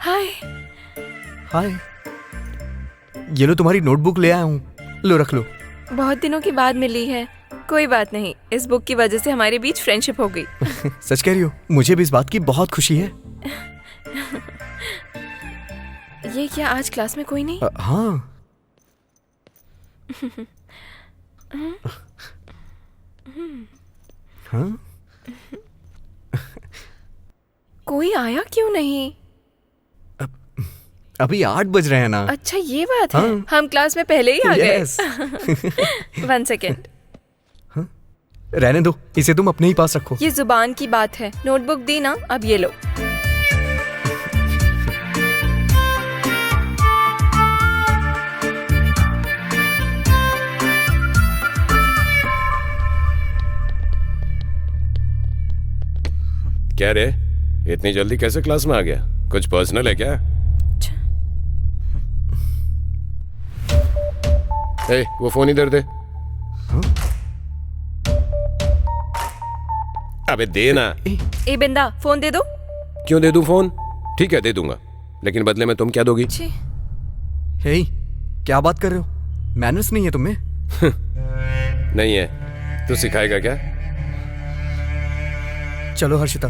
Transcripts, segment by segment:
हाय। हाय, ये लो तुम्हारी नोटबुक ले आया हूँ, लो रख लो। बहुत दिनों के बाद मिली है। कोई बात नहीं, इस बुक की वजह से हमारे बीच फ्रेंडशिप हो गई। सच कह रही हो? मुझे भी इस बात की बहुत खुशी है। ये क्या आज क्लास में कोई नहीं? हाँ। हाँ? कोई आया क्यों नहीं? अभी 8 बज रहे हैं ना। अच्छा ये बात है। हाँ। हम क्लास में पहले ही आ गए। Yes. 1 सेकेंड। रहने दो, इसे तुम अपने ही पास रखो। ये जुबान की बात है। नोटबुक दी ना, अब ये लो। क्या रे, इतनी जल्दी कैसे क्लास में आ गया? कुछ पर्सनल है क्या? ए, वो फोन इधर दे। अबे दे ना। ए बिंदा, फोन दे दो। क्यों दे दूं फोन? ठीक है दे दूंगा, लेकिन बदले में तुम क्या दोगी? हे, क्या बात कर रहे हो? मैनर्स नहीं है तुम्हें? नहीं है, तू सिखाएगा क्या? चलो हर्षिता।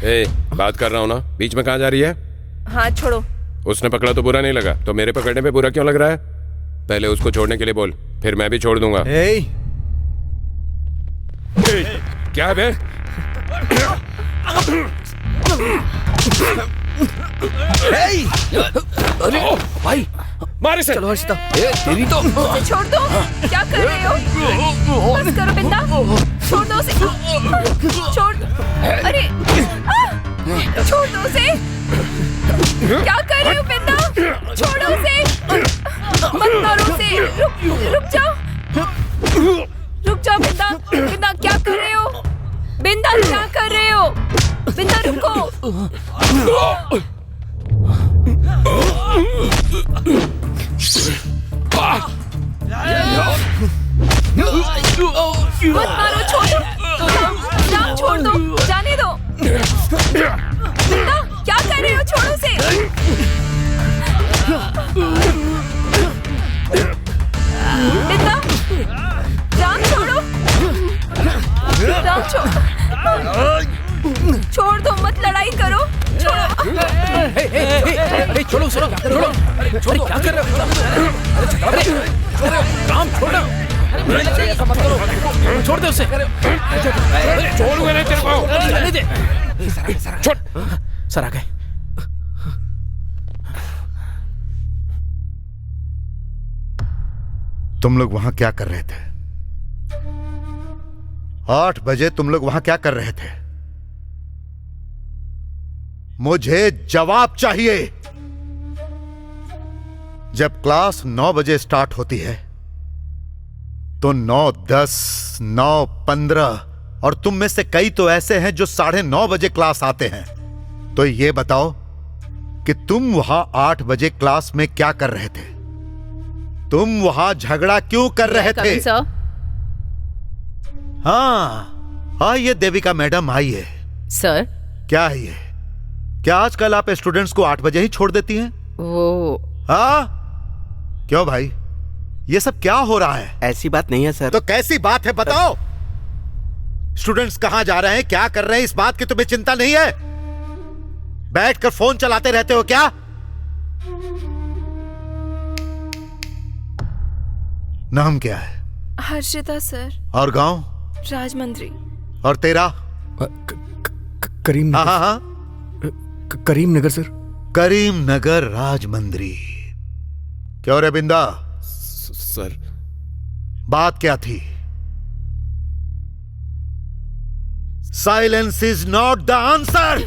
ए, बात कर रहा हूं ना, बीच में कहां जा रही है? हाथ छोड़ो। उसने पकड़ा तो बुरा नहीं लगा, तो मेरे पकड़ने पे बुरा क्यों लग रहा है? पहले उसको छोड़ने के लिए बोल, फिर मैं भी छोड़ दूंगा। क्या है बे? अरे भाई, मार इसे। चलो हर्षिता। तेरी तो छोड़ दो। क्या कर रहे हो? बस करो बिंदा, छोड़ दो उसे। छोड़। अरे छोड़ दो उसे। क्या कर रहे हो बिंदा? छोड़ो उसे, मत मारो उसे। रुक जाओ, रुक जाओ बिंदा। बिंदा क्या कर रहे हो? बिंदा क्या कर रहे हो? बिंदा रुको। मत मारो, छोड़ दो। राम छोड़ दो, जाने दो। बिंदा क्या कर रहे हो? छोड़ो उसे। बिंदा, राम छोड़ो। राम छोड़ दो, मत लड़ाई करो। छोड़ो। छोड़ो, छोड़ो, छोड़ो, क्या कर रहे हो? राम छोड़ो, ऐसा मत करो, छोड़ दे उसे। छोड़ूंगा नहीं तेरे को। जाने दे। छोड़। सर आ गए। तुम लोग वहां क्या कर रहे थे? 8 बजे तुम लोग वहां क्या कर रहे थे? मुझे जवाब चाहिए। जब क्लास 9 बजे स्टार्ट होती है तो 9:10, 9:15 और तुम में से कई तो ऐसे हैं जो 9:30 बजे क्लास आते हैं। तो ये बताओ कि तुम वहां 8 बजे क्लास में क्या कर रहे थे? तुम वहां झगड़ा क्यों कर रहे थे? हाँ, ये देविका मैडम आई है। सर क्या है ये? क्या आजकल आप स्टूडेंट्स को 8 बजे ही छोड़ देती हैं? वो हाँ? क्यों भाई, ये सब क्या हो रहा है? ऐसी बात नहीं है सर। तो कैसी बात है बताओ? स्टूडेंट्स कहां जा रहे हैं, क्या कर रहे हैं, इस बात की तुम्हें चिंता नहीं है? बैठकर फोन चलाते रहते हो क्या? नाम क्या है? हर्षिता सर। और गांव? राजमंद्री। और तेरा? करीम नगर। हाँ हाँ, करीम नगर सर। करीम नगर राजमंद्री। क्यों रे बिंदा? सर बात क्या थी? Silence is not the answer.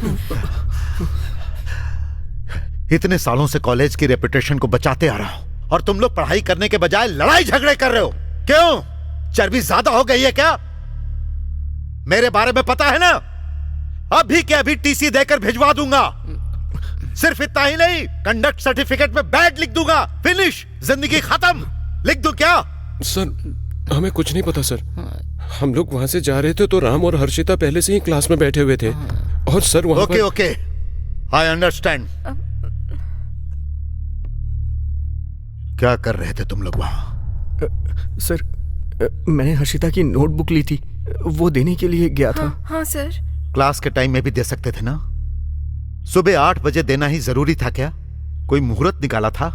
इतने सालों से कॉलेज की रेपुटेशन को बचाते आ रहा हूं और तुम लोग पढ़ाई करने के बजाय लड़ाई झगड़े कर रहे हो। क्यों? चर्बी ज्यादा हो गई है क्या? मेरे बारे में पता है ना? अभी के अभी टीसी देकर भिजवा दूंगा। सिर्फ इतना ही नहीं, कंडक्ट सर्टिफिकेट में बैड लिख दूंगा। फिनिश, जिंदगी खत्म। लिख दूं क्या? सर हमें कुछ नहीं पता सर। हम लोग वहां से जा रहे थे तो राम और हर्षिता पहले से ही क्लास में बैठे हुए थे और सर वहां ओके ओके, आई अंडरस्टैंड। क्या कर रहे थे तुम लोग वहां? सर मैंने हर्षिता की नोटबुक ली थी, वो देने के लिए गया था। हाँ सर। क्लास के टाइम में भी दे सकते थे ना? सुबह 8 बजे देना ही जरूरी था क्या? कोई मुहूर्त निकाला था?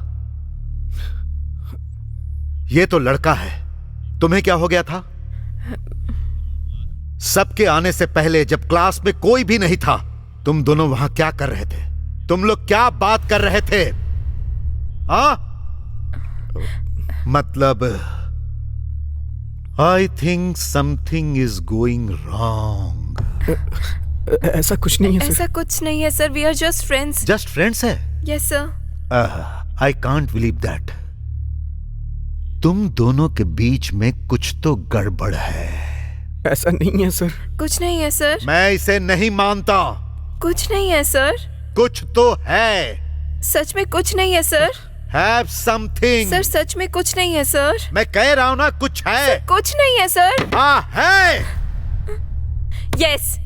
ये तो लड़का है, तुम्हें क्या हो गया था? सबके आने से पहले जब क्लास में कोई भी नहीं था, तुम दोनों वहां क्या कर रहे थे? तुम लोग क्या बात कर रहे थे? मतलब I think something is going wrong. ऐसा कुछ नहीं है सर। ऐसा कुछ नहीं है sir, we are just friends. Just friends है? Yes sir. I can't believe that. तुम दोनों के बीच में कुछ तो गड़बड़ है। ऐसा नहीं है सर। कुछ नहीं है सर। मैं इसे नहीं मानता। कुछ नहीं है सर। कुछ तो है। सच में कुछ नहीं है सर। Have something। सर सच में कुछ नहीं है सर। मैं कह रहा हूं ना, कुछ है। सर, कुछ नहीं है सर। हाँ है। यस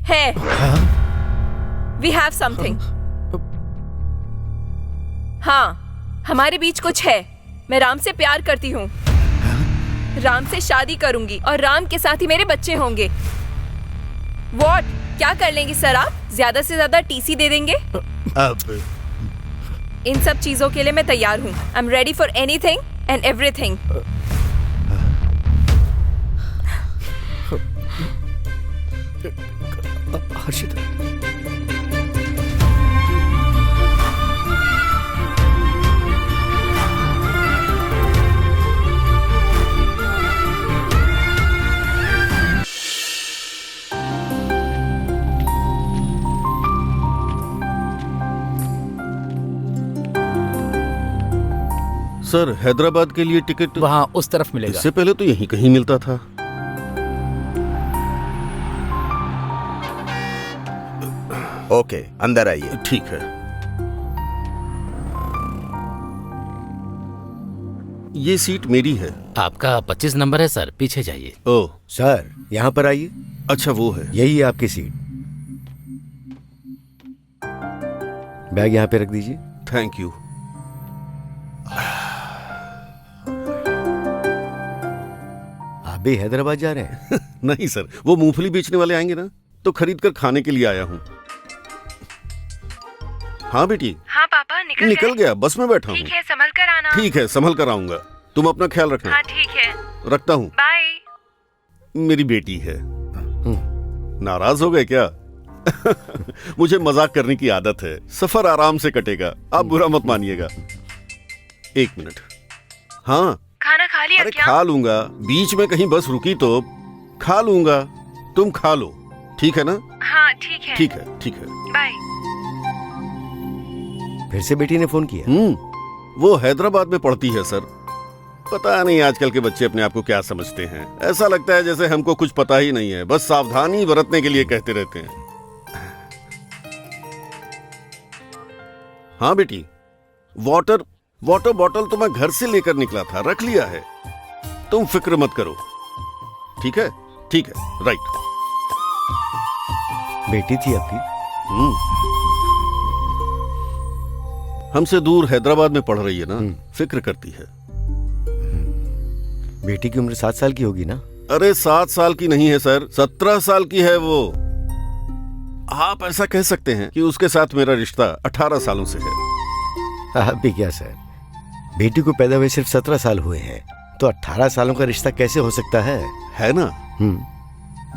है। We have something. हाँ, हमारे बीच कुछ है। मैं राम से प्यार करती हूँ, राम से शादी करूंगी और राम के साथ ही मेरे बच्चे होंगे। What? क्या कर लेंगे सर आप? ज्यादा से ज्यादा टीसी दे देंगे? अब इन सब चीजों के लिए मैं तैयार हूँ। I am ready for anything and everything. Harshita, sir Hyderabad के लिए टिकट वहाँ उस तरफ मिलेगा। इससे पहले तो यहीं कहीं मिलता था। ओके, अंदर आइए। ठीक है। ये सीट मेरी है। आपका 25 नंबर है सर, पीछे जाइए। ओह सर यहाँ पर आइए। अच्छा, वो है। यही है आपकी सीट। बैग यहाँ पे रख दीजिए। Thank you. आप भी हैदराबाद जा रहे हैं? नहीं सर, वो मूंगफली बेचने वाले आएंगे ना, तो खरीद कर खाने के लिए आया हूँ। हाँ बेटी। हाँ पापा, निकल गया, बस में बैठा हूँ। ठीक है, संभल कर आना। ठीक है, संभल कर आऊंगा। तुम अपना ख्याल रखना। हाँ ठीक है, रखता हूँ। बाय। मेरी बेटी है। नाराज हो गए क्या? मुझे मजाक करने की आदत है। सफर आराम से कटेगा, आप बुरा मत मानिएगा। 1 मिनट। हाँ खाना खा लिया अरे क्या? खा लूंगा, बीच में कहीं बस रुकी तो खा लूंगा। तुम खा लो, ठीक है ना? हाँ ठीक है। ठीक है, ठीक है। बाय। फिर से बेटी ने फोन किया? वो हैदराबाद में पढ़ती है सर। पता नहीं आजकल के बच्चे अपने आप को क्या समझते हैं। ऐसा लगता है जैसे हमको कुछ पता ही नहीं है, बस सावधानी बरतने के लिए कहते रहते हैं। हाँ बेटी, वाटर बॉटल तो मैं घर से लेकर निकला था, रख लिया है। तुम फिक्र मत करो। ठीक है, ठीक है, राइट। बेटी थी आपकी? हमसे दूर हैदराबाद में पढ़ रही है ना, फिक्र करती है। बेटी की उम्र 7 साल की होगी ना? अरे 7 साल की नहीं है सर, 17 साल की है वो। आप ऐसा कह सकते हैं कि उसके साथ मेरा रिश्ता 18 सालों से है। आप भी क्या सर, बेटी को पैदा हुए सिर्फ 17 साल हुए हैं, तो 18 सालों का रिश्ता कैसे हो सकता है? है ना?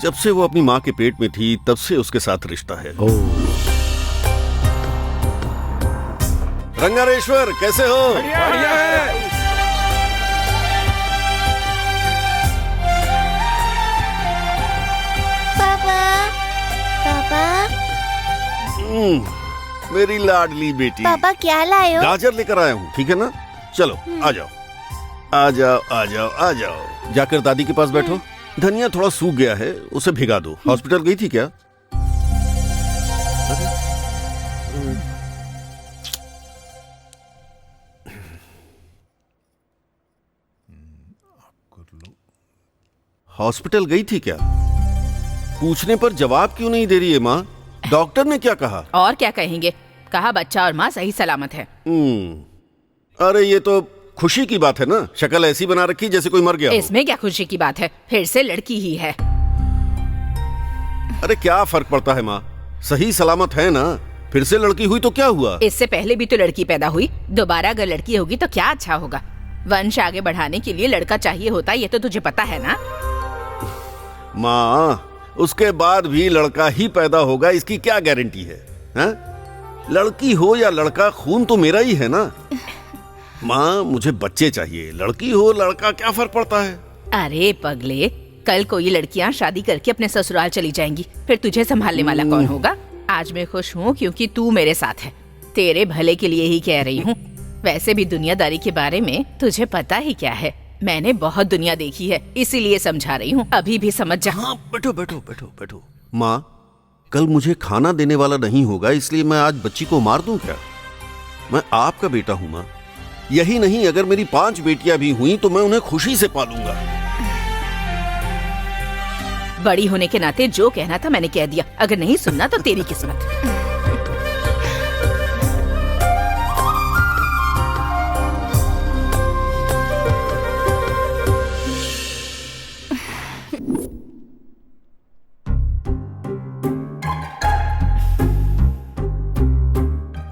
जब से वो अपनी माँ के पेट में थी तब से उसके साथ रिश्ता है। रंगारेश्वर कैसे हो? बढ़िया है। पापा, मेरी लाडली बेटी। पापा क्या लाए हो? गाजर लेकर आया हूँ, ठीक है ना? चलो आ जाओ, आ जाओ, आ जाओ, आ जाओ। जाकर दादी के पास बैठो। धनिया थोड़ा सूख गया है, उसे भिगा दो। हॉस्पिटल गई थी क्या? हॉस्पिटल गई थी क्या? पूछने पर जवाब क्यों नहीं दे रही है माँ? डॉक्टर ने क्या कहा? और क्या कहेंगे, कहा बच्चा और माँ सही सलामत है। अरे ये तो खुशी की बात है ना, शक्ल ऐसी बना रखी जैसे कोई मर गया हो। इसमें क्या खुशी की बात है, फिर से लड़की ही है। अरे क्या फर्क पड़ता है माँ, सही सलामत है ना, फिर से लड़की हुई तो क्या हुआ? इससे पहले भी तो लड़की पैदा हुई, दोबारा अगर लड़की होगी तो क्या अच्छा होगा। वंश आगे बढ़ाने के लिए लड़का चाहिए होता है, ये तो तुझे पता है ना। माँ उसके बाद भी लड़का ही पैदा होगा, इसकी क्या गारंटी है, हा? लड़की हो या लड़का, खून तो मेरा ही है ना। माँ मुझे बच्चे चाहिए, लड़की हो लड़का क्या फर्क पड़ता है? अरे पगले, कल को ये लड़कियाँ शादी करके अपने ससुराल चली जाएंगी, फिर तुझे संभालने वाला कौन होगा? आज मैं खुश हूँ क्योंकि तू मेरे साथ है, तेरे भले के लिए ही कह रही हूँ। वैसे भी दुनियादारी के बारे में तुझे पता ही क्या है, मैंने बहुत दुनिया देखी है, इसीलिए समझा रही हूँ, अभी भी समझ जा। हाँ बैठो बैठो बैठो बैठो। माँ कल मुझे खाना देने वाला नहीं होगा, इसलिए मैं आज बच्ची को मार दूं क्या? मैं आपका बेटा हूँ माँ। यही नहीं, अगर मेरी 5 बेटियां भी हुई तो मैं उन्हें खुशी से पालूंगा। बड़ी होने के नाते जो कहना था मैंने कह दिया, अगर नहीं सुनना तो तेरी किस्मत।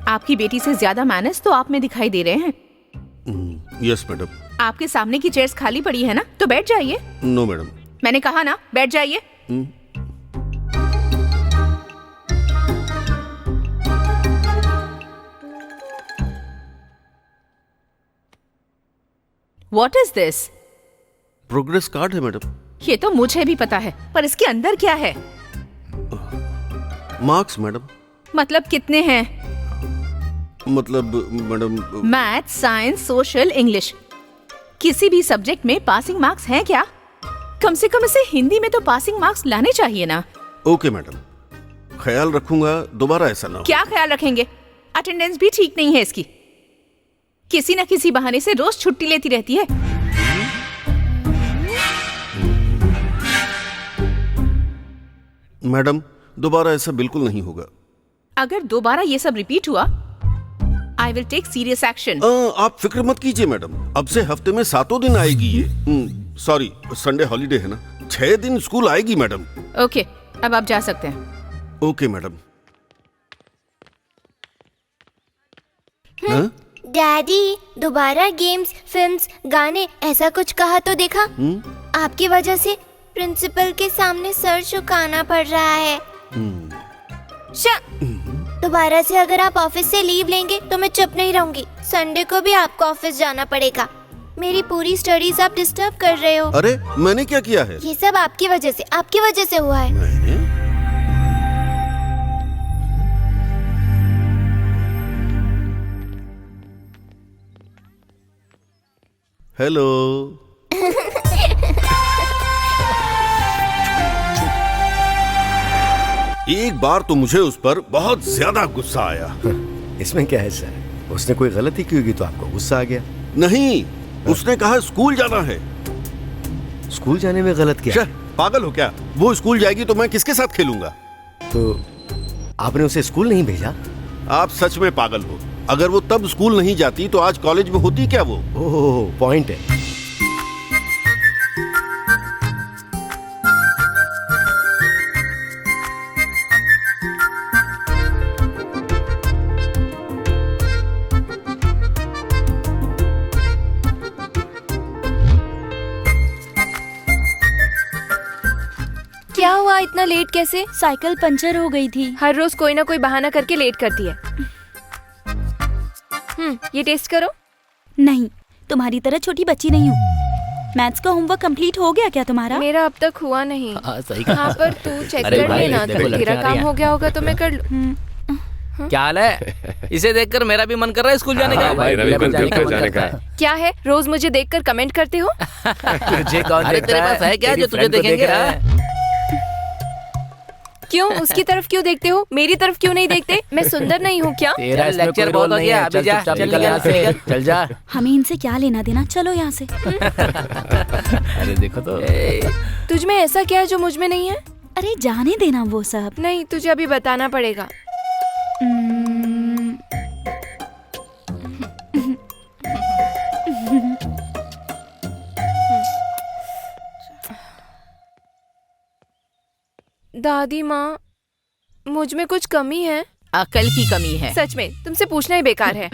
आपकी बेटी से ज्यादा मैनर्स तो आप में दिखाई दे रहे हैं। Yes madam. आपके सामने की चेयर्स खाली पड़ी है ना, तो बैठ जाइए। No madam. मैंने कहा ना, बैठ जाइए। What is this? Progress card है मैडम। ये तो मुझे भी पता है, पर इसके अंदर क्या है? Marks madam. मतलब कितने हैं? मतलब madam math, science, social, English, किसी भी सब्जेक्ट में पासिंग मार्क्स हैं क्या? कम से कम इसे हिंदी में तो पासिंग मार्क्स लाने चाहिए ना। ओके मैडम, ख्याल रखूंगा, दोबारा ऐसा ना हो। क्या ख्याल रखेंगे? अटेंडेंस भी ठीक नहीं है इसकी, किसी न किसी बहाने से रोज छुट्टी लेती रहती है। मैडम दोबारा ऐसा बिल्कुल नहीं होगा। अगर दोबारा ये सब रिपीट हुआ, I will take serious action. आप फिक्र मत कीजिए मैडम, अब से हफ्ते में 7 दिन आएगी ये। सॉरी, संडे हॉलीडे है ना, 6 दिन स्कूल आएगी मैडम। ओके, अब आप जा सकते हैं। Okay madam. डैडी, दोबारा गेम्स, फिल्म्स, गाने ऐसा कुछ कहा तो देखा? आपकी वजह से प्रिंसिपल के सामने सर झुकाना पड़ रहा है। दोबारा से अगर आप ऑफिस से लीव लेंगे तो मैं चुप नहीं रहूंगी। संडे को भी आपको ऑफिस जाना पड़ेगा। मेरी पूरी स्टडीज आप डिस्टर्ब कर रहे हो। अरे मैंने क्या किया है? ये सब आपकी वजह से हुआ है। मैंने? हेलो। एक बार तो मुझे उस पर बहुत ज्यादा गुस्सा आया। इसमें क्या है सर, उसने कोई गलती की होगी तो आपको गुस्सा आ गया। नहीं, उसने कहा स्कूल जाना है। स्कूल जाने में गलत क्या? पागल हो क्या? वो स्कूल जाएगी तो मैं किसके साथ खेलूंगा? तो आपने उसे स्कूल नहीं भेजा? आप सच में पागल हो। अगर वो तब स्कूल नहीं जाती तो आज कॉलेज में होती क्या वो? ओह, पॉइंट है। क्या हुआ, इतना लेट कैसे? साइकिल पंचर हो गई थी। हर रोज कोई ना कोई बहाना करके लेट करती है। ये टेस्ट करो। नहीं, तुम्हारी तरह छोटी बच्ची नहीं हूँ। मैथ्स का होमवर्क कंप्लीट हो गया क्या तुम्हारा? मेरा अब तक हुआ नहीं। सही हाँ, पर तू चेक कर लेना, तेरा काम हो गया होगा तो मैं कर लूँ। क्या हाल है? इसे देखकर मेरा भी मन कर रहा है स्कूल जाने का। भाई, मेरा भी मन जाने का। क्या है, रोज मुझे देखकर कमेंट करते हो? तुझे कौन देखता तेरे पास है क्या जो तुझे देखेंगे? क्यों, उसकी तरफ क्यों देखते हो, मेरी तरफ क्यों नहीं देखते? मैं सुंदर नहीं हूँ क्या? तेरा लेक्चर बहुत हो गया, अभी जा, चल यहाँ से, चल जा। हमें इनसे क्या लेना देना, चलो यहाँ से। अरे देखो तो, तुझ में ऐसा क्या है जो मुझ में नहीं है? अरे जाने देना वो सब। नहीं, तुझे अभी बताना पड़ेगा। दादी माँ, मुझ में कुछ कमी है। अकल की कमी है। सच में, तुमसे पूछना ही बेकार है।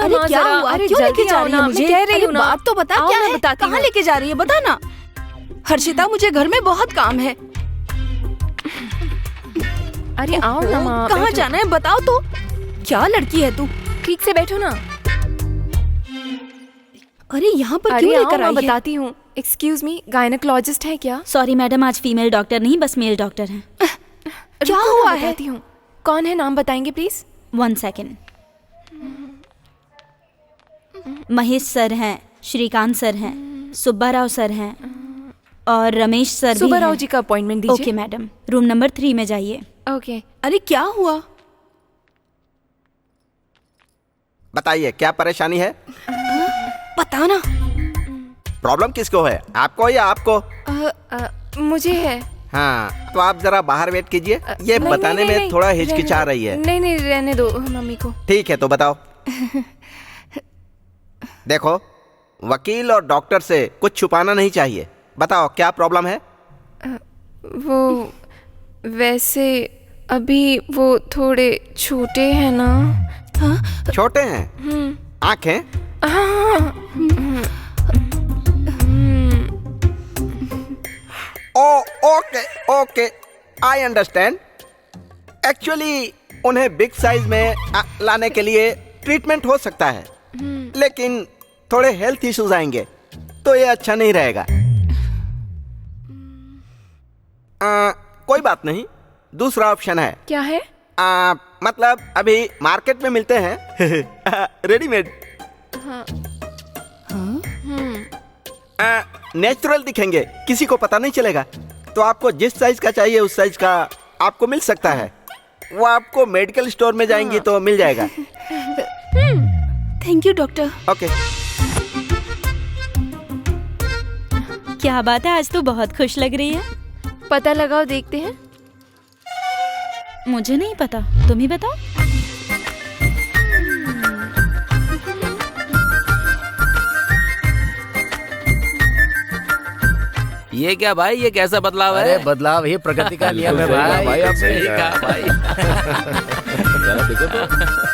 अरे क्या हुआ? अरे क्यों लेके जा रही है मुझे? कह रही हूँ ना। बात तो बता, क्या है? कहाँ लेके जा रही है, बता ना। हर्षिता, मुझे घर में बहुत काम है। अरे आओ ना माँ। कहाँ जाना है बताओ तो। क्या लड़की है तू? ठीक से बैठो ना। अरे यहाँ पर अरे क्यों आओ, लेकर मैं आई है? बताती हूँ। एक्सक्यूज मी, गायनेकोलॉजिस्ट है क्या? सॉरी मैडम, आज फीमेल डॉक्टर नहीं, बस मेल डॉक्टर हैं। क्या रुको, हुआ मैं है? बताती हूँ। कौन है, नाम बताएंगे प्लीज? 1 सेकेंड। महेश सर हैं, श्रीकांत सर हैं, सुब्बा राव सर हैं और रमेश सर भी सुब्बा राव हैं। जी का अपॉइंटमेंट दीजिए। ओके मैडम, रूम नंबर 3 में जाइए। ओके। अरे क्या हुआ? बताइए क्या परेशानी है? पता ना। प्रॉब्लम किसको है, आपको या आपको? मुझे है। हाँ, तो आप जरा बाहर वेट कीजिए। ये नहीं, बताने नहीं, में नहीं, थोड़ा रहने हिचकिचा दो। रही है। नहीं नहीं, रहने दो मम्मी को। ठीक है, तो बताओ। देखो, वकील और डॉक्टर से कुछ छुपाना नहीं चाहिए। बताओ क्या प्रॉब्लम है? वो वैसे अभी वो थोड़े छोटे हैं ना। हाँ? छोटे हैं? आंखें? हाँ। Okay okay, I understand. Actually उन्हें बिग साइज में लाने के लिए ट्रीटमेंट हो सकता है, लेकिन थोड़े हेल्थ इश्यूज आएंगे तो ये अच्छा नहीं रहेगा। कोई बात नहीं, दूसरा ऑप्शन है। क्या है? मतलब अभी मार्केट में मिलते हैं रेडीमेड। नेचुरल दिखेंगे, किसी को पता नहीं चलेगा। तो आपको जिस साइज का चाहिए उस साइज का आपको मिल सकता है। वो आपको मेडिकल स्टोर में जाएंगी तो मिल जाएगा। Thank you doctor. ओके। क्या बात है, आज तो बहुत खुश लग रही है। पता लगाओ, देखते हैं। मुझे नहीं पता, तुम ही बताओ। ये क्या भाई, ये कैसा बदलाव है? अरे बदलाव ये प्रकृति का नियम है भाई। भाई आपने सही कहा भाई। जरा देखो तो।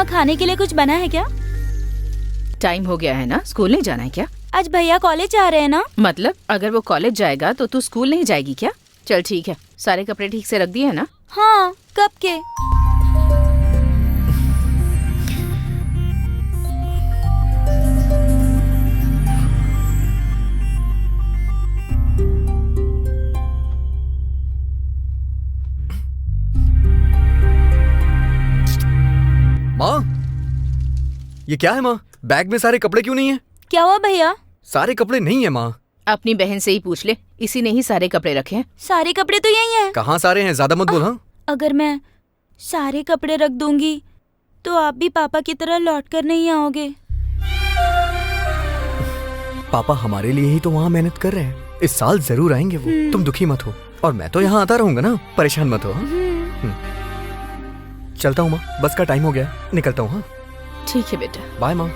खाने के लिए कुछ बना है क्या? टाइम हो गया है ना, स्कूल नहीं जाना है क्या? आज भैया कॉलेज जा रहे हैं ना? मतलब अगर वो कॉलेज जाएगा तो तू स्कूल नहीं जाएगी क्या? चल ठीक है, सारे कपड़े ठीक से रख दिए है ना? हाँ, कब के? माँ, ये क्या है माँ? बैग में सारे कपड़े क्यों नहीं है? क्या हुआ भैया? सारे कपड़े नहीं है माँ। अपनी बहन से ही पूछ ले, इसी ने ही सारे कपड़े रखे हैं। सारे कपड़े तो यही हैं। कहाँ सारे हैं? ज्यादा मत बोल। हाँ, अगर मैं सारे कपड़े रख दूंगी तो आप भी पापा की तरह लौट कर नहीं आओगे। पापा हमारे लिए ही तो वहाँ मेहनत कर रहे हैं। इस साल जरूर आएंगे वो, तुम दुखी मत हो। और मैं तो यहाँ आता रहूंगा ना, परेशान मत हो। चलता हूँ माँ, बस का टाइम हो गया, निकलता हूँ। हाँ ठीक है बेटा, बाय माँ।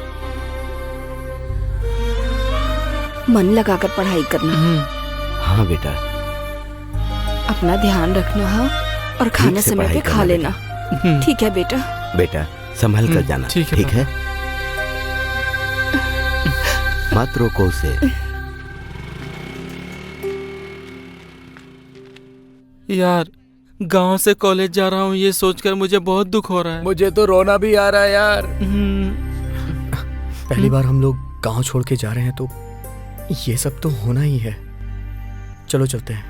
मन लगाकर पढ़ाई करना। हाँ बेटा, अपना ध्यान रखना हाँ, और खाने से समय पे पढ़ाई खा करना लेना। ठीक है बेटा। बेटा संभल कर जाना। ठीक है, मत रोको उसे। यार गांव से कॉलेज जा रहा हूँ, ये सोचकर मुझे बहुत दुख हो रहा है। मुझे तो रोना भी आ रहा है यार। पहली बार हम लोग गांव छोड़ के जा रहे हैं तो ये सब तो होना ही है। चलो चलते हैं।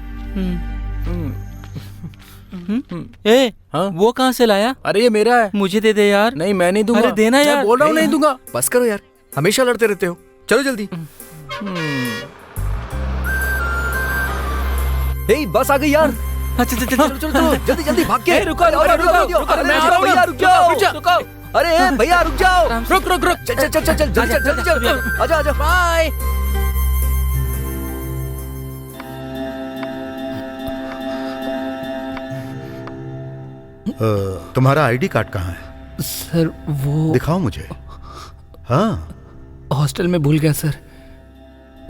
ए, हाँ? वो कहाँ से लाया? अरे ये मेरा है। मुझे दे दे यार। नहीं मैं नहीं दूंगा। अरे देना यार। मैं बोल रहा हूँ नहीं दूंगा। बस करो यार, हमेशा लड़ते रहते हो। चलो जल्दी। हे बस आ गई यार। अच्छा चलो चलो चलो जल्दी जल्दी भाग के। रुको अरे भैया रुक जाओ। रुक रुक रुक। चल चल चल चल जल्दी चल जल्दी चल। आजा आजा। बाय। तुम्हारा आईडी कार्ड कहाँ है? सर वो दिखाओ मुझे। हाँ, हॉस्टल में भूल गया सर।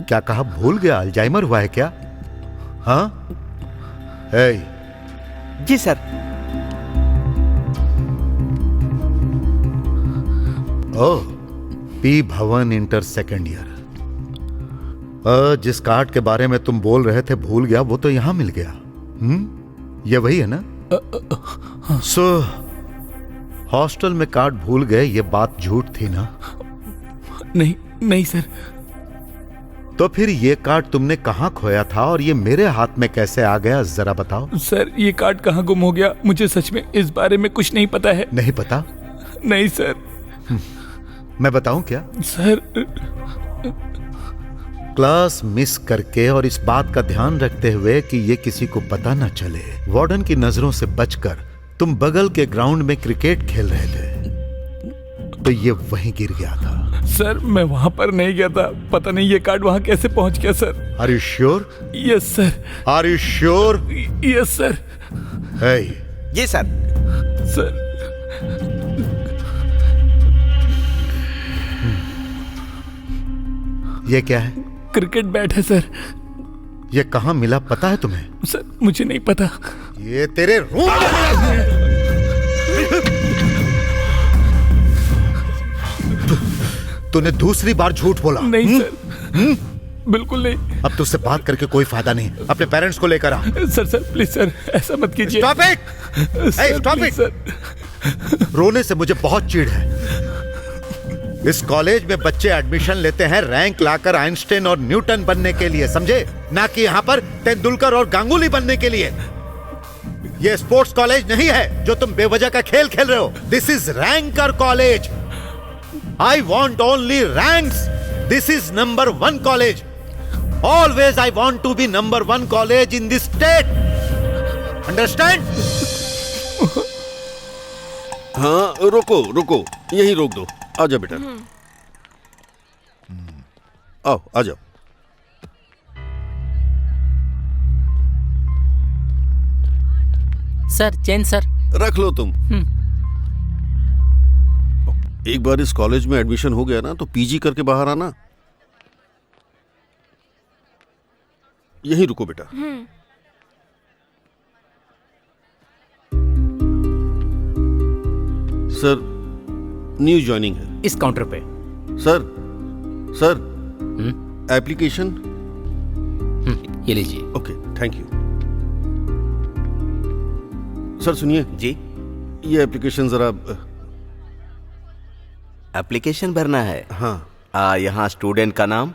क्या कहा? भूल गया? अल्जाइमर हुआ है क्या? हाँ जी सर। ओह, पी भवन इंटर सेकेंड ईयर। जिस कार्ड के बारे में तुम बोल रहे थे भूल गया, वो तो यहां मिल गया। ये वही है ना? सो हॉस्टल में कार्ड भूल गए, ये बात झूठ थी ना? नहीं नहीं सर। तो फिर ये कार्ड तुमने कहां खोया था और ये मेरे हाथ में कैसे आ गया, जरा बताओ। सर ये कार्ड कहाँ गुम हो गया, मुझे सच में इस बारे में कुछ नहीं पता है। नहीं पता? नहीं सर। मैं बताऊं क्या? सर क्लास मिस करके और इस बात का ध्यान रखते हुए कि ये किसी को पता न चले, वार्डन की नजरों से बचकर तुम बगल के ग्राउंड में क्रिकेट खेल रहे थे, तो ये वहीं गिर गया था। सर मैं वहां पर नहीं गया था, पता नहीं ये कार्ड वहां कैसे पहुंच गया sir. Are you sure? Yes sir. Are you sure? Yes sir. जी सर। सर ये क्या है? क्रिकेट बैट है सर। ये कहां मिला पता है तुम्हें? सर मुझे नहीं पता। ये तेरे रूम तूने दूसरी बार झूठ बोला। नहीं सर, बिल्कुल नहीं। अब तुझसे बात करके कोई फायदा नहीं, अपने पेरेंट्स को लेकर आ। सर प्लीज सर, ऐसा मत कीजिए। Stop it! Stop it! रोने से मुझे बहुत चिढ़ है। इस कॉलेज में बच्चे एडमिशन लेते हैं रैंक लाकर आइंस्टाइन और न्यूटन बनने के लिए, समझे? ना कि यहाँ पर तेंदुलकर और गांगुली बनने के लिए। ये स्पोर्ट्स कॉलेज नहीं है जो तुम बेवजह का खेल खेल रहे हो। This is ranker college. I want only ranks. This is number 1 college. Always I want to be number 1 college in this state. Understand? हाँ रुको रुको, यहीं रोक दो। आ जाओ बेटा, आओ आ जाओ। Sir chain sir. रख लो तुम। एक बार इस कॉलेज में एडमिशन हो गया ना तो पीजी करके बाहर आना। यहीं रुको बेटा। सर न्यू ज्वाइनिंग है। इस काउंटर पे। सर एप्लीकेशन ये लीजिए। Okay, thank you. सर सुनिए जी, ये एप्लीकेशन जरा। एप्लीकेशन भरना है? हाँ। यहाँ स्टूडेंट का नाम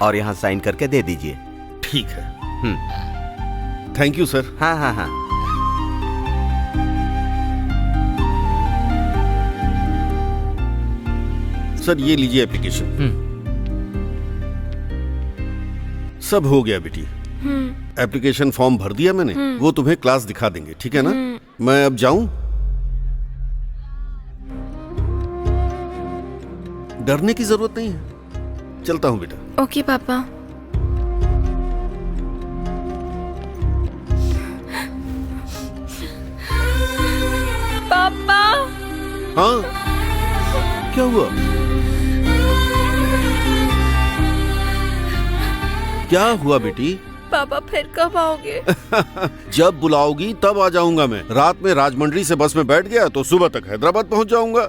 और यहाँ साइन करके दे दीजिए। ठीक है। Thank you sir. हाँ हाँ हाँ। सर ये लीजिए एप्लीकेशन। सब हो गया बेटी। एप्लीकेशन फॉर्म भर दिया मैंने। वो तुम्हें क्लास दिखा देंगे, ठीक है ना? मैं अब जाऊं? डरने की जरूरत नहीं है, चलता हूं बेटा। ओके पापा। पापा। हाँ, क्या हुआ? क्या हुआ बेटी? पापा फिर कब आओगे? जब बुलाओगी तब आ जाऊंगा मैं। रात में राजमंड्री से बस में बैठ गया तो सुबह तक हैदराबाद पहुंच जाऊंगा।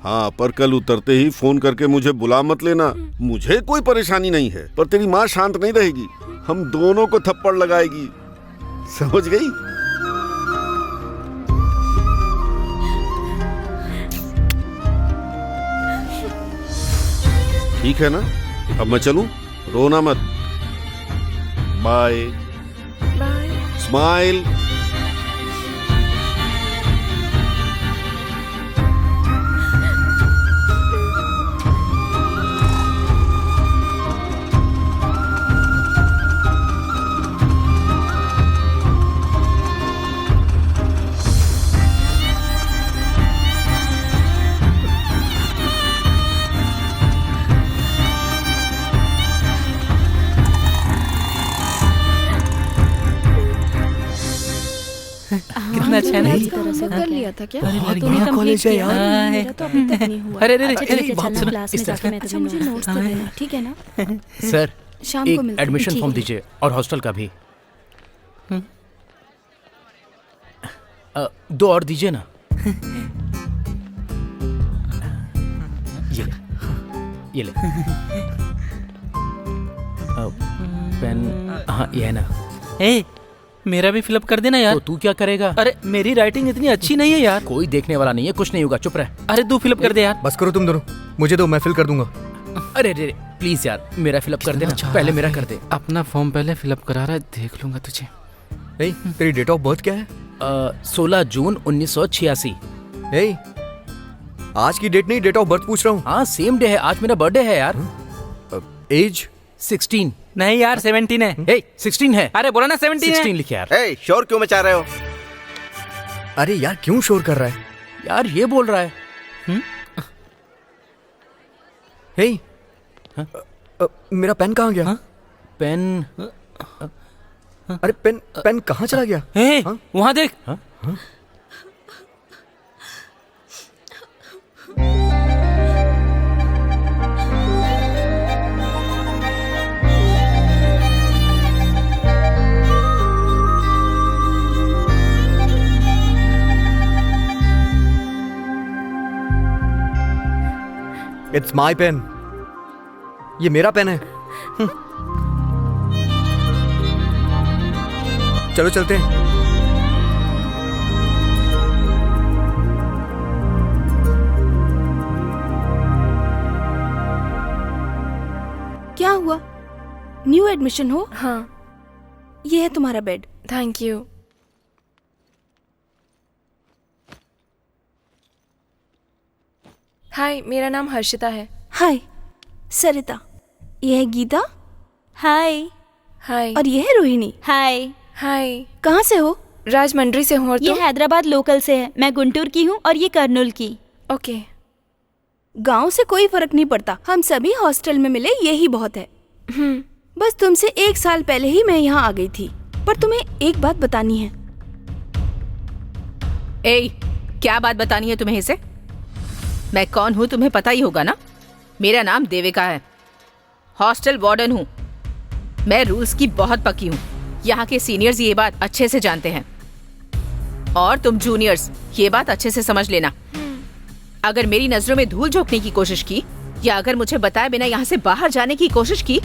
हाँ, पर कल उतरते ही फोन करके मुझे बुला मत लेना। मुझे कोई परेशानी नहीं है, पर तेरी माँ शांत नहीं रहेगी। हम दोनों को थप्पड़ लगाएगी, समझ गई? ठीक है ना? अब मैं चलूं? रोना मत। Bye bye. स्माइल। कितना अच्छा है कर लिया था क्या? बढ़िया कॉलेज है यार। मेरा तो अभी तक नहीं हुआ। अरे बात सुनो, क्लास में जाके मैं तुम्हें मुझे नोट्स तो देना, ठीक है ना? सर शाम को एक मिलते हैं। एडमिशन ठीक फॉर्म है। दीजिए और हॉस्टल का भी। 2 और दीजिए ना। ये ले पेन। हाँ ये है ना। ए, मेरा भी फिलअप कर देना यार। तो तू क्या करेगा? अरे मेरी राइटिंग इतनी अच्छी नहीं है यार। कोई देखने वाला नहीं है, कुछ नहीं होगा, चुप रह। अरे तू फिलअप कर दे यार। बस करो तुम दोनों, मुझे दो, मैं फिल कर दूंगा। अरे रे प्लीज यार, मेरा फिलअप कर देना। पहले मेरा कर दे। अपना फॉर्म पहले फिलअप करा रहा है, देख लूंगा तुझे। तेरी डेट ऑफ बर्थ क्या है? 16 जून 1986। आज की डेट नहीं, डेट ऑफ बर्थ पूछ रहा हूँ। हाँ सेम डे है, आज मेरा बर्थडे है यार। एज 16। नहीं यार 17 है। 16 है। अरे बोला ना 17 है। 16 लिखे यार। शोर क्यों मचा रहे हो? अरे यार क्यों शोर कर रहा है? यार ये बोल रहा है। मेरा पेन कहाँ गया? पेन? अरे पेन कहाँ चला गया? वहां देख। It's my pen. ये मेरा पेन है। चलो चलते हैं। क्या हुआ? न्यू एडमिशन हो? हाँ। ये है तुम्हारा बेड। Thank you. हाय, मेरा नाम हर्षिता है। हाय सरिता। ये है गीता। हाय। हाय। और ये है रोहिणी। हाय। हाय। कहाँ से हो? राजमंड्री से हूँ। और ये तुम? हैदराबाद लोकल से है। मैं गुंटूर की हूँ और ये कर्नूल की। ओके। गांव से कोई फर्क नहीं पड़ता, हम सभी हॉस्टल में मिले, यही बहुत है। बस तुमसे 1 साल पहले ही मैं यहाँ आ गई थी, पर तुम्हें एक बात बतानी है। क्या बात बतानी है तुम्हें इसे? मैं कौन हूँ तुम्हें पता ही होगा ना। मेरा नाम देविका है, हॉस्टल वार्डन हूँ। मैं रूल्स की बहुत पक्की हूँ। यहाँ के सीनियर्स ये बात अच्छे से जानते हैं और तुम जूनियर्स ये बात अच्छे से समझ लेना। अगर मेरी नजरों में धूल झोंकने की कोशिश की या अगर मुझे बताए बिना यहाँ से बाहर जाने की कोशिश की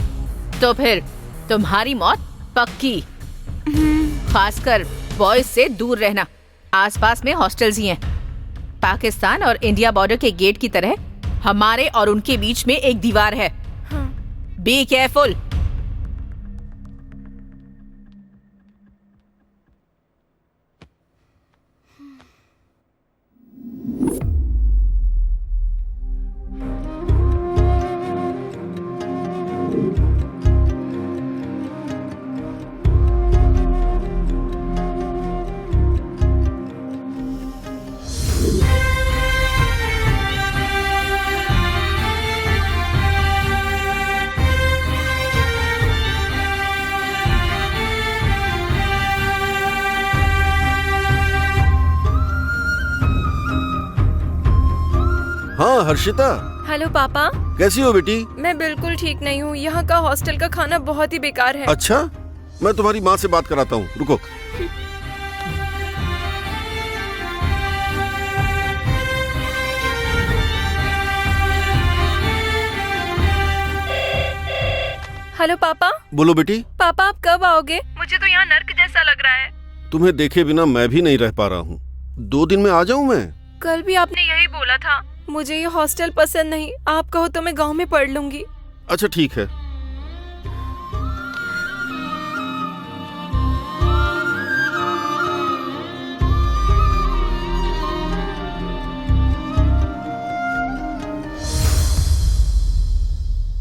तो फिर तुम्हारी मौत पक्की। खासकर बॉयज से दूर रहना। आसपास में हॉस्टल्स ही हैं। पाकिस्तान और इंडिया बॉर्डर के गेट की तरह हमारे और उनके बीच में एक दीवार है। Be careful. हाँ हर्षिता, हेलो पापा। कैसी हो बेटी? मैं बिल्कुल ठीक नहीं हूँ। यहाँ का हॉस्टल का खाना बहुत ही बेकार है। अच्छा, मैं तुम्हारी माँ से बात कराता हूँ, रुको। हेलो पापा। बोलो बेटी। पापा आप कब आओगे? मुझे तो यहाँ नर्क जैसा लग रहा है। तुम्हें देखे बिना मैं भी नहीं रह पा रहा हूँ। 2 दिन में आ जाऊँ मैं? कल भी आपने यही बोला था। मुझे ये हॉस्टल पसंद नहीं। आप कहो तो मैं गांव में पढ़ लूंगी। अच्छा ठीक है।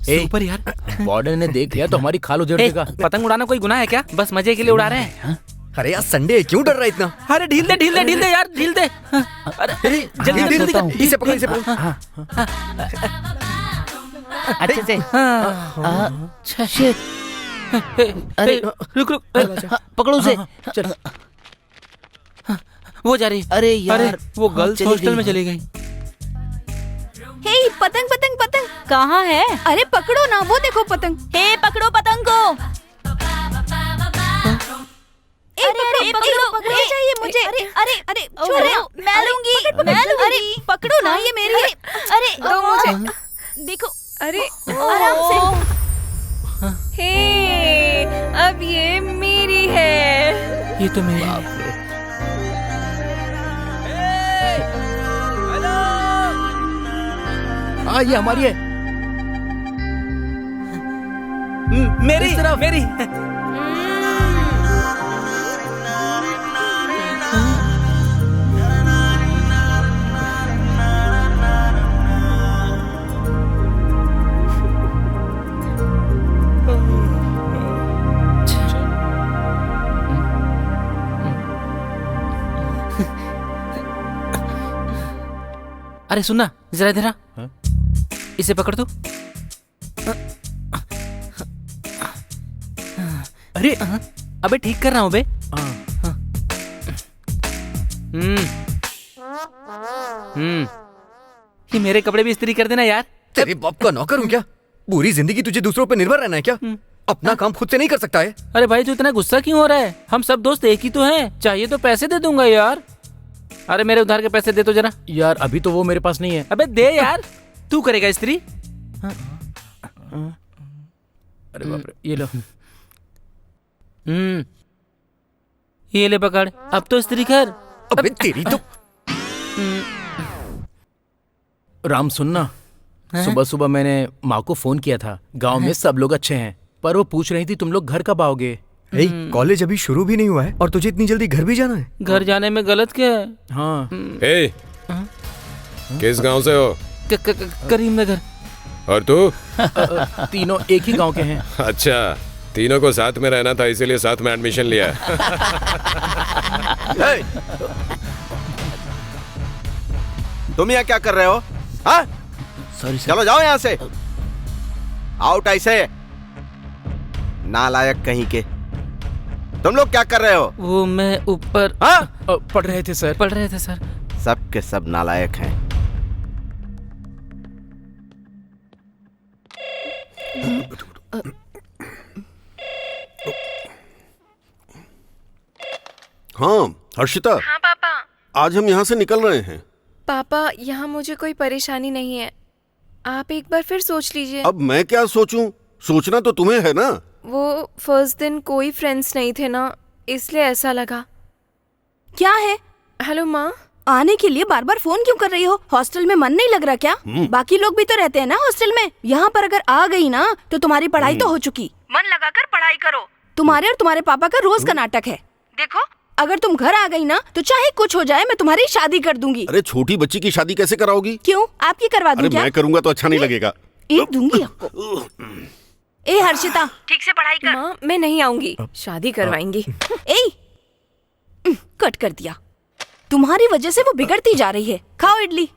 सुपर यार, वार्डन ने देख लिया तो हमारी खाल उजड़ देगा। पतंग उड़ाना कोई गुनाह है क्या? बस मजे के लिए उड़ा रहे हैं। अरे यार संडे है, क्यों डर रहा है इतना? अरे ढील दे ढील दे ढील दे यार, ढील दे। अरे जल्दी जल्दी इसे पकड़, इसे पकड़। अच्छे से। अच्छा शिट। अरे रुक रुक, पकड़ो उसे। चल। वो जा रही। अरे यार, वो गर्ल्स हॉस्टल में चली गई। हे पतंग पतंग पतंग कहाँ है? अरे पकड़ो ना, वो देखो पतंग। हे पकड़ो पतंग को। पकड़ो चाहिए मुझे। अरे छोड़ो, मैं लूंगी। अरे पकड़ो ना, ये मेरी है। अरे दो मुझे। देखो। अरे आराम से। हे अब ये मेरी है। ये तो मेरी है। हाँ ये हमारी है। मेरी मेरी। अरे सुनना जरा इधर आ। इसे पकड़ तू। अरे अबे ठीक कर रहा हूँ बे। ये मेरे कपड़े भी इस्त्री कर देना यार। तेरे बाप का नौकर हूँ क्या? पूरी जिंदगी तुझे दूसरों पर निर्भर रहना है क्या? अपना काम खुद से नहीं कर सकता है? अरे भाई तू इतना गुस्सा क्यों हो रहा है? हम सब दोस्त एक ही तो हैं। चाहिए तो पैसे दे दूंगा यार। अरे मेरे उधार के पैसे दे तो जरा। यार अभी तो वो मेरे पास नहीं है। अबे दे यार। तू करेगा इस्त्री? अरे बाप रे, ये लो। ये ले पकड़, अब तो इस्त्री कर। अबे तेरी तो। राम सुनना, सुबह सुबह मैंने माँ को फोन किया था। गांव में सब लोग अच्छे हैं, पर वो पूछ रही थी तुम लोग घर कब आओगे। कॉलेज अभी शुरू भी नहीं हुआ है और तुझे इतनी जल्दी घर भी जाना है? घर जाने में गलत क्या है? हाँ। किस गांव से हो? करीमनगर। और तू? तीनों एक ही गांव के हैं। अच्छा, तीनों को साथ में रहना था इसीलिए साथ में एडमिशन लिया। तुम यहाँ क्या कर रहे हो? हाँ? सॉरी चलो जाओ यहाँ से। आउट ऐसे। नालायक कहीं के। तुम लोग क्या कर रहे हो? वो मैं ऊपर। हाँ? पढ़ रहे थे सर। पढ़ रहे थे सर। सब के सब नालायक हैं। हाँ हर्षिता। हाँ पापा। आज हम यहाँ से निकल रहे हैं। पापा पापा, यहाँ मुझे कोई परेशानी नहीं है, आप एक बार फिर सोच लीजिए। अब मैं क्या सोचूं? सोचना तो तुम्हें है ना। वो फर्स्ट दिन कोई फ्रेंड्स नहीं थे ना, इसलिए ऐसा लगा। क्या है? हेलो माँ। आने के लिए बार बार फोन क्यों कर रही हो? हॉस्टल में मन नहीं लग रहा क्या? बाकी लोग भी तो रहते हैं ना हॉस्टल में। यहाँ पर अगर आ गई ना तो तुम्हारी पढ़ाई तो हो चुकी। मन लगाकर पढ़ाई करो। तुम्हारे और तुम्हारे पापा का रोज का नाटक है। देखो, अगर तुम घर आ गई ना तो चाहे कुछ हो जाए, मैं तुम्हारी शादी कर दूंगी। अरे छोटी बच्ची की शादी कैसे कराओगी? क्यों, आपकी करवा दूं क्या? मैं करूंगा तो अच्छा नहीं लगेगा। एक दूंगी आपको। ए हर्षिता, ठीक से पढ़ाई कर। माँ, मैं नहीं आऊंगी, शादी करवाएंगी। ए, कट कर दिया। तुम्हारी वजह से वो बिगड़ती जा रही है। खाओ idli.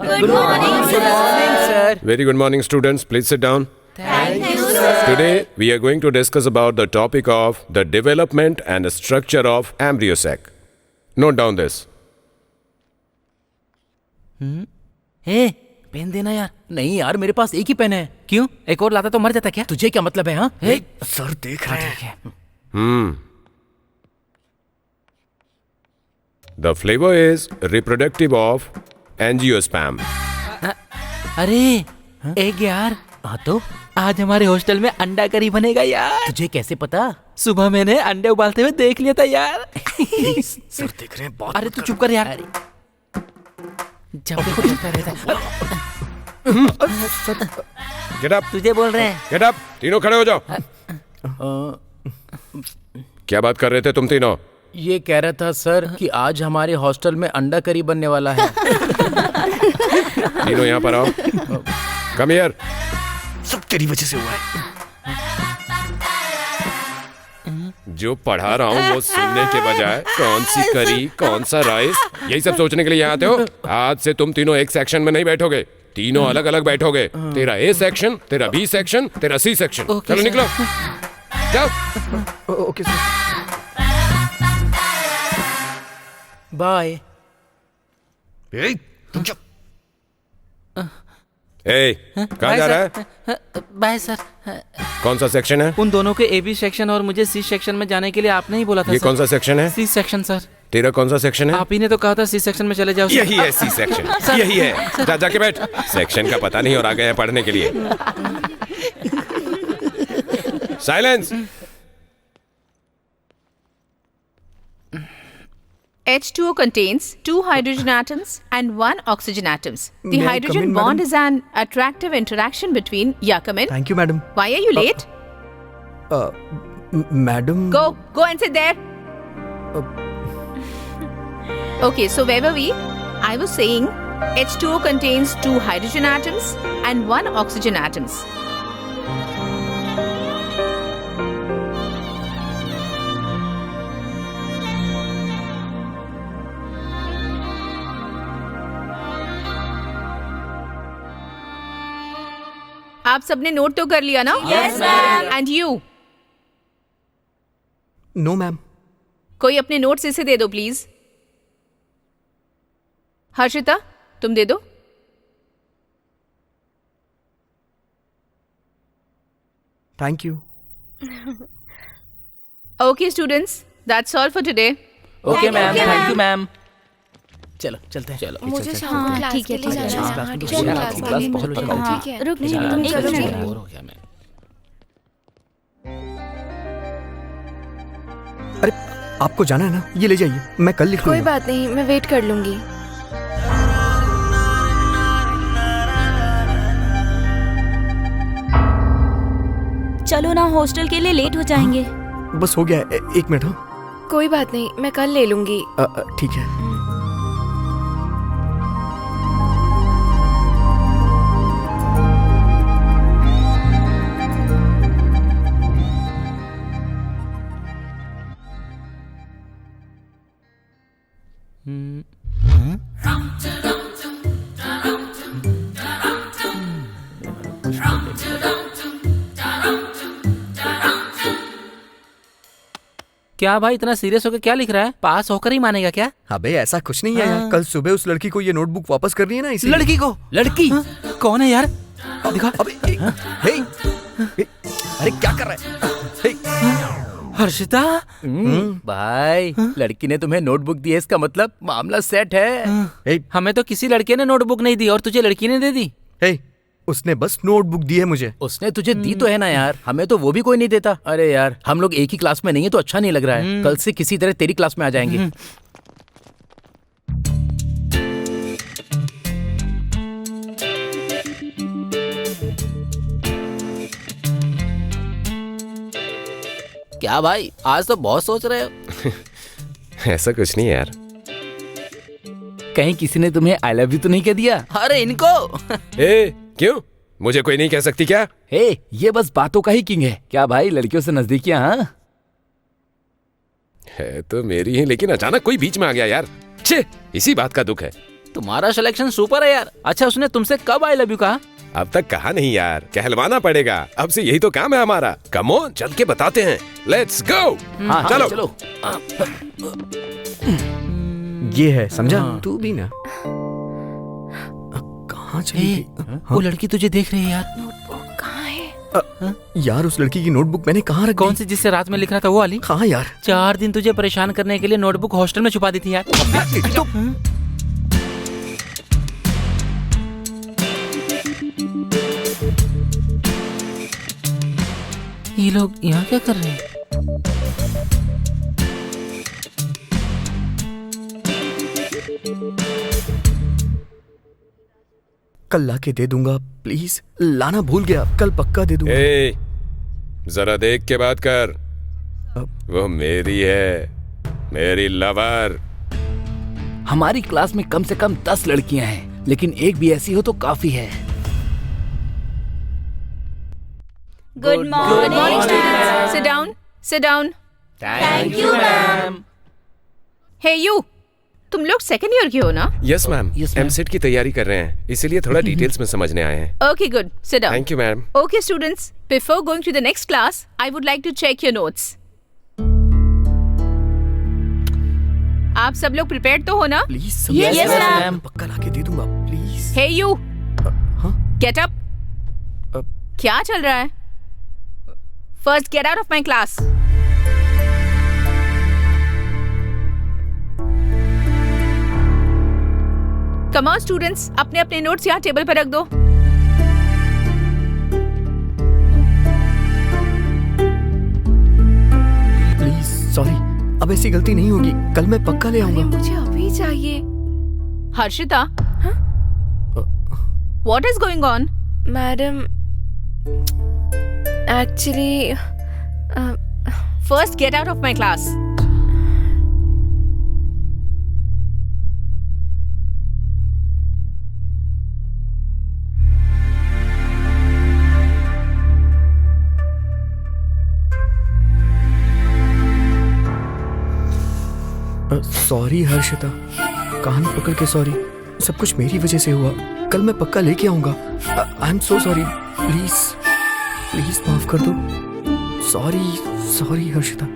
Good morning sir. Very good morning, students. Please sit down. Thank you sir. Today, we are going to discuss about the topic of the development and structure of embryo sac. Note down this. ए, pen देना यार। नहीं यार, मेरे पास एक ही pen है। क्यों? एक और लाता तो मर जाता क्या? तुझे क्या मतलब है? हाँ, सर देख रहे हैं। The flavor is reproductive of angiosperm. अरे एक यार, हाँ तो आज हमारे हॉस्टल में अंडा करी बनेगा यार। तुझे कैसे पता? सुबह मैंने अंडे उबालते हुए देख लिया था यार। सर देख रहे हैं। बहुत अरे तू चुप कर यार। जब देखो चलता रहता है। Get up. तुझे बोल रहे हैं। Get up. तीनों खड़े हो जाओ। क्या बात कर रहे थे तुम तीनों? ये कह रहा था सर कि आज हमारे हॉस्टल में अंडा करी बनने वाला है। तीनों यहाँ पर आओ। Come here. सब तेरी वजह से हुआ है। जो पढ़ा रहा हूँ वो सुनने के बजाय कौन सी करी, कौन सा राइस, यही सब सोचने के लिए यहाँ आते हो। आज से तुम तीनों एक सेक्शन में नहीं बैठोगे, तीनों अलग अलग बैठोगे। तेरा ए सेक्शन, तेरा बी सेक्शन, तेरा सी सेक्शन। चलो निकलो, जाओ। Okay sir. बाय। तुम चुप। कहाँ जा रहा है? Bye sir. कौन सा सेक्शन है? उन दोनों के ए बी सेक्शन और मुझे सी सेक्शन में जाने के लिए आपने ही बोला था। ये सर। कौन सा सेक्शन है? C section sir. तेरा कौन सा सेक्शन है? आप ही ने तो कहा था सी सेक्शन में चले जाओ। यही है सी सेक्शन, यही है। जा जाके बैठ। सेक्शन का पता नहीं और आ गए हैं पढ़ने के लिए। Silence. H2O contains 2 hydrogen atoms and 1 oxygen atoms. The May I come hydrogen in, bond madam? is an attractive interaction between. Yeah, come in. Thank you madam. Why are you late? Madam. Go and sit there. Okay, so where were we? I was saying H2O contains 2 hydrogen atoms and 1 oxygen atoms. आप सबने note तो कर लिया ना? Yes, ma'am. And you? No ma'am. कोई अपने notes इसे दे दो प्लीज। हर्षिता, तुम दे दो। Thank you. Okay, students, that's all for today. Okay ma'am, thank you ma'am. चलो चलते हैं। चलो मुझे शाम को क्लास के लिए जाना है। हाँ, चलो क्लास के लिए। ठीक है, रुक नहीं, तुम चलो नहीं। बोर हो गया मैं। अरे आपको जाना है ना, ये ले जाइए, मैं कल लिख कोई लूंगा। बात नहीं, मैं वेट कर लूंगी। चलो ना, हॉस्टल के लिए लेट हो जाएंगे। बस हो गया, एक मिनट। हाँ कोई बात नहीं, मैं कल ले लूंगी। ठीक है। क्या भाई इतना सीरियस होकर क्या लिख रहा है? पास होकर ही मानेगा क्या? अबे ऐसा कुछ नहीं है यार। कल सुबह उस लड़की को ये नोटबुक वापस करनी है ना, इसी लड़की को? लड़की कौन है यार? दिखा। अबे अरे क्या कर रहा है? हर्षिता। भाई लड़की ने तुम्हें नोटबुक दी है, इसका मतलब मामला सेट है। हमें तो किसी लड़के ने नोटबुक नहीं दी और तुझे लड़की ने दे दी। उसने बस नोटबुक दी है मुझे। उसने तुझे दी तो है ना यार, हमें तो वो भी कोई नहीं देता। अरे यार हम लोग एक ही क्लास में नहीं है तो अच्छा नहीं लग रहा है। कल से किसी तरह तेरी क्लास में आ जाएंगे। क्या भाई आज तो बहुत सोच रहे हो? ऐसा कुछ नहीं यार। कहीं किसी ने तुम्हें आई लव यू तो नहीं कह दिया? अरे इनको क्यों? मुझे कोई नहीं कह सकती क्या? ये बस बातों का ही किंग है। क्या भाई लड़कियों से नजदीकियां? हाँ है तो मेरी ही, लेकिन अचानक कोई बीच में आ गया यार। छे, इसी बात का दुख है। तुम्हारा सिलेक्शन सुपर है यार। अच्छा उसने तुमसे कब आई लव यू कहा? अब तक कहा नहीं यार, कहलवाना पड़ेगा। अब से यही तो काम है हमारा। कम ऑन, चल के बताते हैं। Let's go. चलो। ये है, समझा? तू भी ना। कहाँ चली गई? वो लड़की तुझे देख रही है यार। नोटबुक कहाँ है? यार उस लड़की की नोटबुक मैंने कहाँ रखी? कौन सी जिससे रात में लिख रहा था वो वाली? हाँ यार। 4 दिन तुझे परेशान करने के लिए नोटबुक हॉस्टल में छुपा दी थी यार। ये लोग यहाँ क्या कर रहे हैं? कल ला के दे दूंगा, प्लीज। लाना भूल गया, कल पक्का दे दूंगा। जरा देख के बात कर। वो मेरी है, मेरी लवर। हमारी क्लास में कम से कम 10 लड़कियां हैं, लेकिन एक भी ऐसी हो तो काफी है। Good morning. Sit down. Sit down. Thank you ma'am. Hey you. तुम लोग सेकंड ईयर के हो ना? यस मैम, एमसेट की तैयारी कर रहे हैं, इसीलिए थोड़ा डिटेल्स में समझने आए हैं। Okay, good. Sit down. Thank you ma'am. Okay, students. Before going to the next class, I would like to check your notes. आप सब लोग प्रिपेयर्ड तो हो ना? प्लीज। Yes, ma'am. पक्का ला के दे दूंगा, please. Hey you. Get up. क्या चल रहा है? First, get out of my class. Come on, students. अपने अपने नोट्स यहाँ टेबल पर रख दो। Please, sorry. अब ऐसी गलती नहीं होगी, कल मैं पक्का ले आऊंगा। मुझे अभी चाहिए। Harshita, What is going on? Madam, actually First, get out of my class. Sorry Harshita, कान पकड़ के सॉरी। सब कुछ मेरी वजह से हुआ। कल मैं पक्का लेके आऊंगा। I am so sorry. Please please माफ कर दो। Sorry sorry Harshita.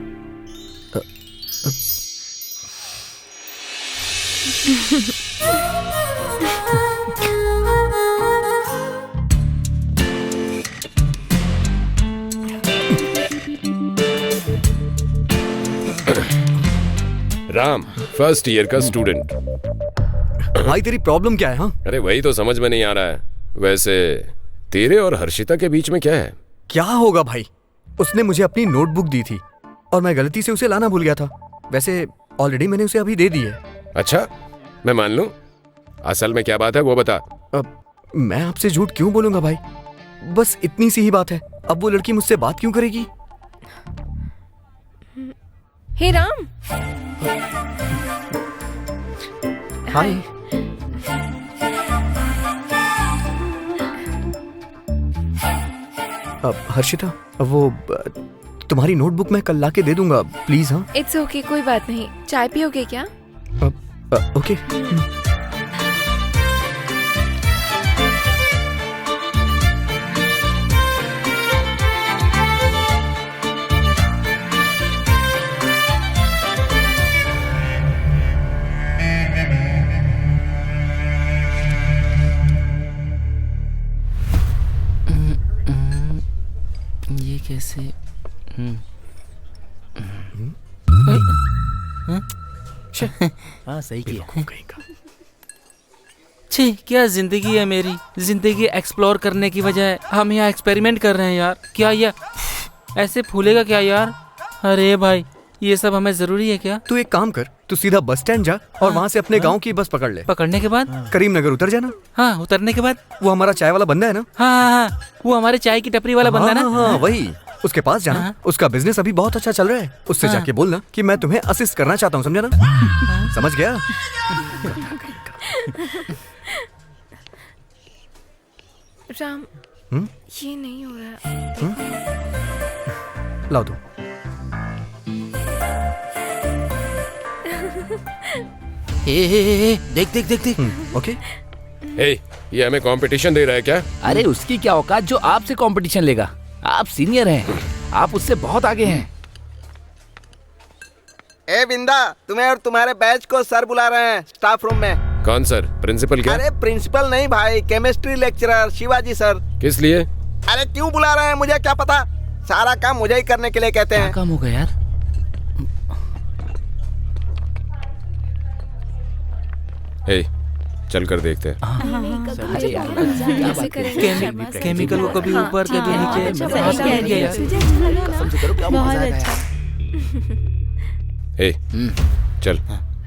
Ram, first year का स्टूडेंट। भाई तेरी प्रॉब्लम क्या है? हाँ, अरे वही तो समझ में नहीं आ रहा है। वैसे तेरे और हर्षिता के बीच में क्या है? क्या होगा भाई? उसने मुझे अपनी नोटबुक दी थी और मैं गलती से उसे लाना भूल गया था। वैसे ऑलरेडी मैंने उसे अभी दे दी है। अच्छा, मैं मान लूं। असल में क्या बात है वो बता। मैं आपसे झूठ क्यों बोलूंगा भाई? बस इतनी सी ही बात है। अब वो लड़की मुझसे बात क्यों करेगी? हे राम। हाय। अब हर्षिता, वो तुम्हारी नोटबुक मैं कल लाके दे दूंगा, प्लीज। हाँ, इट्स ओके, कोई बात नहीं। चाय पियोगे क्या? ओके। ये कैसे? हाँ सही किया। छी, क्या जिंदगी है मेरी। जिंदगी एक्सप्लोर करने की बजाय हम यहाँ एक्सपेरिमेंट कर रहे हैं यार। क्या ये ऐसे फूलेगा क्या यार? अरे भाई, ये सब हमें जरूरी है क्या? तू एक काम कर, तू सीधा बस स्टैंड जा और वहाँ से अपने गांव की बस पकड़ ले। पकड़ने के बाद करीमनगर उतर जाना। हाँ, उतरने के बाद वो हमारा चाय वाला बंदा है ना? हाँ, वो हमारे चाय की टपरी वाला बंदा ना? हाँ, वही। उसके पास जाना। उसका बिजनेस अभी बहुत अच्छा चल रहा है। उससे जाके बोलना कि मैं तुम्हें असिस्ट करना चाहता हूँ, समझा ना? समझ गया? राम, ये नहीं हो रहा। लाओ दो। देख देख देख देख। ओके। ये हमें कंपटीशन दे रहा है क्या? अरे उसकी क्या औकात जो आपसे कंपटीशन लेगा। आप सीनियर हैं, आप उससे बहुत आगे हैं। ए बिंदा, तुम्हें और तुम्हारे बैच को सर बुला रहे हैं स्टाफ रूम में। कौन सर? प्रिंसिपल क्या? अरे प्रिंसिपल नहीं भाई, केमिस्ट्री लेक्चरर शिवाजी सर। किस लिए? अरे क्यों बुला रहे हैं मुझे क्या पता, सारा काम मुझे ही करने के लिए कहते हैं। क्या काम होगा यार? चल कर देखते हैं। केमिकल को कभी ऊपर कभी नीचे। चल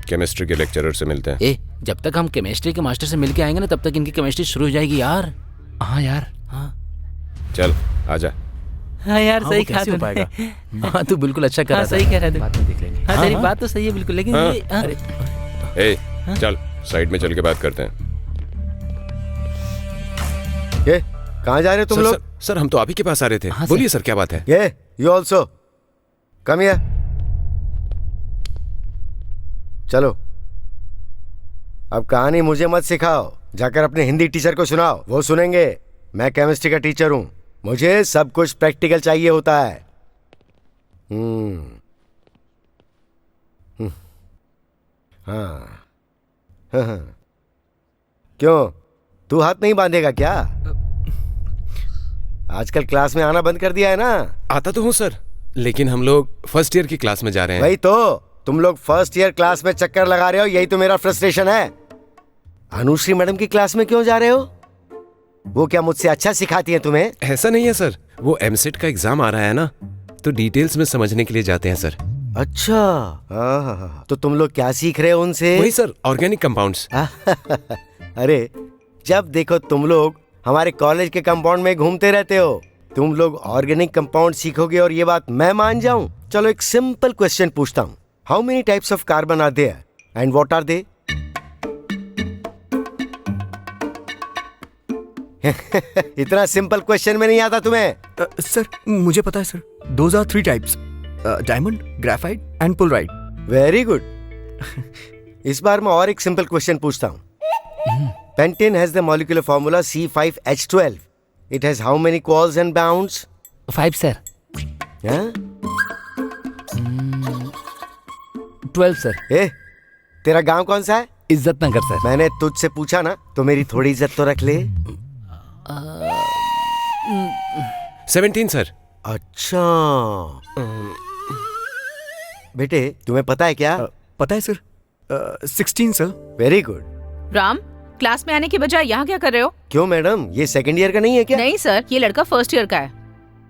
केमिस्ट्री के लेक्चरर से मिलते हैं। जब तक हम केमिस्ट्री के मास्टर से मिलके आएंगे ना, तब तक इनकी केमिस्ट्री शुरू हो जाएगी यार। हाँ यार। हाँ चल आजा। हाँ यार, सही कहा हो पाएगा। हाँ तू बिल्कुल अच्छा कर रहा था। सही कह रहा है। बाद में देख लेंगे। हाँ तेरी बात तो सही है बिल्कुल, लेकिन चल साइड में चल के बात करते हैं। ये कहाँ जा रहे हो तुम लोग? सर हम तो आप ही के पास आ रहे थे। बोलिए सर, क्या बात है? ये यू ऑल्सो कम हियर। चलो, अब कहानी मुझे मत सिखाओ, जाकर अपने हिंदी टीचर को सुनाओ, वो सुनेंगे। मैं केमिस्ट्री का टीचर हूं, मुझे सब कुछ प्रैक्टिकल चाहिए होता है। हाँ। क्यों, तू हाथ नहीं बांधेगा क्या? आजकल क्लास में आना बंद कर दिया है ना? आता तो हूँ सर, लेकिन हम लोग फर्स्ट ईयर की क्लास में जा रहे हैं। वही तो, तुम लोग फर्स्ट ईयर क्लास में चक्कर लगा रहे हो, यही तो मेरा फ्रस्ट्रेशन है। अनुश्री मैडम की क्लास में क्यों जा रहे हो? वो क्या मुझसे अच्छा सिखाती हैं तुम्हें? ऐसा नहीं है सर, वो एमसेट का एग्जाम आ रहा है ना, तो डिटेल्स में समझने के लिए जाते हैं सर। अच्छा, तो तुम लोग क्या सीख रहे हो उनसे? वही सर, ऑर्गेनिक कंपाउंड्स। अरे जब देखो तुम लोग हमारे कॉलेज के कंपाउंड में घूमते रहते हो। तुम लोग ऑर्गेनिक कंपाउंड सीखोगे और ये बात मैं मान जाऊं? चलो एक सिंपल क्वेश्चन पूछता हूँ, how many types of carbon are there and what are they? इतना सिंपल क्वेश्चन में नहीं आता तुम्हें? सर मुझे पता है sir, those are 3 types, diamond, graphite and polarite. Very good. इस बार मैं और एक सिंपल क्वेश्चन पूछता हूँ। Pentane has the molecular formula C5H12. It has how many quals and bounds? 5 sir. 12 sir. तेरा गांव कौन सा है? इज्जत नगर सर। मैंने तुझसे पूछा ना, तो मेरी थोड़ी इज्जत तो रख ले। 17 सर। अच्छा बेटे, तुम्हें पता है क्या? पता है sir, 16 sir. Very good. Ram, class में आने के बजाय यहाँ क्या कर रहे हो? क्यों मैडम, ये सेकंड ईयर का नहीं है क्या? नहीं सर, ये लड़का फर्स्ट ईयर का है।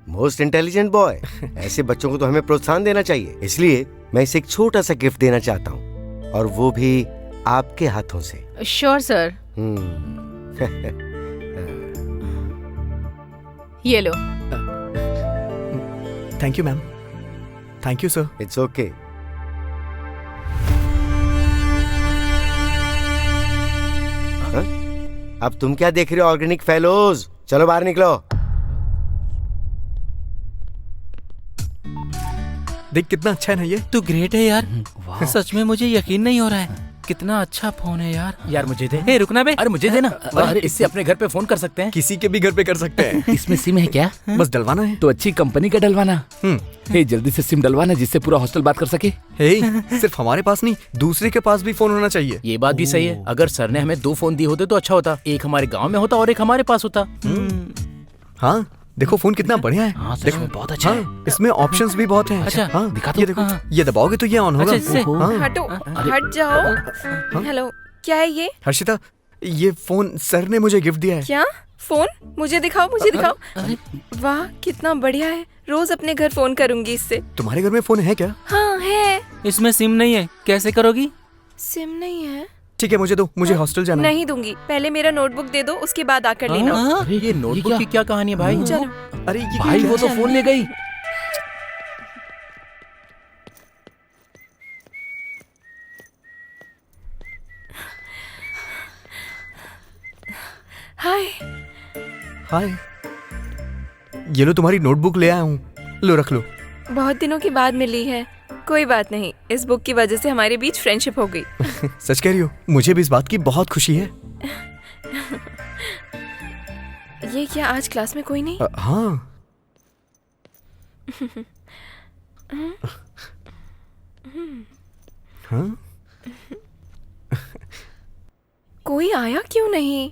Most intelligent boy. ऐसे बच्चों को तो हमें प्रोत्साहन देना चाहिए, इसलिए मैं इसे एक छोटा सा गिफ्ट देना चाहता हूँ, और वो भी आपके हाथों से। Sure sir. ये लो। Thank you ma'am, thank you sir. It's okay. अब तुम क्या देख रहे हो ऑर्गेनिक फेलोज? चलो बाहर निकलो। देख कितना अच्छा है ना ये। तू ग्रेट है यार, सच में मुझे यकीन नहीं हो रहा है, कितना अच्छा फोन है यार। यार मुझे दे। ए, रुकना बे। अरे मुझे देना। अरे इससे अपने घर पे फोन कर सकते हैं। किसी के भी घर पे कर सकते हैं। इसमें सिम है क्या? बस डलवाना है। तो अच्छी कंपनी का डलवाना। हे जल्दी से सिम डलवाना जिससे पूरा हॉस्टल बात कर सके। हे सिर्फ हमारे पास नहीं, दूसरे के पास भी फोन होना चाहिए। ये बात भी सही है। अगर सर ने हमें 2 फोन दिए होते तो अच्छा होता। एक हमारे गांव में होता और एक हमारे पास होता। हाँ देखो फोन कितना बढ़िया है। हाँ सच में बहुत अच्छा है। इसमें ऑप्शंस भी बहुत हैं। अच्छा, हाँ दिखा दो। ये देखो, ये दबाओगे तो ये ऑन होगा। अच्छा, इससे? हटो, हट जाओ। हेलो, क्या है ये? हर्षिता, ये फोन सर ने मुझे गिफ्ट दिया है। क्या फोन? मुझे दिखाओ, मुझे दिखाओ। वाह कितना बढ़िया है, रोज अपने घर फोन करूंगी इससे। तुम्हारे घर में फोन है क्या? हाँ है। इसमें सिम नहीं है, कैसे करोगी? सिम नहीं है? ठीक है मुझे दो, मुझे हॉस्टल जाना है। नहीं दूंगी, पहले मेरा नोटबुक दे दो, उसके बाद आकर लेना। अरे ये नोटबुक की क्या कहानी है भाई? चलो। अरे ये भाई वो तो फोन ले गई। हाय। हाय, ये लो तुम्हारी नोटबुक ले आया हूँ, लो रख लो। बहुत दिनों के बाद मिली है, कोई बात नहीं, इस बुक की वजह से हमारे बीच फ्रेंडशिप हो गई। सच कह रही हो? मुझे भी इस बात की बहुत खुशी है। ये क्या आज क्लास में कोई नहीं? हाँ हाँ कोई आया क्यों नहीं?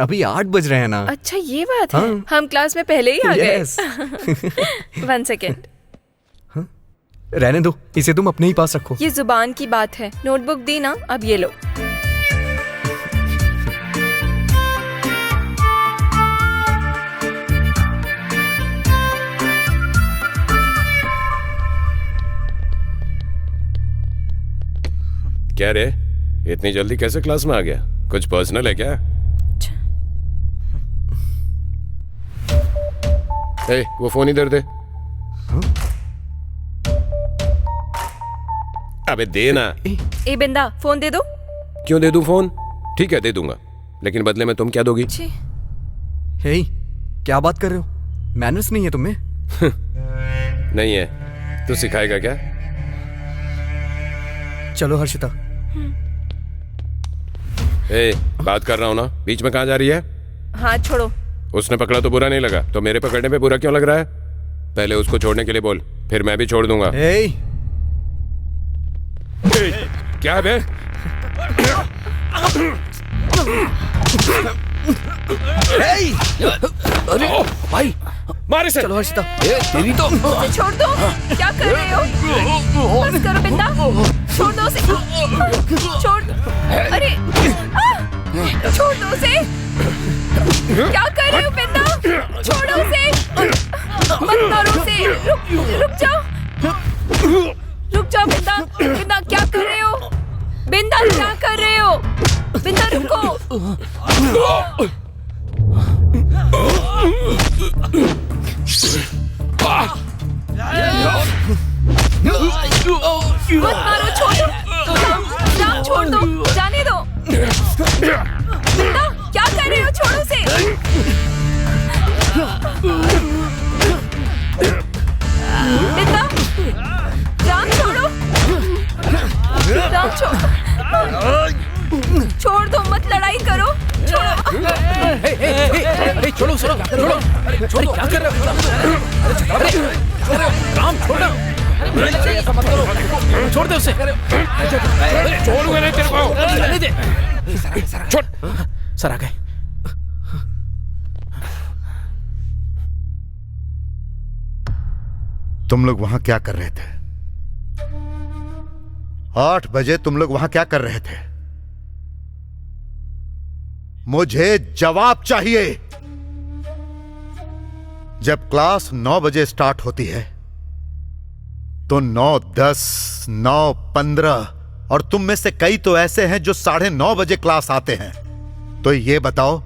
अभी 8 बज रहे हैं ना। अच्छा ये बात है। हाँ। हम क्लास में पहले ही आ गए। Yes. 1 सेकेंड। रहने दो, इसे तुम अपने ही पास रखो। ये जुबान की बात है, नोटबुक दी ना, अब ये लो। क्या रे, इतनी जल्दी कैसे क्लास में आ गया? कुछ पर्सनल है क्या? ए, वो फोन इधर दे। अबे दे ना। ए बिंदा, फोन दे दो। क्यों दे दूं फोन? ठीक है दे दूंगा, लेकिन बदले में तुम क्या दोगी? हे, क्या बात कर रहे हो? मैनर्स नहीं है तुम्हें? नहीं है, तू सिखाएगा क्या? चलो हर्षिता। ए, बात कर रहा हूं ना, बीच में कहां जा रही है? हाथ छोड़ो। उसने पकड़ा तो बुरा नहीं लगा, तो मेरे पकड़ने पे बुरा क्यों लग रहा है? पहले उसको छोड़ने के लिए बोल, फिर मैं भी छोड़ दूंगा। क्या है बे? अरे भाई मार इसे। चलो हर्षिता। तेरी तो उसे छोड़ दो। क्या कर रहे हो? बस करो बिंदा, छोड़ दो उसे। छोड़। अरे छोड़ दो उसे। क्या कर रहे हो बिंदा? छोड़ो उसे, मत मारो उसे। रुक जाओ, रुक जाओ बिंदा। बिंदा क्या कर रहे हो? बिंदा क्या कर रहे हो? बिंदा रुको। मत मारो, छोड़ दो। राम छोड़ दो, जाने दो। बिंदा क्या कर रहे हो? छोड़ो उसे। बिंदा, राम छोड़ो। राम छोड़ दो, मत लड़ाई करो। छोड़ो। छोड़ो छोड़ो, क्या कर रहे हो? राम छोड़ो, ऐसा मत करो, छोड़ दे उसे। छोड़ूंगा नहीं तेरे को। चलने दे। छोड़। सर आ गए। तुम लोग वहां क्या कर रहे थे? 8 बजे तुम लोग वहां क्या कर रहे थे? मुझे जवाब चाहिए। जब क्लास 9 बजे स्टार्ट होती है तो 9:10, 9:15 और तुम में से कई तो ऐसे हैं जो 9:30 बजे क्लास आते हैं। तो ये बताओ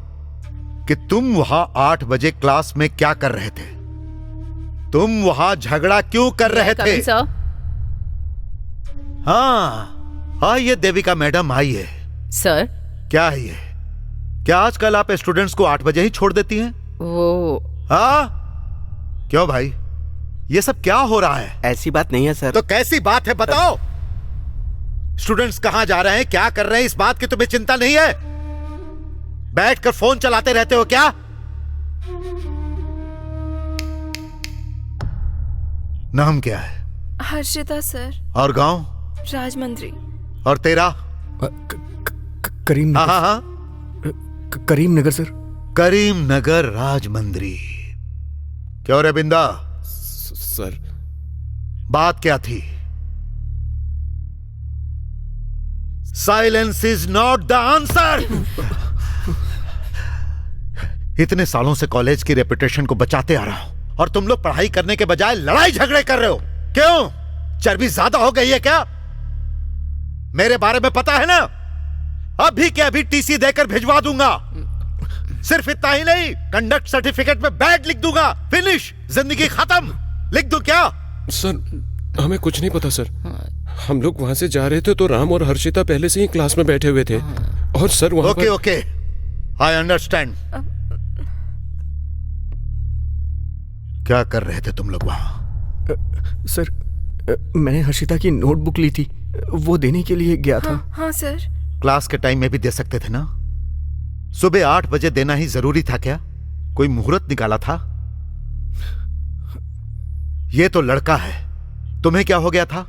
कि तुम वहां 8 बजे क्लास में क्या कर रहे थे? तुम वहां झगड़ा क्यों कर रहे थे? सर हाँ आइए देविका मैडम आइए। सर क्या है ये? क्या आजकल आप स्टूडेंट्स को 8 बजे ही छोड़ देती हैं? वो हाँ क्यों भाई, ये सब क्या हो रहा है? ऐसी बात नहीं है सर। तो कैसी बात है बताओ? स्टूडेंट्स कहां जा रहे हैं, क्या कर रहे हैं, इस बात की तुम्हें चिंता नहीं है? बैठकर फोन चलाते रहते हो क्या? नाम क्या है? हर्षिता सर। और गांव? राजमंद्री। और तेरा? करीम नगर। हाँ हाँ करीम नगर सर। करीम नगर राजमंद्री। क्यों रे बिंदा? सर बात क्या थी? Silence is not the answer. इतने सालों से कॉलेज की रेपुटेशन को बचाते आ रहा हूं और तुम लोग पढ़ाई करने के बजाय लड़ाई झगड़े कर रहे हो। क्यों? चर्बी ज्यादा हो गई है क्या? मेरे बारे में पता है ना? अभी के अभी टीसी देकर भिजवा दूंगा। सिर्फ इतना ही नहीं, कंडक्ट सर्टिफिकेट में बैड लिख दूंगा। फिनिश, जिंदगी खत्म। लिख दूं क्या? सर हमें कुछ नहीं पता सर। हम लोग वहां से जा रहे थे तो राम और हर्षिता पहले से ही क्लास में बैठे हुए थे और सर वहां ओके ओके आई अंडरस्टैंड। क्या कर रहे थे तुम लोग वहां? सर मैंने हर्षिता की नोटबुक ली थी, वो देने के लिए गया था। हाँ सर। क्लास के टाइम में भी दे सकते थे ना? सुबह 8 बजे देना ही जरूरी था क्या? कोई मुहूर्त निकाला था? ये तो लड़का है, तुम्हें क्या हो गया था?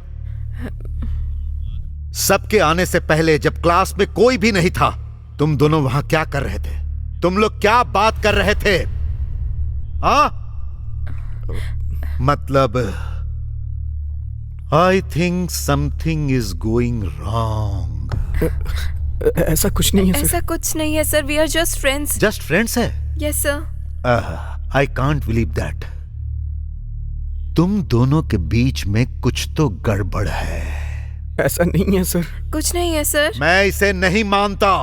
सबके आने से पहले जब क्लास में कोई भी नहीं था, तुम दोनों वहां क्या कर रहे थे? तुम लोग क्या बात कर रहे थे? हाँ मतलब I think something is going wrong. ऐसा कुछ नहीं है सर। ऐसा कुछ नहीं है sir, we are just friends. Just friends है? Yes sir. I can't believe that. तुम दोनों के बीच में कुछ तो गड़बड़ है। ऐसा नहीं है सर। कुछ नहीं है सर। मैं इसे नहीं मानता।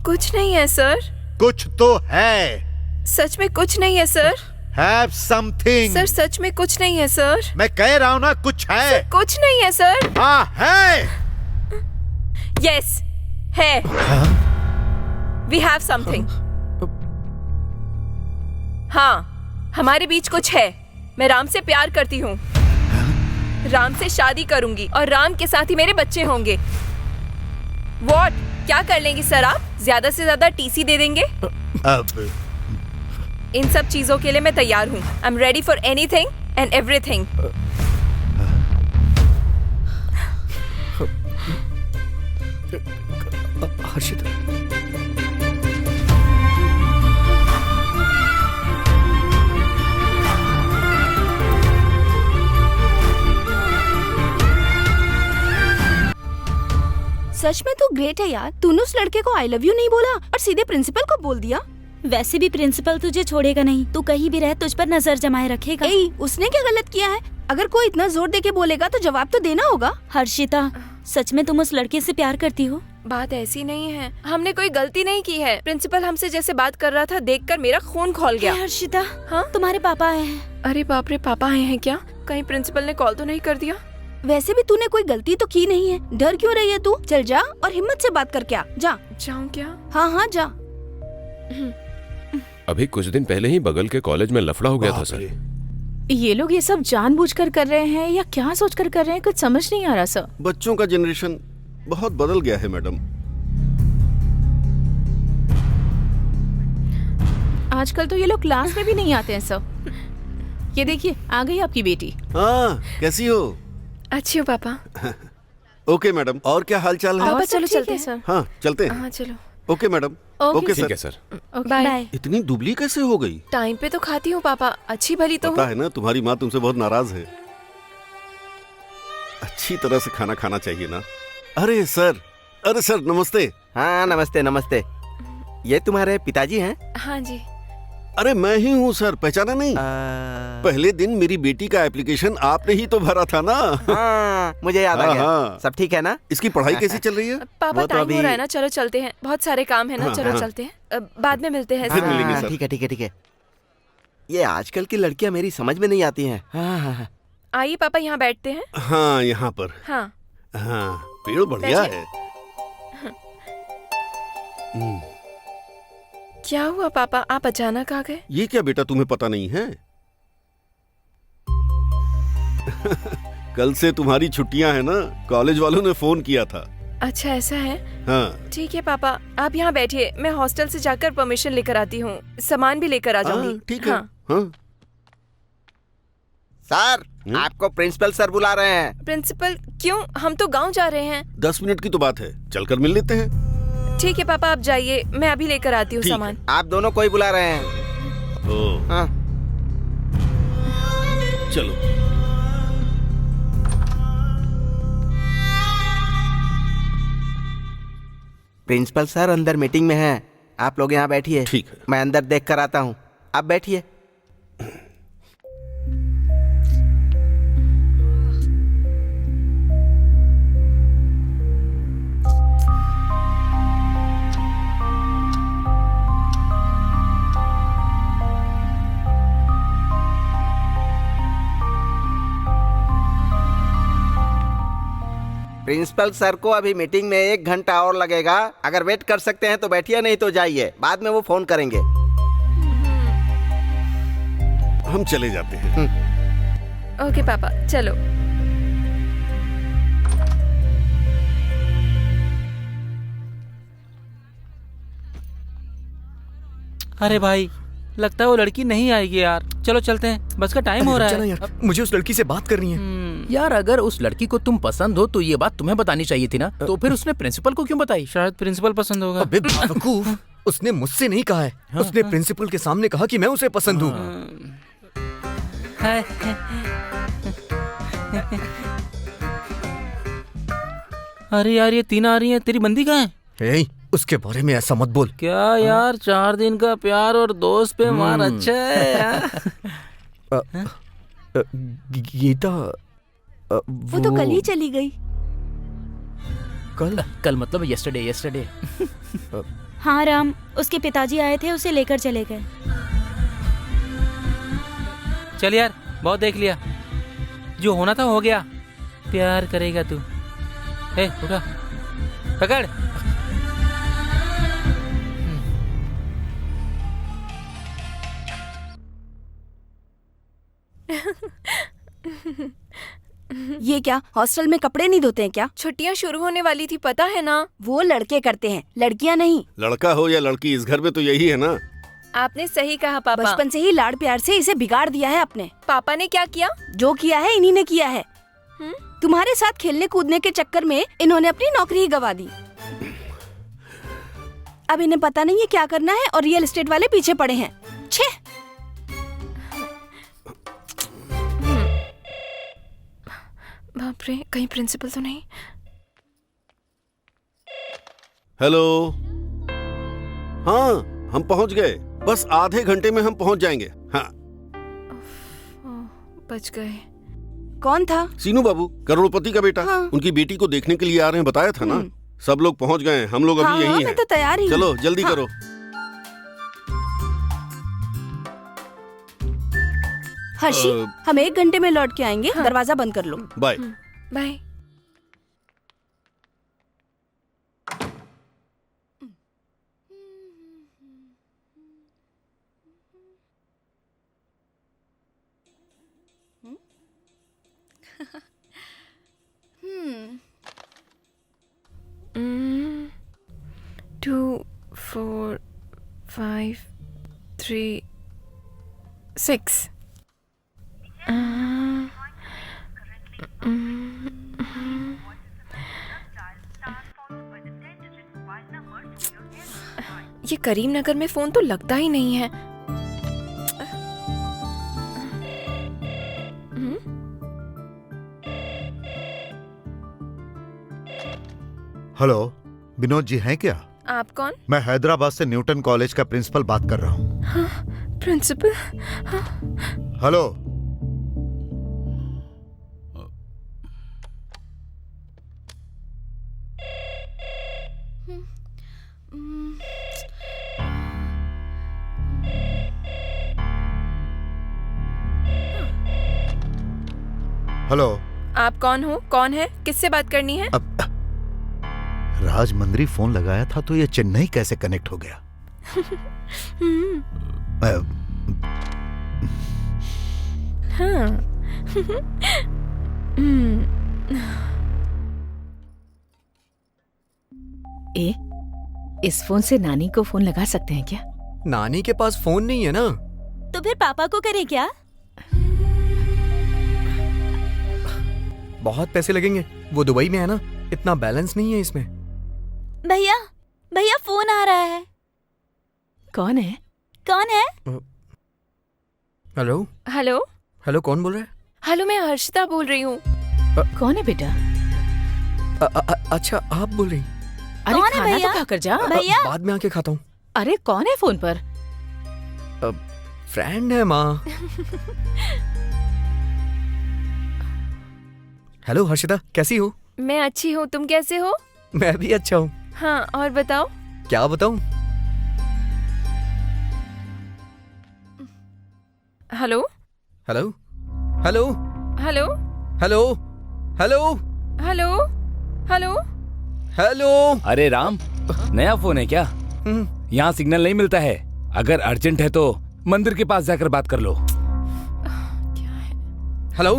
कुछ नहीं है सर। कुछ तो है। सच में कुछ नहीं है सर। Have something. सर सच में कुछ नहीं है सर। मैं कह रहा हूं ना कुछ है। सर, कुछ नहीं है सर। हाँ है। यस है। We have something. हाँ हमारे बीच कुछ है। मैं राम से प्यार करती हूँ, राम से शादी करूंगी और राम के साथ ही मेरे बच्चे होंगे। What? क्या कर लेंगे सर आप? ज्यादा से ज्यादा टीसी दे देंगे? अब इन सब चीजों के लिए मैं तैयार हूँ। I am ready for anything and everything. Harshita सच में तू ग्रेट है यार, तूने उस लड़के को आई लव यू नहीं बोला और सीधे प्रिंसिपल को बोल दिया। वैसे भी प्रिंसिपल तुझे छोड़ेगा नहीं, तू कहीं भी रह तुझ पर नजर जमाए रखेगा। उसने क्या गलत किया है? अगर कोई इतना जोर देके बोलेगा तो जवाब तो देना होगा। हर्षिता सच में तुम उस लड़के से प्यार करती हो? बात ऐसी नहीं है, हमने कोई गलती नहीं की है। प्रिंसिपल हमसे जैसे बात कर रहा था देखकर मेरा खून खौल गया। हर्षिता हाँ तुम्हारे पापा आए हैं। अरे बाप रे, पापा आए हैं क्या? कहीं प्रिंसिपल ने कॉल तो नहीं कर दिया? वैसे भी तूने कोई गलती तो की नहीं है, डर क्यों रही है तू? चल जा और हिम्मत से बात करके आ। जा। जाऊँ क्या? हाँ हाँ जा। अभी कुछ दिन पहले ही बगल के कॉलेज में लफड़ा हो गया था सर। ये लोग ये सब जानबूझकर कर रहे हैं या क्या सोचकर कर रहे हैं, कुछ समझ नहीं आ रहा सर। बच्चों का जनरेशन बहुत बदल गया है मैडम। आजकल तो ये लोग क्लास में भी नहीं आते हैं सर। ये देखिए आ गई आपकी बेटी। हाँ कैसी हो? अच्छी हो पापा। ओके मैडम, और क्या हाल चाल है? पापा चलो चलते हैं सर। हाँ चलते हैं। हाँ चलो। Okay madam. ओके ठीक है सर। बाय। इतनी दुबली कैसे हो गई? टाइम पे तो खाती हूँ पापा, अच्छी भली तो पता है ना तुम्हारी माँ तुमसे बहुत नाराज है। अच्छी तरह से खाना खाना चाहिए ना। अरे सर नमस्ते। हाँ नमस्ते नमस्ते। ये तुम्हारे पिताजी हैं? हाँ जी। अरे मैं ही हूँ सर, पहचाना नहीं? पहले दिन मेरी बेटी का एप्लीकेशन आपने ही तो भरा था ना। हाँ, मुझे याद आ गया। हाँ। सब ठीक है ना? इसकी पढ़ाई कैसी चल रही है? पापा टाइम हो रहा है ना, चलो चलते हैं, बहुत सारे काम है ना। चलो चलते हैं, बाद में मिलते हैं। फिर मिलेंगे सर। ठीक है ठीक है ठीक है। ये आजकल की लड़कियां मेरी समझ में नहीं आती हैं। हाँ। आइए पापा, यहाँ बैठते हैं। हाँ, यहाँ पर। हाँ हाँ, पेड़ बढ़िया है। क्या हुआ पापा, आप अचानक आ गए? ये क्या बेटा, तुम्हें पता नहीं है? कल से तुम्हारी छुट्टियां हैं ना, कॉलेज वालों ने फोन किया था। अच्छा ऐसा है। हाँ ठीक है पापा, आप यहाँ बैठिए, मैं हॉस्टल से जाकर परमिशन लेकर आती हूँ, सामान भी लेकर आ जाऊंगी। ठीक है। हाँ। हाँ। सर, आपको प्रिंसिपल सर बुला रहे हैं। प्रिंसिपल? क्यों? हम तो गांव जा रहे हैं। 10 मिनट की तो बात है, चलकर मिल लेते हैं। ठीक है पापा, आप जाइए, मैं अभी लेकर आती हूँ सामान। आप दोनों को ही बुला रहे हैं। हाँ। चलो। प्रिंसिपल सर अंदर मीटिंग में हैं, आप लोग यहाँ बैठिए। ठीक है। मैं अंदर देख कर आता हूँ, आप बैठिए। प्रिंसिपल सर को अभी मीटिंग में 1 घंटा और लगेगा। अगर वेट कर सकते हैं तो बैठिए, नहीं तो जाइए, बाद में वो फोन करेंगे। हम चले जाते हैं। ओके पापा, चलो। अरे भाई, लगता है वो लड़की नहीं आएगी यार। चलो चलते हैं, बस का टाइम हो रहा है। यार, मुझे उस लड़की से बात करनी है। यार अगर उस लड़की को तुम पसंद हो तो ये बात तुम्हें बतानी चाहिए थी ना, तो फिर उसने प्रिंसिपल को क्यों बताई? शायद प्रिंसिपल पसंद होगा। अबे बेवकूफ, उसने मुझसे नहीं कहा है। उसने प्रिंसिपल के सामने कहा कि मैं उसे पसंद हूँ। अरे यार, ये 3 आ रही हैं, तेरी बंदी कहाँ है? उसके बारे में ऐसा मत बोल। क्या यार, 4 दिन का प्यार और दोस्त पे मार अच्छा है यार। गीता वो तो कल ही चली गई। कल मतलब यस्टरडे। हाँ राम, उसके पिताजी आए थे, उसे लेकर चले गए। चल यार, बहुत देख लिया, जो होना था हो गया। प्यार करेगा तू? उठा, पकड़। ये क्या, हॉस्टल में कपड़े नहीं धोते हैं क्या? छुट्टियां शुरू होने वाली थी, पता है ना? वो लड़के करते हैं, लड़कियां नहीं। लड़का हो या लड़की, इस घर में तो यही है ना। आपने सही कहा पापा। बचपन से ही लाड़ प्यार से इसे बिगाड़ दिया है आपने। पापा ने क्या किया? जो किया है इन्हीं ने किया है। तुम्हारे साथ खेलने कूदने के चक्कर में इन्होंने अपनी नौकरी ही गंवा दी। अब इन्हें पता नहीं है क्या करना है और रियल एस्टेट वाले पीछे पड़े हैं। छे! बाप रे, कहीं प्रिंसिपल तो नहीं? हेलो। हाँ, हम पहुंच गए, बस आधे घंटे में हम पहुंच जाएंगे। हाँ। बच गए। कौन था? सीनू बाबू, करोड़पति का बेटा। हाँ। उनकी बेटी को देखने के लिए आ रहे हैं, बताया था ना। सब लोग पहुंच गए हैं, हम लोग अभी यही हैं। मैं तो तैयार ही हूँ। चलो जल्दी करो। हर्षी, हम 1 घंटे में लौट के आएंगे। दरवाजा बंद कर लो। बाय। बाय। Mm, 2, 4, 5, 3, 6. ये करीमनगर में फोन तो लगता ही नहीं है। हेलो, विनोद जी हैं क्या? आप कौन? मैं हैदराबाद से न्यूटन कॉलेज का प्रिंसिपल बात कर रहा हूँ। हाँ, प्रिंसिपल? हाँ। हेलो। हेलो। आप कौन हो? कौन है? किससे बात करनी है? राजमंद्री फोन लगाया था तो ये चेन्नई कैसे कनेक्ट हो गया? हाँ। इस फोन से नानी को फोन लगा सकते हैं क्या? नानी के पास फोन नहीं है ना। तो फिर पापा को करें क्या? बहुत पैसे लगेंगे, वो दुबई में है ना, इतना बैलेंस नहीं है इसमें। भैया भैया फोन आ रहा है। कौन है? कौन है? हेलो हेलो हेलो, कौन बोल रहा है? हेलो, मैं हर्षिता बोल रही हूँ। कौन है बेटा? अच्छा, आप बोल रही? अरे कौन है खाना भैया? तो खाकर जा। भैया बाद में आके खाता हूँ। अरे कौन है फोन पर? फ्रेंड है माँ। हेलो हर्षिता, कैसी हो? मैं अच्छी हूँ, तुम कैसे हो? मैं भी अच्छा हूँ। हाँ, और बताओ। क्या बताऊँ? Hello hello hello hello hello hello hello hello hello. अरे राम, नया फोन है क्या? यहाँ सिग्नल नहीं मिलता है। अगर अर्जेंट है तो मंदिर के पास जाकर बात कर लो। हेलो।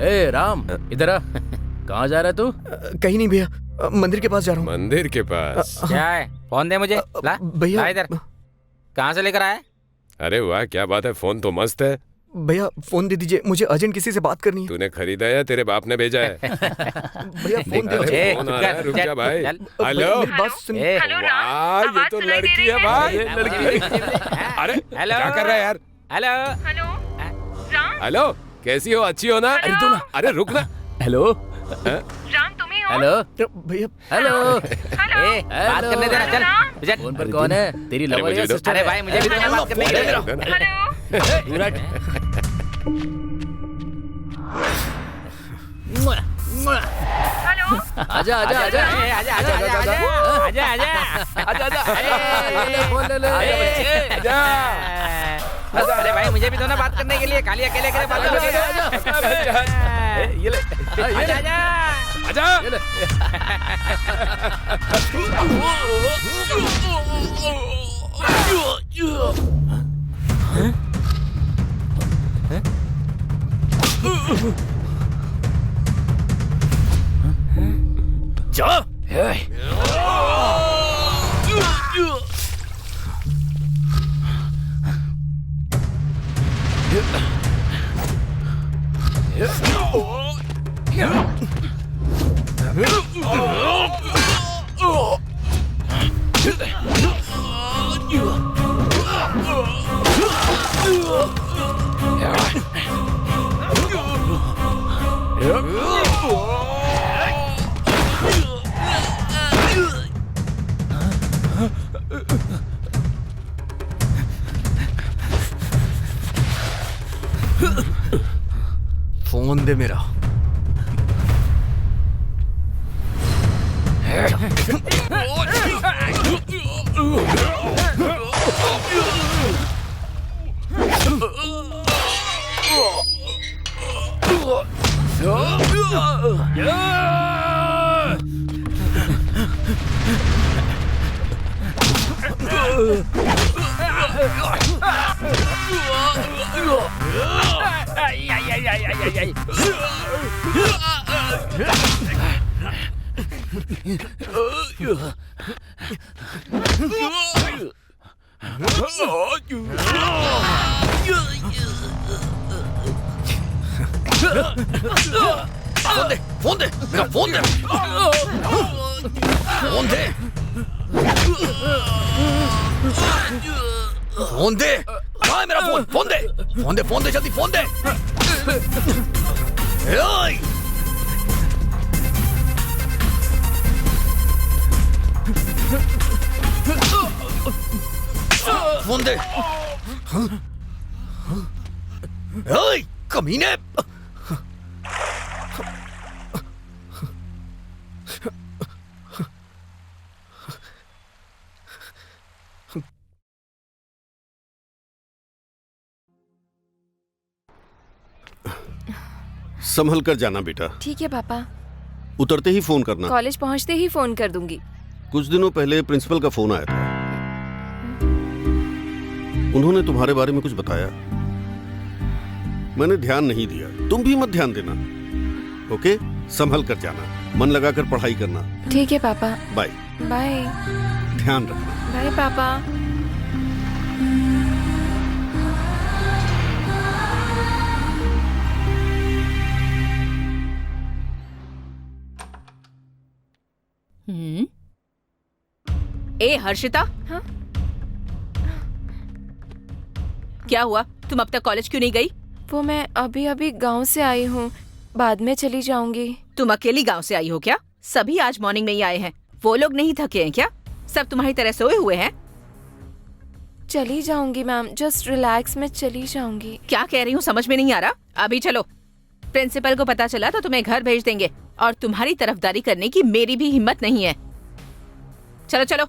ए राम, इधर आ। कहाँ जा रहा है तू? कहीं नहीं भैया, मंदिर के पास जा रहा हूँ। मंदिर के पास? क्या है? फोन दे मुझे। ला भैया, ला इधर। कहाँ से लेकर आया? अरे वाह, क्या बात है, फोन तो मस्त है। भैया फोन दे दीजिए, मुझे अर्जेंट किसी से बात करनी है। तूने खरीदा या तेरे बाप ने भेजा है? भैया फोन दे अरे मुझे। फोन आ रहा है, रुक जा भाई। हेलो। मेरी बात सुन। वाह, ये तो लड़की है भाई, लड़की। अरे क्या कर रहा है यार? हेलो राम, हेलो, कैसी हो? अच्छी हो ना? अरे तू ना, अरे रुक ना। हेलो राम तुम ही हो? हेलो भैया हेलो। ए, बात करने देना, चल चल। फोन पर कौन है? तेरी लवर मुझे या भी दो। सिस्टर? अरे भाई, मुझे भी देना बात करने के लिए। आजा आजा आजा ए, आजा आजा आजा आजा आजा आजा आजा आजा। फोन ले ले। अरे भाई, मुझे भी दो ना बात करने के लिए। खाली अकेले अकेले बात करने के लिए। ये ले आजा आजा। आजा। ये ले। जा। फोन दे मेरा। फोन दे, फोन दे, मेरा फोन दे, फोन दे, फोन दे। कहाँ है मेरा फोन? फोन दे, फोन दे, फोन दे, जल्दी फोन दे। ओए! फोन दे। ओए, कमीने। संभल कर जाना बेटा। ठीक है पापा, उतरते ही फोन करना। कॉलेज पहुंचते ही फोन कर दूंगी। कुछ दिनों पहले प्रिंसिपल का फोन आया था। उन्होंने तुम्हारे बारे में कुछ बताया, मैंने ध्यान नहीं दिया। तुम भी मत ध्यान देना। ओके, संभल कर जाना, मन लगाकर पढ़ाई करना। ठीक है पापा। बाय। बाय। ध्यान रखना। बाय पापा। ए हर्षिता, हाँ? क्या हुआ? तुम अब तक कॉलेज क्यों नहीं गई? वो मैं अभी अभी गांव से आई हूँ, बाद में चली जाऊंगी। तुम अकेली गांव से आई हो क्या? सभी आज मॉर्निंग में ही आए हैं। वो लोग नहीं थके हैं क्या? सब तुम्हारी तरह सोए हुए हैं? चली जाऊंगी मैम, जस्ट रिलैक्स में चली जाऊंगी। क्या कह रही हूँ समझ में नहीं आ रहा? अभी चलो, प्रिंसिपल को पता चला तो तुम्हें घर भेज देंगे और तुम्हारी तरफदारी करने की मेरी भी हिम्मत नहीं है। चलो चलो।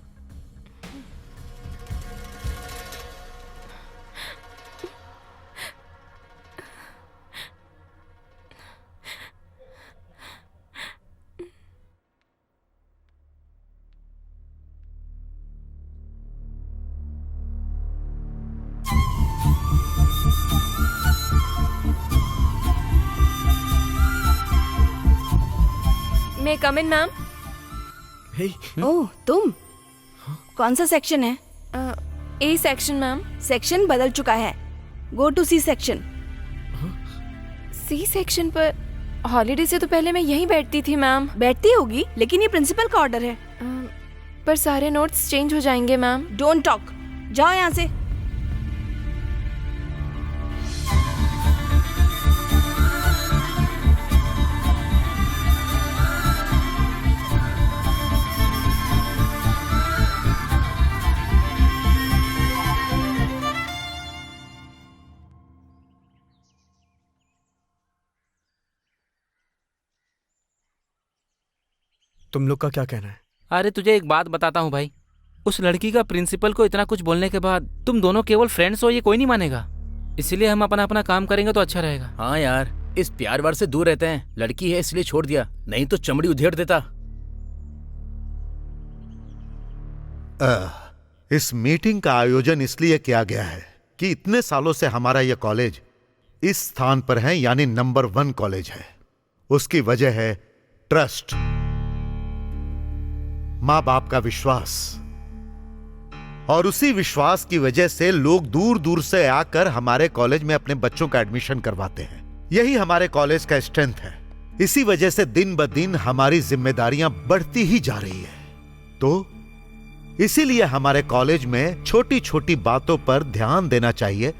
मैं कम इन मैम? ओह तुम, कौन सा सेक्शन है? A section ma'am. सेक्शन बदल चुका है, go to C section. C section पर हॉलीडे से तो पहले मैं यहीं बैठती थी मैम। बैठती होगी, लेकिन ये प्रिंसिपल का ऑर्डर है। पर सारे नोट्स चेंज हो जाएंगे मैम। डोंट टॉक, जाओ यहाँ से। तुम लोग का क्या कहना है? अरे तुझे एक बात बताता हूँ भाई, उस लड़की का प्रिंसिपल को इतना कुछ बोलने के बाद तुम दोनों केवल फ्रेंड्स हो, ये कोई नहीं मानेगा। इसीलिए हम अपना अपना काम करेंगे तो अच्छा रहेगा। हाँ यार, इस प्यार वार से दूर रहते हैं। लड़की है इसलिए छोड़ दिया, नहीं तो चमड़ी उधेड़ देता। इस मीटिंग का आयोजन इसलिए किया गया है कि इतने सालों से हमारा यह कॉलेज इस स्थान पर है, यानी नंबर 1 कॉलेज है। उसकी वजह है ट्रस्ट, मां बाप का विश्वास, और उसी विश्वास की वजह से लोग दूर दूर से आकर हमारे कॉलेज में अपने बच्चों का एडमिशन करवाते हैं। यही हमारे कॉलेज का स्ट्रेंथ है। इसी वजह से दिन ब दिन हमारी जिम्मेदारियां बढ़ती ही जा रही है। तो इसीलिए हमारे कॉलेज में छोटी छोटी बातों पर ध्यान देना चाहिए,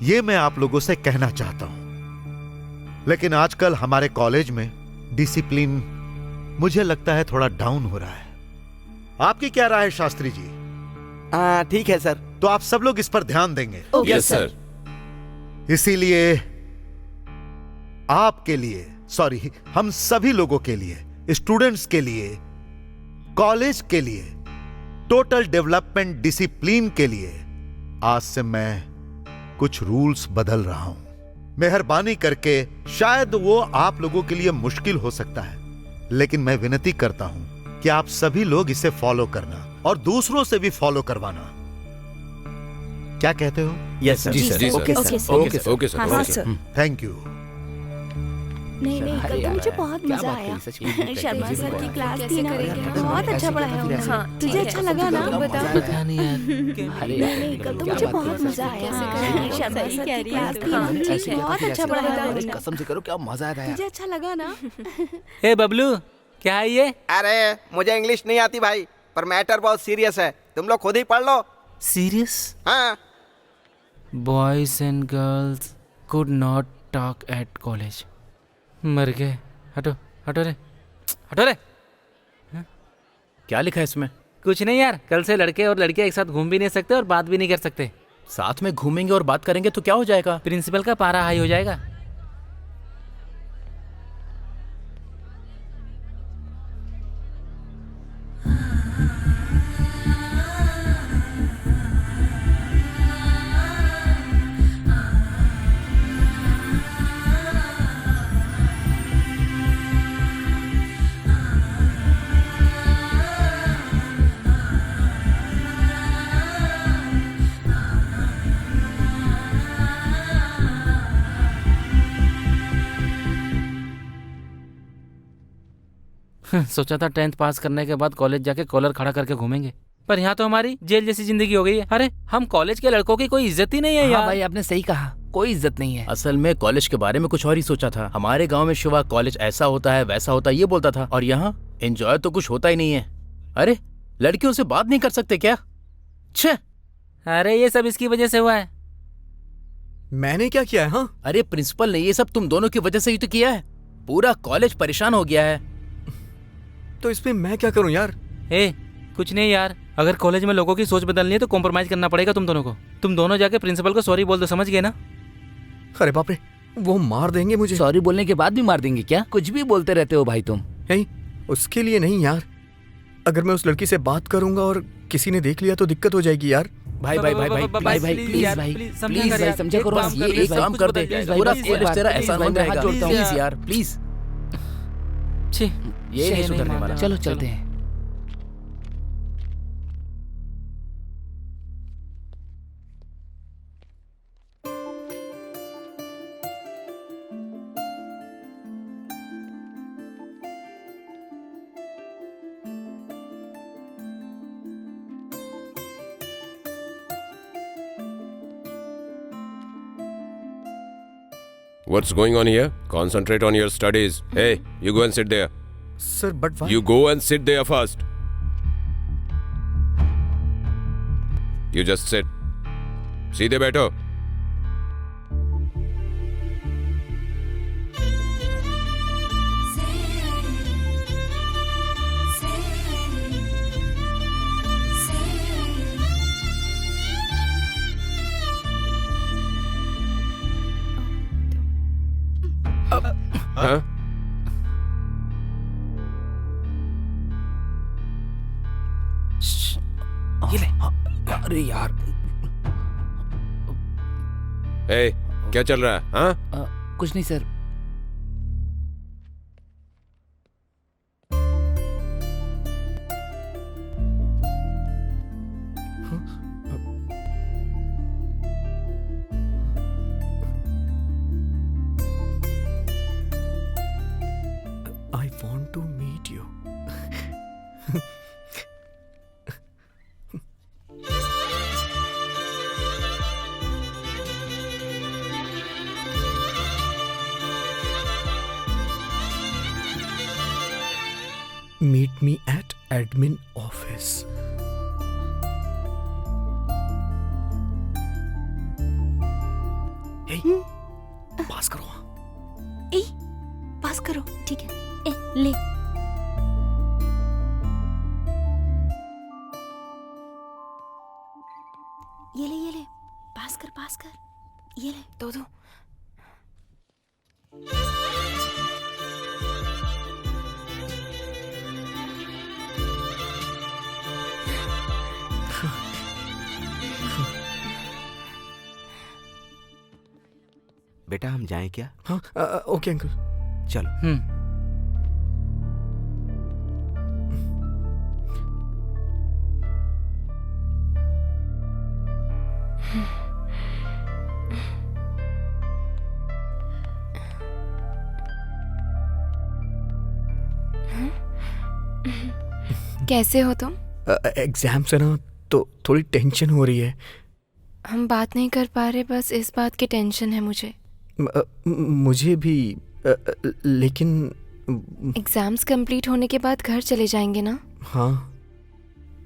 यह मैं आप लोगों से कहना चाहता हूं। लेकिन आजकल हमारे कॉलेज में डिसिप्लिन मुझे लगता है थोड़ा डाउन हो रहा है। आपकी क्या राय है शास्त्री जी? ठीक है सर। तो आप सब लोग इस पर ध्यान देंगे? Yes sir. इसीलिए आपके लिए, सॉरी, हम सभी लोगों के लिए, स्टूडेंट्स के लिए, कॉलेज के लिए, टोटल डेवलपमेंट डिसिप्लिन के लिए आज से मैं कुछ रूल्स बदल रहा हूं। मेहरबानी करके, शायद वो आप लोगों के लिए मुश्किल हो सकता है, लेकिन मैं विनती करता हूं कि आप सभी लोग इसे फॉलो करना और दूसरों से भी फॉलो करवाना। क्या कहते हो? Yes sir. जी sir. Okay sir. Okay sir. हाँ सर। Thank you. नहीं नहीं, कल तो मुझे बहुत मजा आया। शर्मा सर की क्लास थी ना, बहुत अच्छा पढ़ाया उन्होंने। हाँ, तुझे अच्छा लगा ना? पता नहीं यार। नहीं, कल तो मुझे बहुत मजा आया। शर्मा सर की क्लास थी ना, बहुत अच्छा पढ़ाया उन्होंने। कसम से करो क्या मजा आया था यार। तुझे अच्छा लगा ना? ए बबलू, क्या है ये? अरे मुझे इंग्लिश नहीं आती भाई, पर मैटर बहुत सीरियस है, तुम लोग खुद ही पढ़ लो। सीरियस? हाँ। Boys and girls could not talk at college. मर गए। हटो हटो रे, हटो रे। क्या लिखा है इसमें? कुछ नहीं यार, कल से लड़के और लड़कियां एक साथ घूम भी नहीं सकते और बात भी नहीं कर सकते। साथ में घूमेंगे और बात करेंगे तो क्या हो जाएगा? प्रिंसिपल का पारा हाई हो जाएगा। सोचा था 10th पास करने के बाद कॉलेज जाके कॉलर खड़ा करके घूमेंगे, पर यहाँ तो हमारी जेल जैसी जिंदगी हो गई है। अरे हम कॉलेज के लड़कों की कोई इज्जत ही नहीं है यार। भाई आपने सही कहा, कोई इज्जत नहीं है। असल में कॉलेज के बारे में कुछ और ही सोचा था। हमारे गांव में शिवा कॉलेज ऐसा होता है वैसा होता है ये बोलता था, और यहाँ एंजॉय तो कुछ होता ही नहीं है। अरे लड़कियों से बात नहीं कर सकते क्या? छे! अरे ये सब इसकी वजह से हुआ है। मैंने क्या किया है? हाँ, अरे प्रिंसिपल ने ये सब तुम दोनों की वजह से ही तो किया है। पूरा कॉलेज परेशान हो गया है। तो इसमें मैं क्या करूं यार? कुछ नहीं यार, अगर कॉलेज में लोगों की सोच बदलनी है तो कॉम्प्रोमाइज करना पड़ेगा तुम दोनों को। तुम दोनों जाके प्रिंसिपल को सॉरी बोल दो, समझ गए ना? अरे बाप रे, वो मार देंगे मुझे। सॉरी बोलने के बाद भी मार देंगे क्या? कुछ भी बोलते रहते हो भाई तुम। उसके लिए नहीं यार, अगर मैं उस लड़की से बात करूंगा और किसी ने देख लिया तो दिक्कत हो जाएगी यार। भाई भाई भाई भाई भाई भाई प्लीज भाई प्लीज भाई समझा करो। ये एक काम कर दे, पूरा कॉलेज तेरा ऐसा नहीं रहेगा। प्लीज यार प्लीज। ये नहीं सुधरने वाला। चलो चलते हैं। What's going on here? Concentrate on your studies. Hey, you go and sit there. Sir, but why? You go and sit there first. You just sit. सीधे बैठो। हाँ? ये ले। अरे यार, क्या चल रहा है? हाँ? कुछ नहीं sir. I want to meet you. Meet me at admin office. पास करो। पास करो, ठीक है। ले। ये ले, पास कर। ये ले, दो। बेटा हम जाएं क्या? हाँ, ओके अंकल, चलो। कैसे हो तुम? एग्जाम से ना तो थोड़ी टेंशन हो रही है। हम बात नहीं कर पा रहे, बस इस बात की टेंशन है मुझे। मुझे भी, लेकिन एग्जाम्स कंप्लीट होने के बाद घर चले जाएंगे ना? हाँ।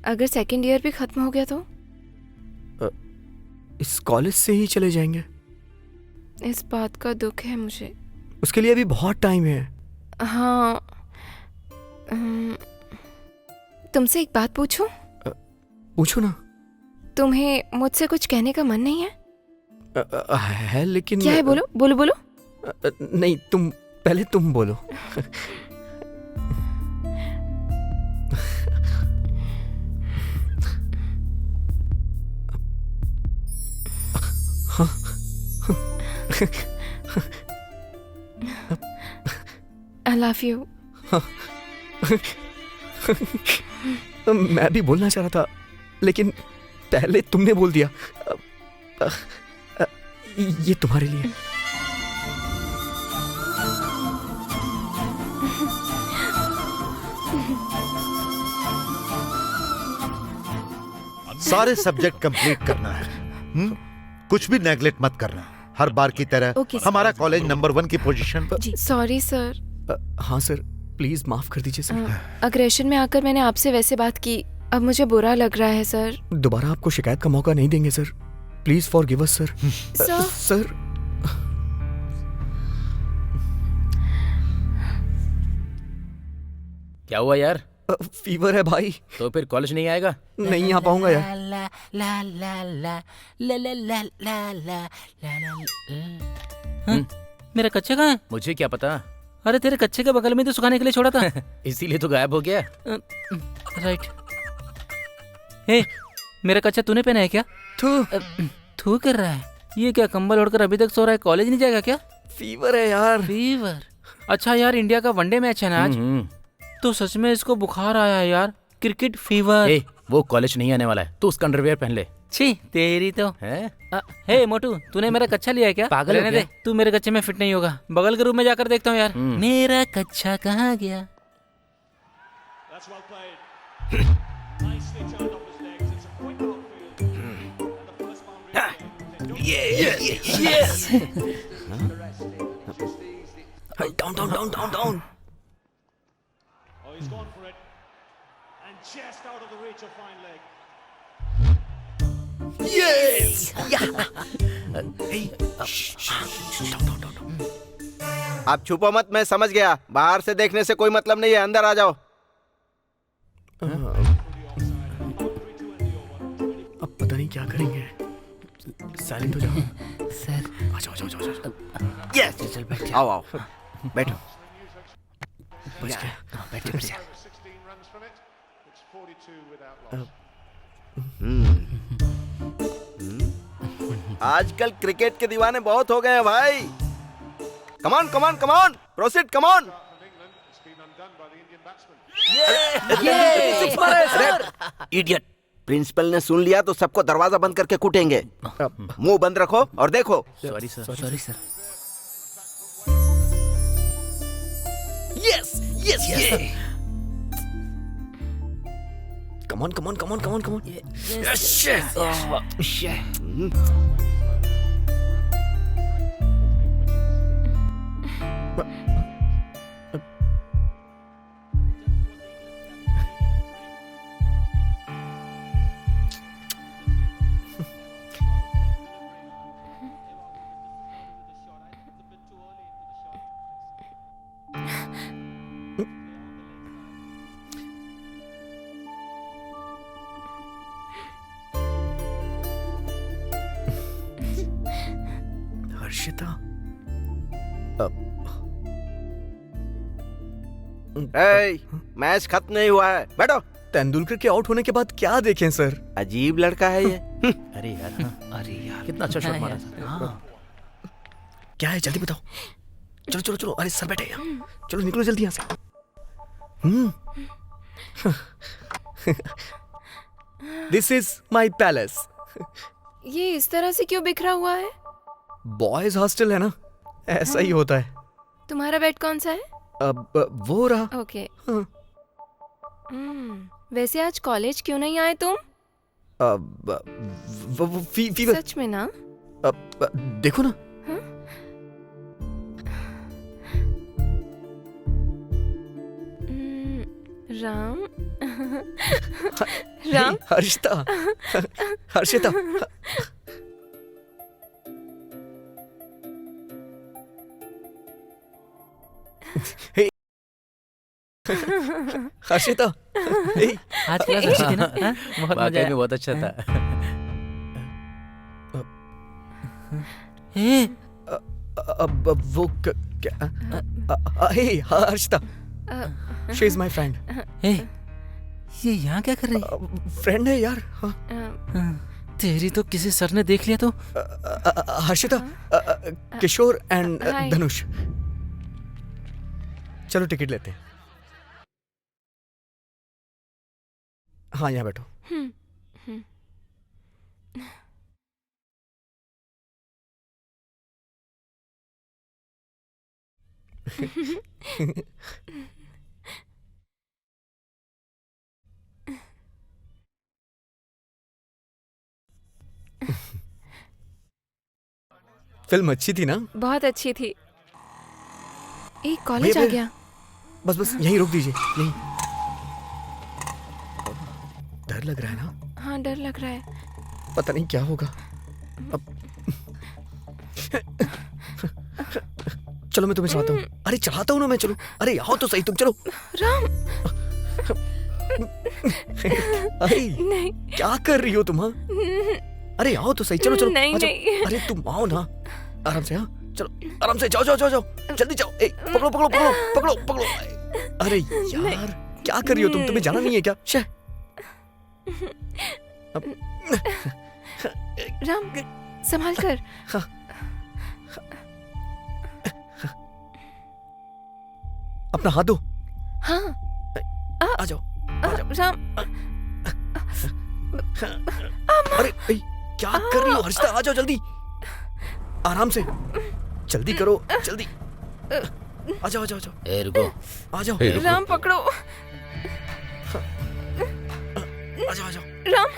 अगर सेकंड ईयर भी खत्म हो गया तो? इस कॉलेज से ही चले जाएंगे। इस बात का दुख है मुझे। उसके लिए अभी बहुत टाइम है। हाँ। तुमसे एक बात पूछूं? पूछो ना। तुम्हें मुझसे कुछ कहने का मन नहीं है? है, लेकिन क्या है? बोलो। नहीं, पहले तुम बोलो। I love you. मैं भी बोलना चाह रहा था, लेकिन पहले तुमने बोल दिया। ये तुम्हारे लिए। सारे सब्जेक्ट कंप्लीट करना है। कुछ भी नेगलेक्ट मत करना। हर बार की तरह Okay, sir. हमारा कॉलेज नंबर 1 की पोजीशन। सॉरी सर, हाँ सर, प्लीज माफ कर दीजिए सर। अग्रेशन में आकर मैंने आपसे वैसे बात की, अब मुझे बुरा लग रहा है सर। दोबारा आपको शिकायत का मौका नहीं देंगे sir. Please forgive us sir. Sir क्या हुआ यार? फीवर है भाई। तो फिर कॉलेज नहीं आएगा? नहीं आ पाऊंगा यार। मेरा कच्चा कहाँ है? मुझे क्या पता। अरे तेरे कच्चे के बगल में तो सुखाने के लिए छोड़ा था। इसीलिए तो गायब हो गया। राइट। हे, मेरा कच्चा तूने पहना है क्या? थू कर रहा है। ये क्या कंबल ओढ़कर अभी तक सो रहा है? कॉलेज नहीं जाएगा क्या? फीवर है यार। फीवर? अच्छा यार, इंडिया का वनडे मैच है ना आज, तो सच में इसको बुखार आया है यार। Cricket fever. वो कॉलेज नहीं आने वाला है, तू उसका अंडरवियर पहन ले। छी तेरी तो है। हे मोटू, तूने मेरा कच्चा लिया है क्या? पागल है क्या? दे, तू मेरे कच्चे में फिट नहीं होगा। बगल के रूम में जाकर देखता हूँ यार। मेरा कच्चा कहाँ गया? Down down down down down. आप छुपो मत, मैं समझ गया। बाहर से देखने से कोई मतलब नहीं है, अंदर आ जाओ। अब पता नहीं क्या करेंगे। साइलेंट हो जाओ सर। आ जाओ जाओ जाओ जाओ। यस, चल बैठ। आओ आओ, बैठो। बच गया। बैठ बैठ। आजकल क्रिकेट के दीवाने बहुत हो गए हैं भाई। कमान कमान कमान, प्रोसीड कमान। इडियट। प्रिंसिपल ने सुन लिया तो सबको दरवाजा बंद करके कूटेंगे। मुंह बंद रखो और देखो। Sorry sir. Sorry sir. Yes yes yes. Come on come on come on come on come on. Harshita, match खत्म नहीं हुआ है, बैठो। तेंदुलकर के आउट होने के बाद क्या देखें सर? अजीब लड़का है ये। अरे यार, अरे यार, कितना अच्छा शॉट मारा था। क्या है, जल्दी बताओ। चलो चलो चलो, अरे सर बैठे यहाँ। चलो निकलो जल्दी यहाँ से। This is my palace. ये इस तरह से क्यों बिखरा हुआ है? बॉयज हॉस्टल है ना, ऐसा ही होता है। तुम्हारा बेड कौन सा है? अब वो रहा। ओके। वैसे आज कॉलेज क्यों नहीं आए तुम? फीवर। सच में ना? देखो ना। राम। राम। हर्षिता, हर्षिता। हर्षिता, आज क्लास अच्छी थी ना? बहुत मजा आया। बहुत अच्छा था। अब वो क्या? Hey Harshita, she is my friend. ये यहाँ क्या कर रही है? फ्रेंड है यार। तेरी तो किसी सर ने देख लिया तो। हर्षिता, किशोर एंड धनुष। चलो टिकट लेते हैं। हाँ यहाँ बैठो। फिल्म अच्छी थी ना? बहुत अच्छी थी। एक कॉलेज आ भैया, गया। बस बस यहीं रोक दीजिए। यहीं। डर लग रहा है ना? हाँ डर लग रहा है। पता नहीं क्या होगा अब। चलो मैं तुम्हें चढ़ाता हूँ। अरे चढ़ाता हूँ ना मैं, चलो। अरे आओ तो सही तुम, चलो। राम अरे नहीं। क्या कर रही हो तुम? हाँ? अरे आओ तो सही, चलो चलो। नहीं, आ जाओ। नहीं। अरे तुम आओ ना, आराम से। हाँ चलो आराम से, जाओ जाओ जाओ जाओ, जल्दी जाओ। ए, पकड़ो पकड़ो पकड़ो पकड़ो पकड़ो। अरे यार क्या कर रही हो तुम? तुम्हें जाना नहीं है क्या? शे राम संभाल कर। अपना हाथ दो। हाँ आ जाओ राम। अरे क्या कर रही हो हर्षिता? आ जाओ जल्दी, आराम से, जल्दी करो जल्दी। आ जाओ आ जाओ आ जाओ। रुको। आ जाओ राम पकड़ो। आ जाओ आ जाओ। राम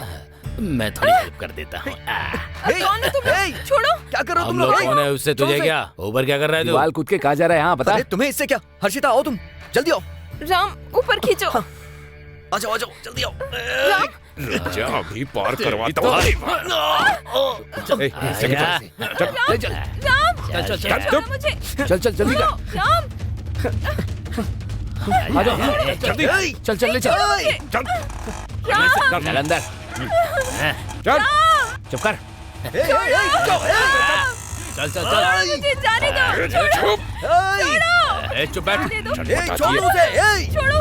मैं थोड़ी हेल्प कर देता हूँ। कौन है तुम? छोड़ो। क्या कर रहे हो हम तुम लोग? लोग? कौन है उससे तुझे क्या? ऊपर क्या कर रहा है तू? बाल कूद के कहाँ जा रहा है? हाँ बता। अरे तुम्हें इससे क्या? हर्षिता आओ तुम, जल्दी आओ। राम ऊपर खींचो। आ जाओ जल्दी आओ। राम जा अभी पार करवाता हूँ। ए, चल, राम चल चल छोड़ो चुप। मुझे। चल चल जल्दी कर। राम आ जाओ जल्दी। चल चल ले चल। चल चल अंदर। चल चुप कर। चल चल चल। मुझे जाने दो। छोड़ो चुप बैठ। दे दो। छोड़ो उसे। छोड़ो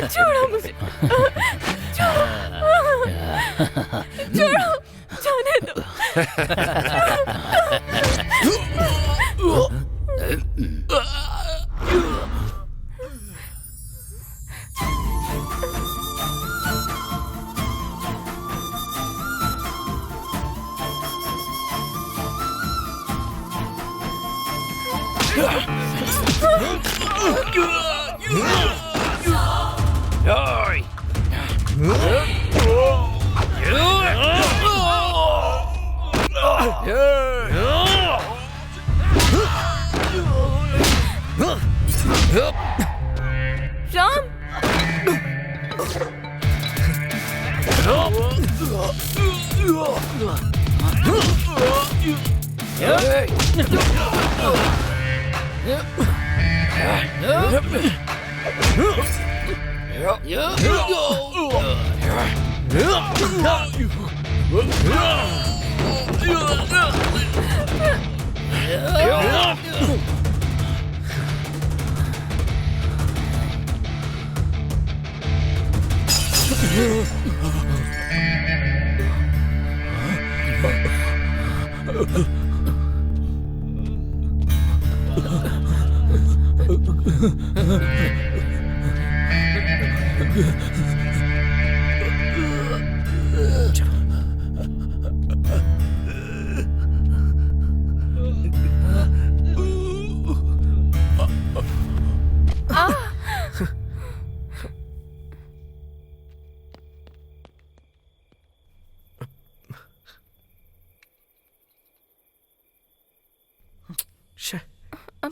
छोड़ो मुझे। छोड़ो छोड़ो छोड़ो मुझे। छोड़ो जाने दो। राम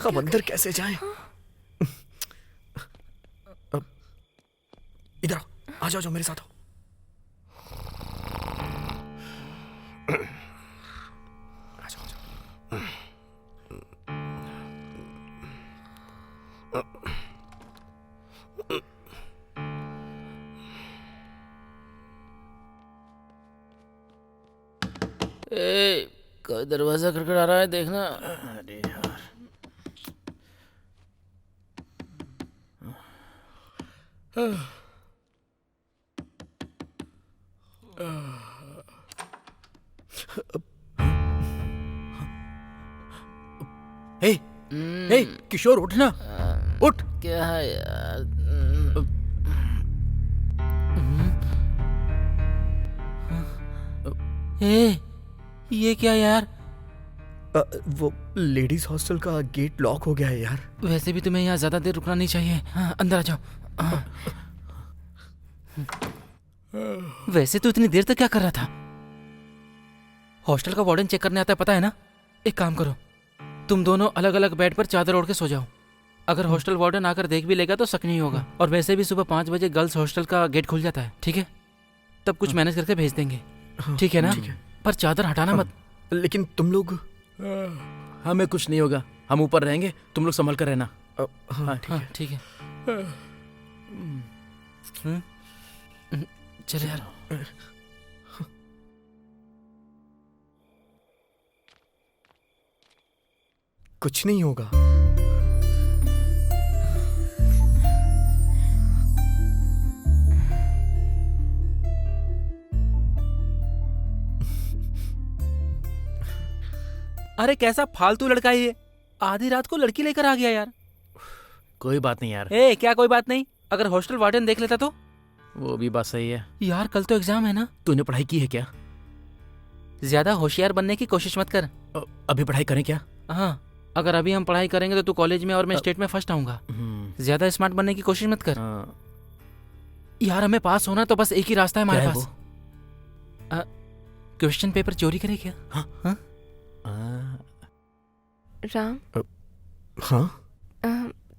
हम अंदर कैसे जाएं? अब इधर आओ, आ जाओ मेरे साथ आओ। आ जाओ, आ जाओ। कोई दरवाजा खड़खड़ा रहा है, देखना। अरे यार किशोर उठना, उठ। क्या है यार? ये क्या यार? वो लेडीज हॉस्टल का गेट लॉक हो गया है यार। वैसे भी तुम्हें यहाँ ज्यादा देर रुकना नहीं चाहिए। हाँ, अंदर आ जाओ। वैसे तो इतनी देर तक क्या कर रहा था? हॉस्टल का वार्डन चेक करने आता है, पता है ना? एक काम करो, तुम दोनों अलग अलग बेड पर चादर ओढ़ के सो जाओ। अगर हॉस्टल वार्डन आकर देख भी लेगा तो शक नहीं होगा। और वैसे भी सुबह 5 बजे गर्ल्स हॉस्टल का गेट खुल जाता है, ठीक है? तब कुछ मैनेज करके भेज देंगे, ठीक है ना? पर चादर हटाना मत। लेकिन तुम लोग, हमें कुछ नहीं होगा, हम ऊपर रहेंगे, तुम लोग संभल कर रहना। हाँ ठीक है। चलो यार। कुछ नहीं होगा। अरे कैसा फालतू लड़का है ये, आधी रात को लड़की लेकर आ गया यार। कोई बात नहीं यार। ए क्या कोई बात नहीं? अगर हॉस्टल वार्डन देख लेता तो? वो भी बात सही है यार। कल तो एग्जाम है ना। तूने पढ़ाई की है क्या? ज्यादा होशियार बनने की कोशिश मत कर। अभी पढ़ाई करें क्या? हाँ, अगर अभी हम पढ़ाई करेंगे तो तू कॉलेज में और मैं स्टेट में फर्स्ट आऊंगा। ज्यादा स्मार्ट बनने की कोशिश मत कर। यार हमें पास होना तो बस एक ही रास्ता है हमारे पास। क्वेश्चन पेपर चोरी करे क्या? हाँ? राम। हाँ?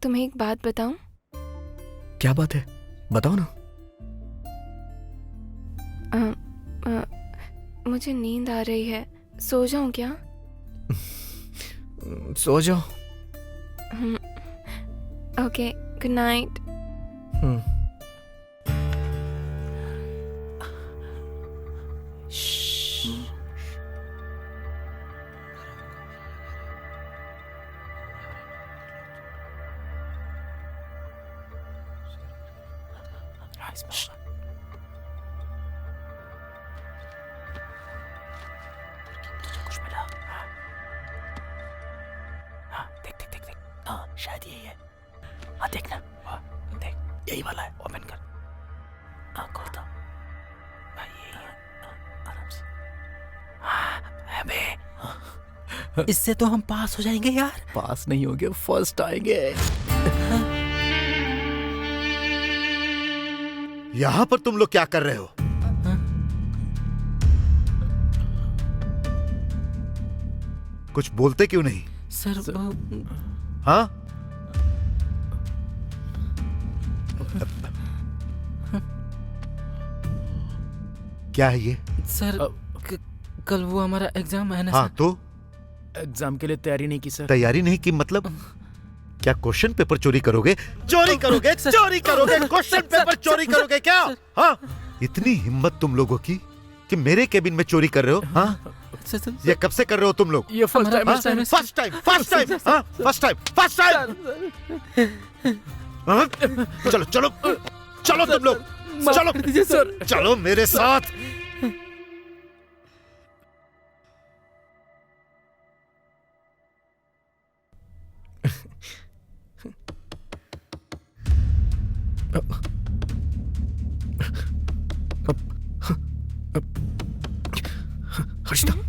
तुम्हें एक बात बताऊं? क्या बात है, बताओ ना। मुझे नींद आ रही है, सो जाऊं क्या? सो जाओ। Okay, good night. शायद यही है। हाँ देखना, देख यही वाला है। ओपन कर, खोल दो। यही है, आराम से। अबे इससे तो हम पास हो जाएंगे यार। पास नहीं होंगे, फर्स्ट आएंगे। यहां पर तुम लोग क्या कर रहे हो? कुछ बोलते क्यों नहीं? सर हाँ? क्या है ये? सर कल वो हमारा एग्जाम है ना। हाँ सर? तो एग्जाम के लिए तैयारी नहीं की सर। तैयारी नहीं की मतलब? क्या क्वेश्चन पेपर चोरी करोगे? चोरी करोगे? चोरी करोगे? क्वेश्चन पेपर चोरी करोगे क्या? हाँ? इतनी हिम्मत तुम लोगों की कि मेरे केबिन में चोरी कर रहे हो? हाँ? ये कब से कर रहे हो तुम लोग? ये first time. First time, first time, हाँ? First time, first time. चलो चलो चलो तुम लोग, चलो चलो मेरे साथ।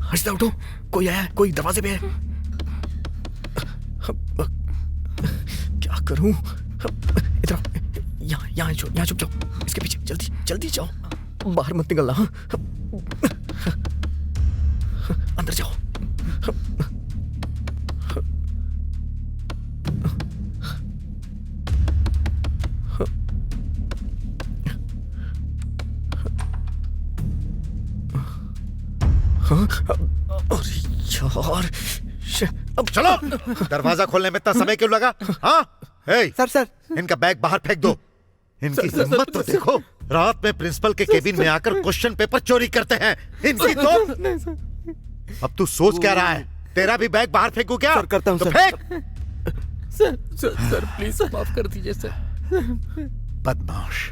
हर्षिता उठो, कोई आया है, कोई दरवाजे पे है। क्या करूं? इधर यहाँ छुप जाओ, इसके पीछे जल्दी जल्दी जाओ, बाहर मत निकलना। हाँ? अंदर जाओ। अरे यार, अब चलो। दरवाजा खोलने में इतना समय क्यों लगा? हाँ? सर इनका बैग बाहर फेंक दो। इनकी हिम्मत तो देखो, रात में प्रिंसिपल के केबिन में आकर क्वेश्चन पेपर चोरी करते हैं। इनकी तो अब तू सोच क्या रहा है? तेरा भी बैग बाहर फेंकू क्या? सर करता हूँ तो सर। फेंक। सर प्लीज माफ कर दीजिए सर। बदमाश।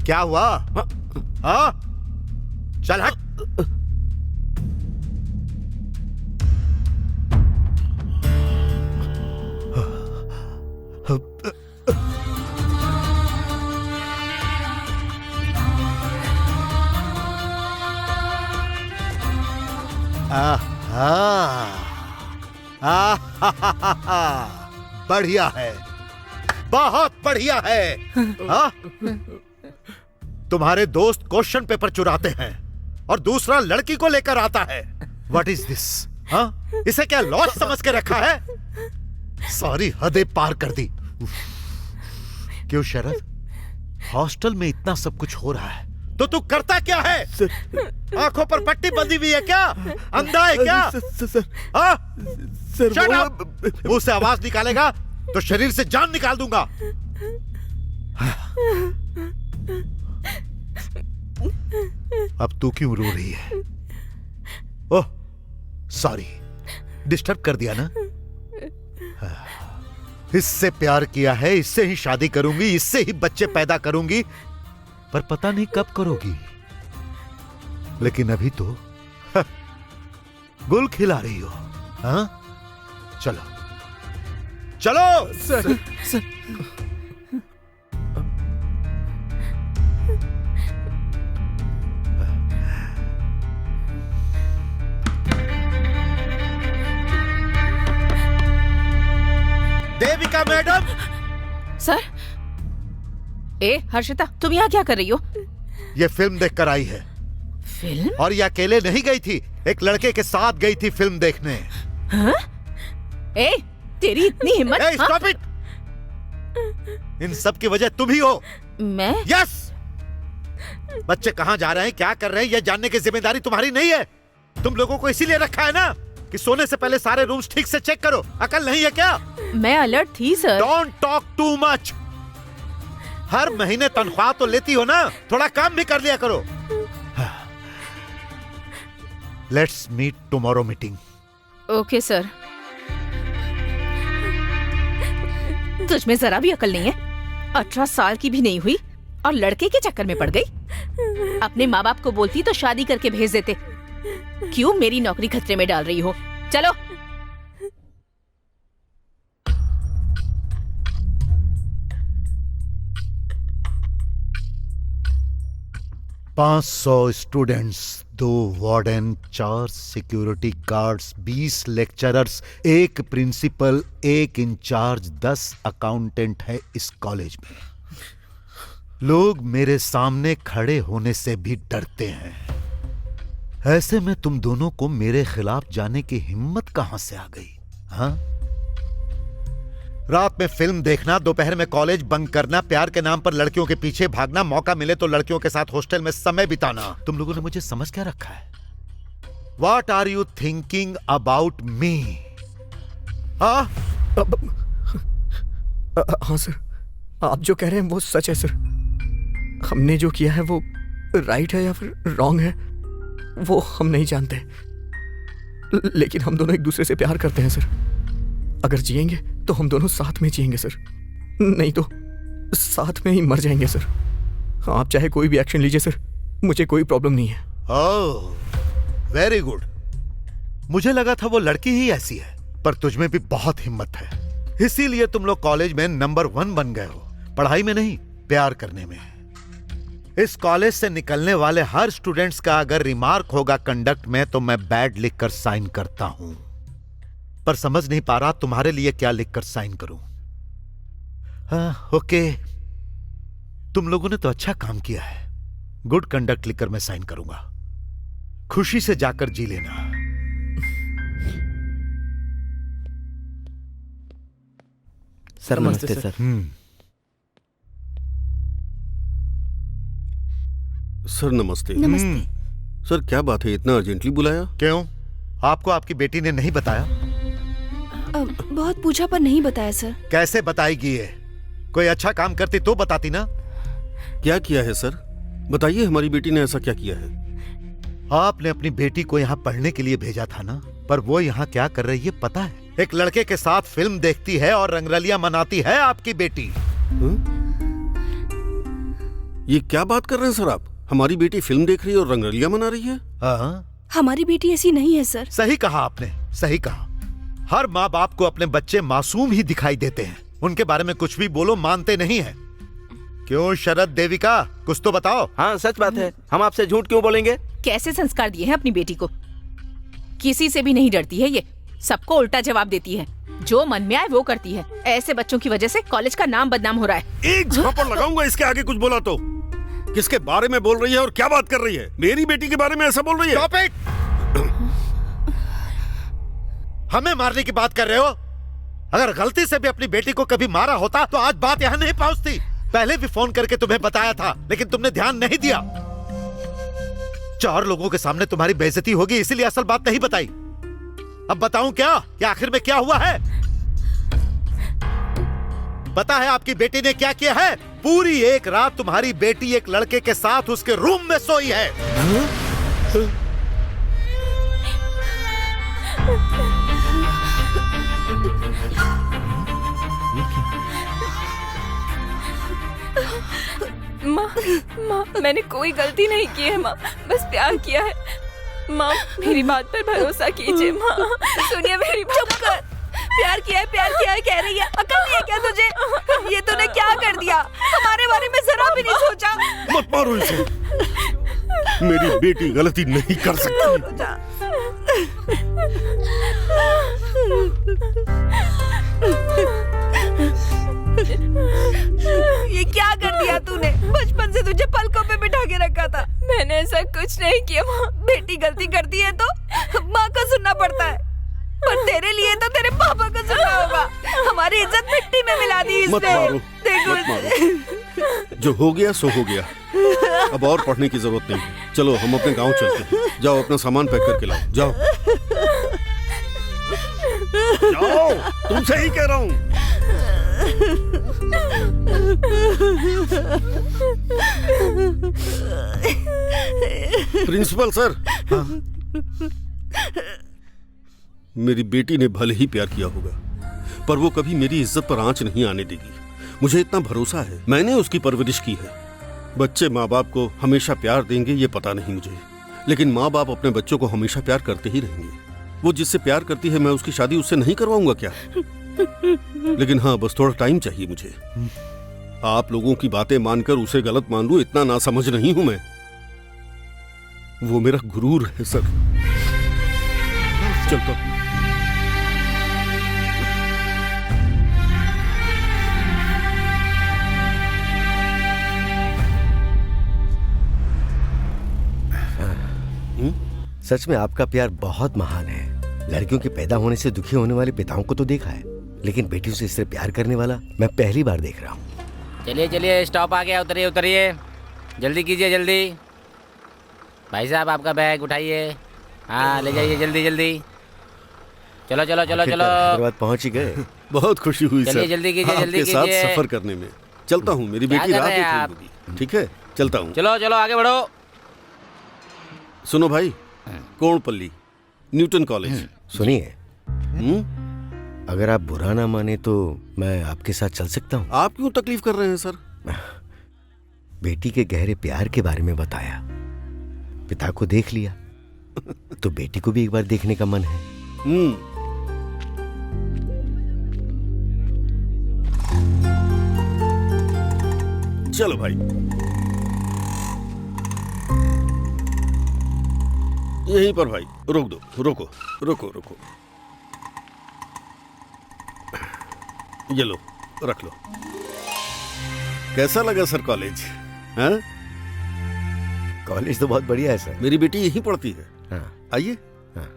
क्या हुआ? हाँ? चल हट। बढ़िया है, बहुत बढ़िया है। हाँ? तुम्हारे दोस्त क्वेश्चन पेपर चुराते हैं और दूसरा लड़की को लेकर आता है। What is this? हाँ? इसे क्या लॉस समझ के रखा है? सारी हदें पार कर दी। क्यों शरद, हॉस्टल में इतना सब कुछ हो रहा है तो तू करता क्या है? आंखों पर पट्टी बंधी हुई है क्या? अंधा है क्या? Shut up! मुंह से आवाज निकालेगा तो शरीर से जान निकाल दूंगा। अब तू क्यों रो रही है? ओह सॉरी, डिस्टर्ब कर दिया ना? इससे प्यार किया है, इससे ही शादी करूंगी, इससे ही बच्चे पैदा करूंगी, पर पता नहीं कब करोगी। लेकिन अभी तो गुल खिला रही हो। हाँ? चलो चलो। Sir Devika madam. सर। ए हर्षिता, तुम यहाँ क्या कर रही हो? ये फिल्म देखकर आई है। फिल्म? और ये अकेले नहीं गई थी, एक लड़के के साथ गई थी फिल्म देखने। हाँ? ए, तेरी इतनी हिम्मत? Hey, stop it! इन सब की वजह तुम ही हो। मैं? यस। बच्चे कहाँ जा रहे हैं, क्या कर रहे हैं, यह जानने की जिम्मेदारी तुम्हारी नहीं है। तुम लोगों को इसीलिए रखा है ना कि सोने से पहले सारे रूम्स ठीक से चेक करो। अकल नहीं है क्या? मैं अलर्ट थी sir. Don't talk too much. हर महीने तनख्वाह तो लेती हो ना, थोड़ा काम भी कर लिया करो। Let's meet tomorrow meeting. Okay sir. तुझमें जरा भी अकल नहीं है। 18 साल की भी नहीं हुई और लड़के के चक्कर में पड़ गई। अपने माँ बाप को बोलती तो शादी करके भेज देते। क्यों मेरी नौकरी खतरे में डाल रही हो? चलो। पांच 500 students, 2 wardens, 4 security guards, 20 lecturers, 1 principal, 1 incharge, 10 accountant है इस कॉलेज में। लोग मेरे सामने खड़े होने से भी डरते हैं। ऐसे में तुम दोनों को मेरे खिलाफ जाने की हिम्मत कहां से आ गई? हाँ? रात में फिल्म देखना, दोपहर में कॉलेज बंक करना, प्यार के नाम पर लड़कियों के पीछे भागना, मौका मिले तो लड़कियों के साथ हॉस्टल में समय बिताना। तुम लोगों ने मुझे समझ क्या रखा है? What are you thinking about me? हाँ? हाँ सर, आप जो कह रहे हैं वो सच है सर। हमने जो किया है वो राइट है या फिर रॉन्ग है वो हम नहीं जानते, लेकिन हम दोनों एक दूसरे से प्यार करते हैं सर। अगर जिएंगे तो हम दोनों साथ में जिएंगे सर, नहीं तो साथ में ही मर जाएंगे सर। आप चाहे कोई भी एक्शन लीजिए सर, मुझे कोई प्रॉब्लम नहीं है। Oh very good. मुझे लगा था वो लड़की ही ऐसी है, पर तुझमें भी बहुत हिम्मत है। इसीलिए तुम लोग कॉलेज में नंबर 1 बन गए हो, पढ़ाई में नहीं, प्यार करने में। इस कॉलेज से निकलने वाले हर स्टूडेंट्स का अगर रिमार्क होगा कंडक्ट में तो मैं बैड लिखकर साइन करता हूं, पर समझ नहीं पा रहा तुम्हारे लिए क्या लिखकर साइन करूं। हाँ, ओके, तुम लोगों ने तो अच्छा काम किया है। गुड कंडक्ट लिखकर मैं साइन करूंगा। खुशी से जाकर जी लेना। सर नमस्ते सर। सर नमस्ते। नमस्ते। सर क्या बात है, इतना अर्जेंटली बुलाया? क्यों, आपको आपकी बेटी ने नहीं बताया? बहुत पूछा पर नहीं बताया सर। कैसे बताएगी ये? कोई अच्छा काम करती तो बताती ना। क्या किया है सर, बताइए। हमारी बेटी ने ऐसा क्या किया है? आपने अपनी बेटी को यहाँ पढ़ने के लिए भेजा था ना, पर वो यहाँ क्या कर रही है पता है? एक लड़के के साथ फिल्म देखती है और रंगरलियां मनाती है आपकी बेटी। ये क्या बात कर रहे हैं सर आप? हमारी बेटी फिल्म देख रही है और रंगरलियां मना रही है? हाँ, हमारी बेटी ऐसी नहीं है सर। सही कहा आपने, सही कहा। हर माँ बाप को अपने बच्चे मासूम ही दिखाई देते हैं, उनके बारे में कुछ भी बोलो मानते नहीं है। क्यों शरद, देविका, कुछ तो बताओ। हाँ सच बात है, हम आपसे झूठ क्यों बोलेंगे? कैसे संस्कार दिए हैं अपनी बेटी को? किसी से भी नहीं डरती है ये, सबको उल्टा जवाब देती है, जो मन में आए वो करती है। ऐसे बच्चों की वजह से कॉलेज का नाम बदनाम हो रहा है। एक झापड़ लगाऊंगा इसके आगे कुछ बोला तो। किसके बारे में बोल रही है और क्या बात कर रही है? मेरी बेटी के बारे में ऐसा बोल रही है? Stop it! हमें मारने की बात कर रहे हो? अगर गलती से भी अपनी बेटी को कभी मारा होता तो आज बात यहाँ नहीं पहुंचती। पहले भी फोन करके तुम्हें बताया था, लेकिन तुमने ध्यान नहीं दिया। 4 लोगों के सामने तुम्हारी बेइज्जती होगी, इसीलिए असल बात नहीं बताई। अब बताऊं क्या कि आखिर में क्या हुआ है? पता है आपकी बेटी ने क्या किया है? पूरी एक रात तुम्हारी बेटी एक लड़के के साथ उसके रूम में सोई है। माँ, मैंने कोई गलती नहीं की है माँ, बस प्यार किया है। माँ, मेरी बात पर भरोसा कीजिए माँ, सुनिए मेरी बात। चुप कर। प्यार किया है कह रही है। अकल नहीं है क्या तुझे? ये तूने क्या कर दिया? हमारे बारे में जरा भी नहीं सोचा। मत मारो इसे। मेरी बेटी गलती नहीं कर सकती। ये क्या कर दिया तूने? बचपन से तुझे पलकों पे बिठा के रखा था। मैंने ऐसा कुछ नहीं किया माँ। बेटी गलती करती है तो माँ का सुनना पड़ता है, पर तेरे लिए तो तेरे पापा को सुनना होगा। हमारी इज्जत मिट्टी में मिला दी मत इसने। मारो, देखो मत मारो। जो हो गया सो हो गया, अब और पढ़ने की जरूरत नहीं। चलो हम अपने गांव चलते हैं। जाओ अपना सामान पैक करके लाओ। जाओ जाओ, तुमसे ही कह रहा हूँ। प्रिंसिपल सर, मेरी बेटी ने भले ही प्यार किया होगा, पर वो कभी मेरी इज्जत पर आंच नहीं आने देगी। मुझे इतना भरोसा है, मैंने उसकी परवरिश की है। बच्चे माँ बाप को हमेशा प्यार देंगे ये पता नहीं मुझे, लेकिन माँ बाप अपने बच्चों को हमेशा प्यार करते ही रहेंगे। वो जिससे प्यार करती है, मैं उसकी शादी उससे नहीं करवाऊंगा क्या? लेकिन हाँ, बस थोड़ा टाइम चाहिए मुझे। आप लोगों की बातें मानकर उसे गलत मान लूं, इतना नासमझ नहीं हूं मैं। वो मेरा गुरूर है सर। चलता हूं। सच में आपका प्यार बहुत महान है। लड़कियों के पैदा होने से दुखी होने वाले पिताओं को तो देखा है, लेकिन बेटियों से इससे प्यार करने वाला मैं पहली बार देख रहा हूँ। चलिए चलिए, स्टॉप आ गया, उतरिए उतरिए, जल्दी कीजिए जल्दी। भाई साहब आपका बैग उठाइए, हाँ ले जाइए जल्दी जल्दी। चलो चलो चलो चलो, हैदराबाद पहुँच ही गए। बहुत खुशी हुई सर, जल्दी कीजिए जल्दी आपके साथ कीजिए। सफर करने में। चलता हूँ, मेरी बेटी रात देख रही होगी। ठीक है, चलता हूँ। चलो चलो आगे बढ़ो। सुनो भाई, कोणपल्ली न्यूटन कॉलेज। सुनिए, अगर आप बुरा ना माने तो मैं आपके साथ चल सकता हूँ। आप क्यों तकलीफ कर रहे हैं सर? बेटी के गहरे प्यार के बारे में बताया, पिता को देख लिया, तो बेटी को भी एक बार देखने का मन है। चलो भाई, यहीं पर भाई, रोक दो, रोको रोको रोको। ये लो, रख लो। कैसा लगा सर कॉलेज? हाँ? कॉलेज तो बहुत बढ़िया है सर। मेरी बेटी यहीं पढ़ती है। हाँ। आइए। हाँ।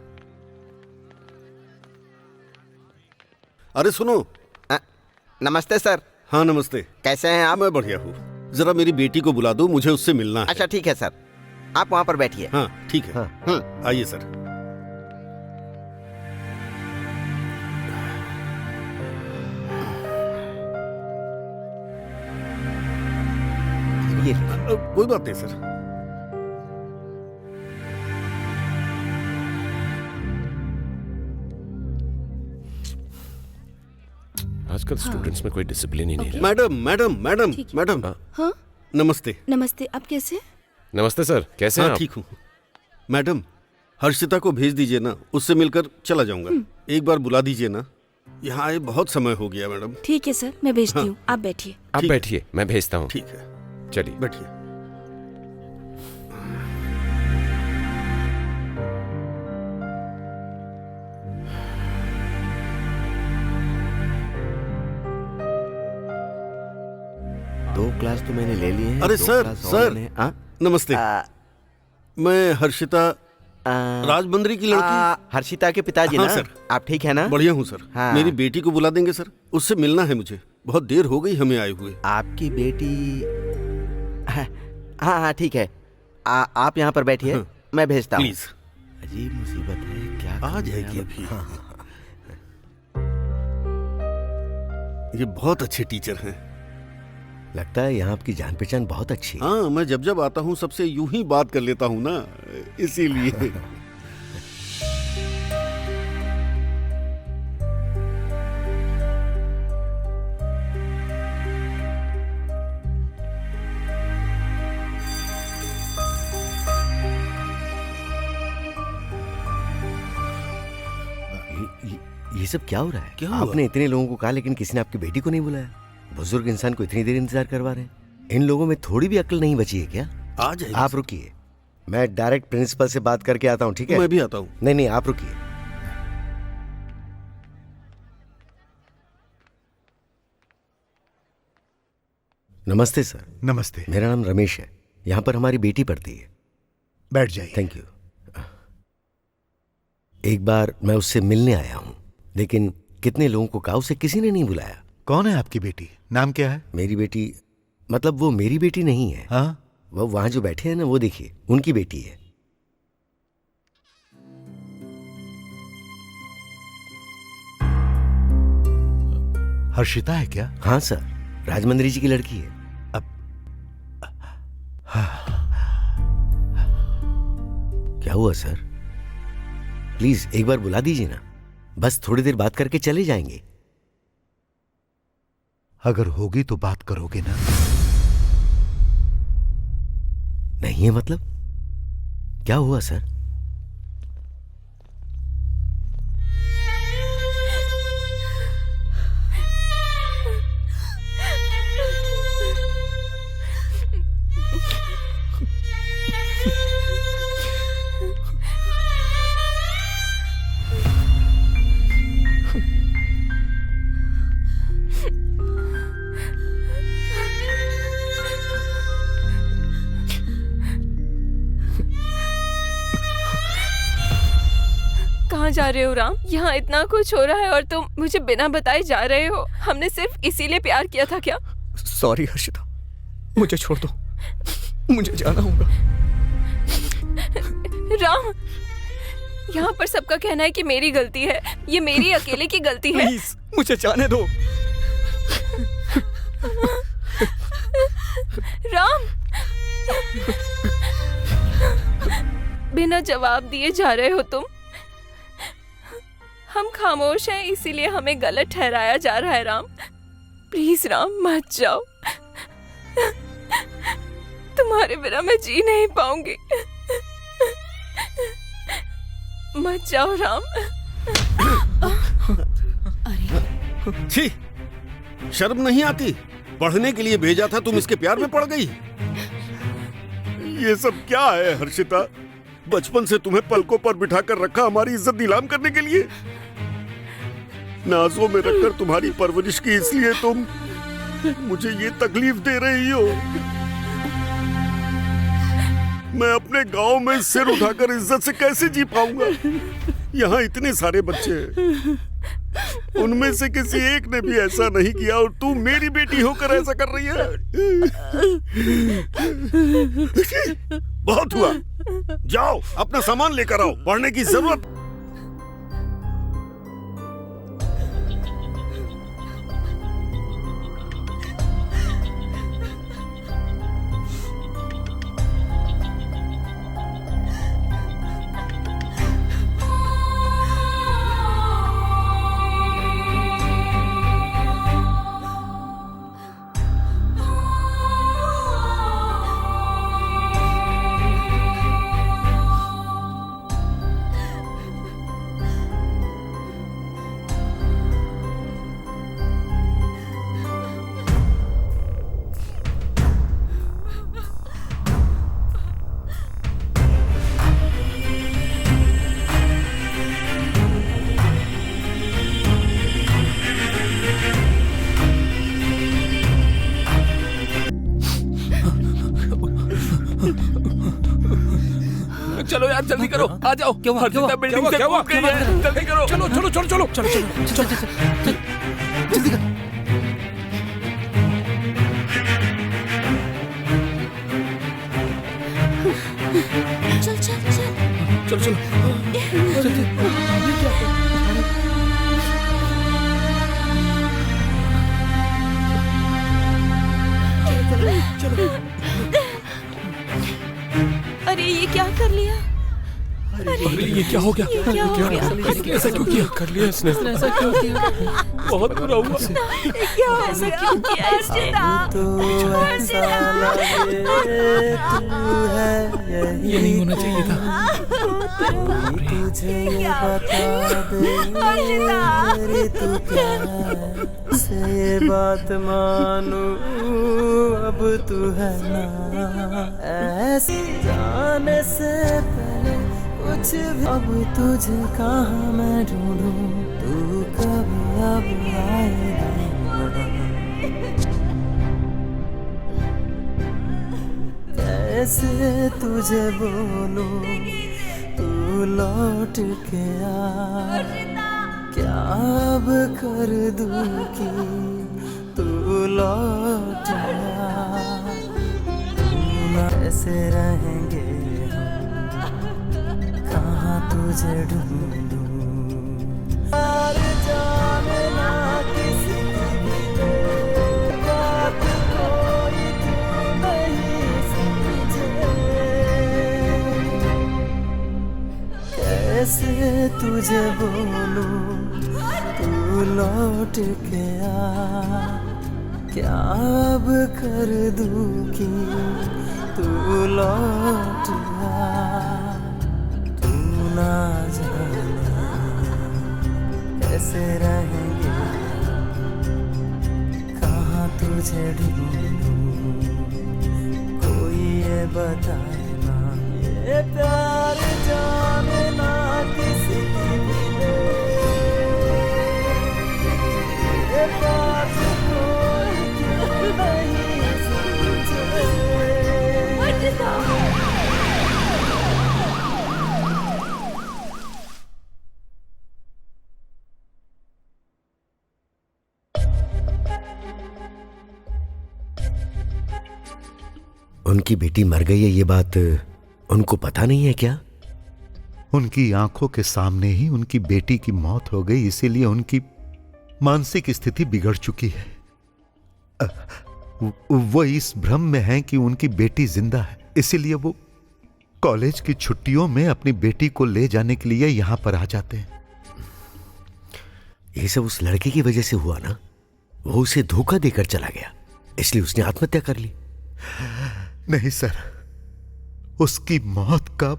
अरे सुनो। नमस्ते सर। हाँ नमस्ते। कैसे हैं आप? मैं बढ़िया हूँ। जरा मेरी बेटी को बुला दो, मुझे उससे मिलना है। अच्छा ठीक है सर, आप वहाँ पर बैठिए। हाँ ठीक है। आइए सर। कोई बात नहीं सर। आजकल स्टूडेंट्स में कोई डिसिप्लिन ही नहीं रहा। Madam madam madam madam. हाँ? नमस्ते। नमस्ते, आप कैसे? नमस्ते सर, कैसे हैं हाँ आप? ठीक हूँ। मैडम, हर्षिता को भेज दीजिए ना, उससे मिलकर चला जाऊंगा। एक बार बुला दीजिए ना, यहाँ आए बहुत समय हो गया मैडम। ठीक है सर, मैं भेजती हूँ, आप बैठिए। आप बैठिए, मैं भेजता हूँ। ठीक है, चलिए बैठिए। क्लास तो मैंने ले लिए हैं। अरे 2 सर, क्लास और सर, मैंने- नमस्ते। मैं हर्षिता राजबंदरी की लड़की। हर्षिता के पिताजी हाँ, ना? सर। आप ठीक है ना? बढ़िया हूँ सर। हाँ। मेरी बेटी को बुला देंगे सर, उससे मिलना है मुझे, बहुत देर हो गई हमें आए हुए। आपकी बेटी? हाँ हाँ ठीक है, आप यहाँ पर बैठिए, हाँ। मैं भेजता हूँ। प्लीज। अजीब मुसीबत है, क्या आ करें जाएगी अब? अभी। हाँ। ये बहुत अच्छे टीचर हैं। लगता है यहाँ आपकी जान पहचान बहुत अच्छी है। हाँ, मैं जब जब आता हूँ सबसे यूं ही बात कर लेता हूँ ना, इसीलिए। ये सब क्या हो रहा है? क्या हुआ? आपने इतने लोगों को कहा लेकिन किसी ने आपकी बेटी को नहीं बुलाया। बुजुर्ग इंसान को इतनी देर इंतजार करवा रहे हैं। इन लोगों में थोड़ी भी अक्ल नहीं बची है क्या? आ जाएगी। आप रुकिए, मैं डायरेक्ट प्रिंसिपल से बात करके आता हूँ, ठीक है? मैं भी आता हूँ। नहीं नहीं, आप रुकिए। नमस्ते सर। नमस्ते। मेरा नाम रमेश है, यहाँ पर हमारी बेटी पढ़ती है। बैठ जाइए। Thank you. एक बार मैं उससे मिलने आया हूँ, लेकिन कितने लोगों को कहा, उसे किसी ने नहीं बुलाया। कौन है आपकी बेटी? नाम क्या है? मेरी बेटी, मतलब वो मेरी बेटी नहीं है। हाँ? वो वहां जो बैठे हैं ना, वो देखिए, उनकी बेटी है। हर्षिता है क्या? हाँ सर, राजमंद्री जी की लड़की है। क्या हुआ सर? प्लीज एक बार बुला दीजिए ना, बस थोड़ी देर बात करके चले जाएंगे। अगर होगी तो बात करोगे ना? नहीं है मतलब? क्या हुआ सर? कहाँ जा रहे हो राम? यहाँ इतना कुछ हो रहा है और तुम मुझे बिना बताए जा रहे हो। हमने सिर्फ इसीलिए प्यार किया था क्या? सॉरी हर्षिता, मुझे छोड़ दो, मुझे जाना होगा। राम, यहाँ पर सबका कहना है कि मेरी गलती है, ये मेरी अकेले की गलती है। प्लीज मुझे जाने दो। राम, बिना जवाब दिए जा रहे हो तुम। हम खामोश हैं, इसीलिए हमें गलत ठहराया जा रहा है। राम प्लीज, राम मत जाओ, तुम्हारे बिना मैं जी नहीं पाऊंगी। मत जाओ राम। छी, शर्म नहीं आती? पढ़ने के लिए भेजा था, तुम इसके प्यार में पड़ गई। ये सब क्या है हर्षिता? बचपन से तुम्हें पलकों पर बिठाकर रखा हमारी इज्जत नीलाम करने के लिए। नाजों में रखकर तुम्हारी परवरिश की, इसलिए तुम मुझे ये तकलीफ दे रही हो। मैं अपने गांव में सिर उठाकर इज्जत से कैसे जी पाऊंगा? यहाँ इतने सारे बच्चे हैं, उनमें से किसी एक ने भी ऐसा नहीं किया और तू मेरी बेटी होकर ऐसा कर रही है। बहुत हुआ, जाओ अपना सामान लेकर आओ, पढ़ने की जरूरत। आ जाओ। क्या हुआ? हर्षिता बिल्डिंग से कूद गई है। जल्दी करो। चलो चलो चलो चलो चलो चलो चल चल चल जल्दी कर। चल चल चल चलो चलो अरे ये क्या कर लिया? अरे ये क्या हो गया? ये क्या हो गया? ऐसा क्यों किया? कर लिया इसने। ऐसा क्यों किया? बहुत बुरा हुआ। क्या ऐसा क्यों किया इसने? ये नहीं होना चाहिए था। तुझे ये बता दे तू क्या से ये बात मानू अब तू है ना ऐसी जाने से पहले कुछ भी अब तुझे कहाँ मैं ढूंढूं तू कभी अब आएगा कैसे तुझे बोलूं तू लौट के आ क्या अब कर दूं कि तू लौट आ कैसे रहेंगे कहाँ तुझे ढूंढूं जानना किसी की बात कोई तू नहीं समझे कैसे तुझे बोलूं तू लौट के आ क्या अब कर दूं कि तू लौट आ तू ना जाने कैसे रहेंगे कहाँ तुझे ढूंढूं कोई ये बताए ना ये प्यार जानना किसी की भी ये बात कोई क्यों नहीं समझे उनकी बेटी मर गई है ये बात उनको पता नहीं है क्या? उनकी आंखों के सामने ही उनकी बेटी की मौत हो गई, इसीलिए उनकी मानसिक स्थिति बिगड़ चुकी है। वो इस भ्रम में है कि उनकी बेटी जिंदा है, इसीलिए वो कॉलेज की छुट्टियों में अपनी बेटी को ले जाने के लिए यहां पर आ जाते हैं। ये सब उस लड़के की वजह से हुआ ना? वो उसे धोखा देकर चला गया, इसलिए उसने आत्महत्या कर ली। नहीं सर, उसकी मौत का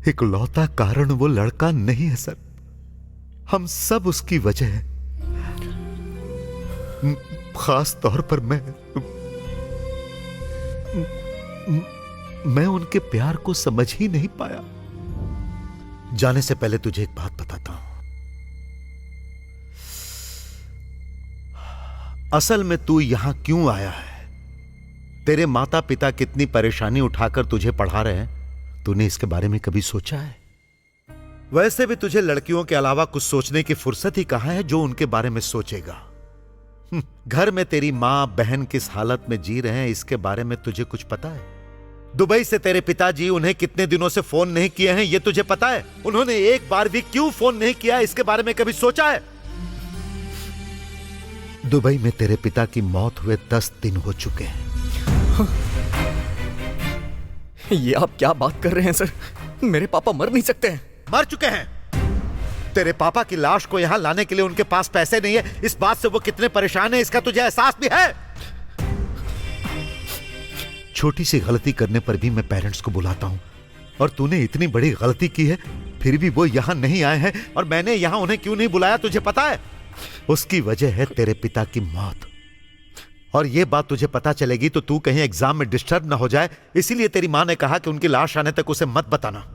इकलौता कारण वो लड़का नहीं है सर, हम सब उसकी वजह है। खास तौर पर मैं उनके प्यार को समझ ही नहीं पाया। जाने से पहले तुझे एक बात बताता हूं। असल में तू यहां क्यों आया है? तेरे माता पिता कितनी परेशानी उठाकर तुझे पढ़ा रहे हैं, तूने इसके बारे में कभी सोचा है? वैसे भी तुझे लड़कियों के अलावा कुछ सोचने की फुर्सत ही कहां है जो उनके बारे में सोचेगा। घर में तेरी मां बहन किस हालत में जी रहे हैं इसके बारे में तुझे कुछ पता है? दुबई से तेरे पिताजी उन्हें कितने दिनों से फोन नहीं किए हैं ये तुझे पता है? उन्होंने एक बार भी क्यों फोन नहीं किया इसके बारे में कभी सोचा है? दुबई में तेरे पिता की मौत हुए 10 दिन हो चुके हैं। ये आप क्या बात कर रहे हैं सर? मेरे पापा मर नहीं सकते हैं। मर चुके हैं। तेरे पापा की लाश को यहां लाने के लिए उनके पास पैसे नहीं है, इस बात से वो कितने परेशान हैं इसका तुझे एहसास भी है? छोटी सी गलती करने पर भी मैं पेरेंट्स को बुलाता हूं, और तूने इतनी बड़ी गलती की है फिर भी वो यहां नहीं आए हैं। और मैंने यहां उन्हें क्यों नहीं बुलाया तुझे पता है? उसकी वजह है तेरे पिता की मौत, और ये बात तुझे पता चलेगी तो तू कहीं एग्जाम में डिस्टर्ब ना हो जाए, इसीलिए तेरी मां ने कहा कि उनकी लाश आने तक उसे मत बताना।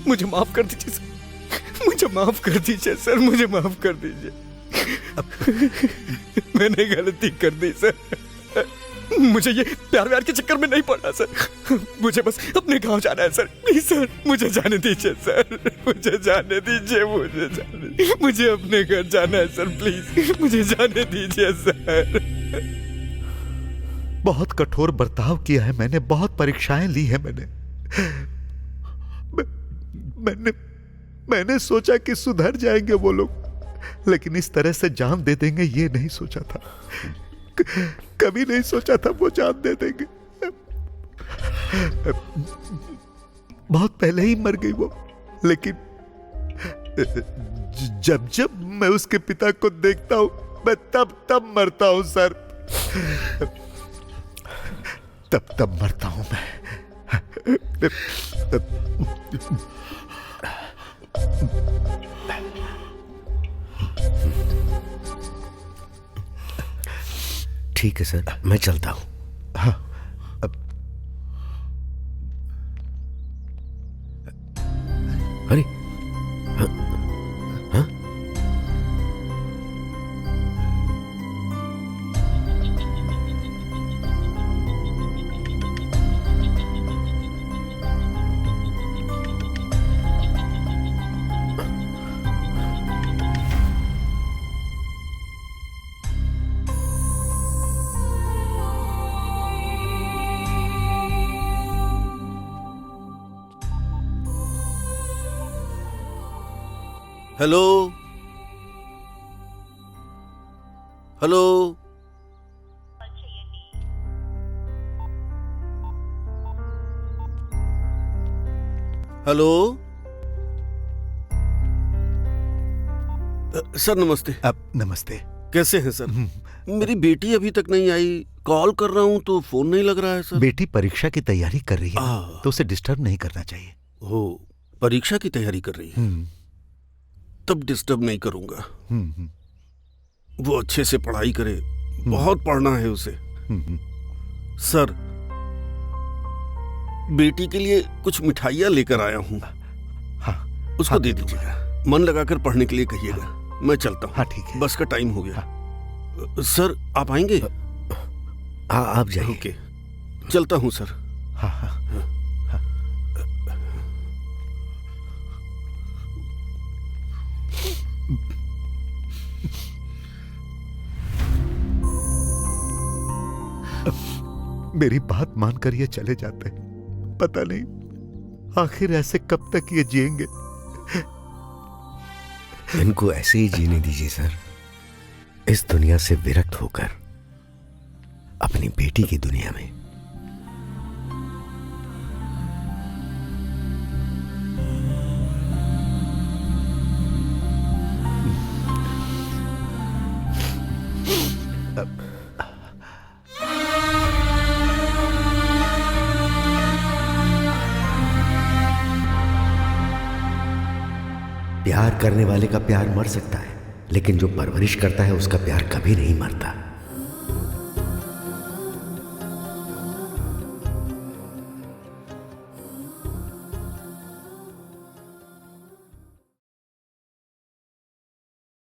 मुझे माफ कर दीजिए सर, मुझे माफ कर दीजिए सर, मुझे माफ कर दीजिए। मैंने गलती कर दी सर। मुझे ये प्यार व्यार के चक्कर में नहीं पड़ना सर। मुझे बस अपने गांव जाना है सर। प्लीज सर, मुझे जाने दीजिए सर, मुझे जाने दीजिए, मुझे अपने घर जाना है सर। प्लीज मुझे जाने दीजिए सर। बहुत कठोर बर्ताव किया है मैंने, बहुत परीक्षाएं ली है मैंने सोचा कि सुधर जाएंगे वो लोग, लेकिन इस तरह से जान दे देंगे ये नहीं सोचा था। कभी नहीं सोचा था वो जान दे देंगे। बहुत पहले ही मर गई वो, लेकिन जब मैं उसके पिता को देखता हूं मैं तब मरता हूं सर। तब मरता हूं मैं। ठीक है सर, मैं चलता हूं। हाँ, अरे हाँ, हाँ? हेलो हेलो हेलो सर नमस्ते। नमस्ते। कैसे हैं सर? मेरी बेटी अभी तक नहीं आई, कॉल कर रहा हूं तो फोन नहीं लग रहा है सर। बेटी परीक्षा की तैयारी कर रही है तो उसे डिस्टर्ब नहीं करना चाहिए। हो, परीक्षा की तैयारी कर रही है, तब डिस्टर्ब नहीं करूंगा। वो अच्छे से पढ़ाई करे, बहुत पढ़ना है उसे। सर, बेटी के लिए कुछ मिठाइयाँ लेकर आया हूँ। उसको दे दीजिएगा, मन लगाकर पढ़ने के लिए कहिएगा। मैं चलता हूँ। ठीक है। बस का टाइम हो गया। सर आप आएंगे? हाँ आप जाइए। ओके, चलता हूँ सर। मेरी बात मानकर ये चले जाते हैं। पता नहीं आखिर ऐसे कब तक ये जिएंगे। इनको ऐसे ही जीने दीजिए सर, इस दुनिया से विरक्त होकर अपनी बेटी की दुनिया में। प्यार करने वाले का प्यार मर सकता है, लेकिन जो परवरिश करता है उसका प्यार कभी नहीं मरता।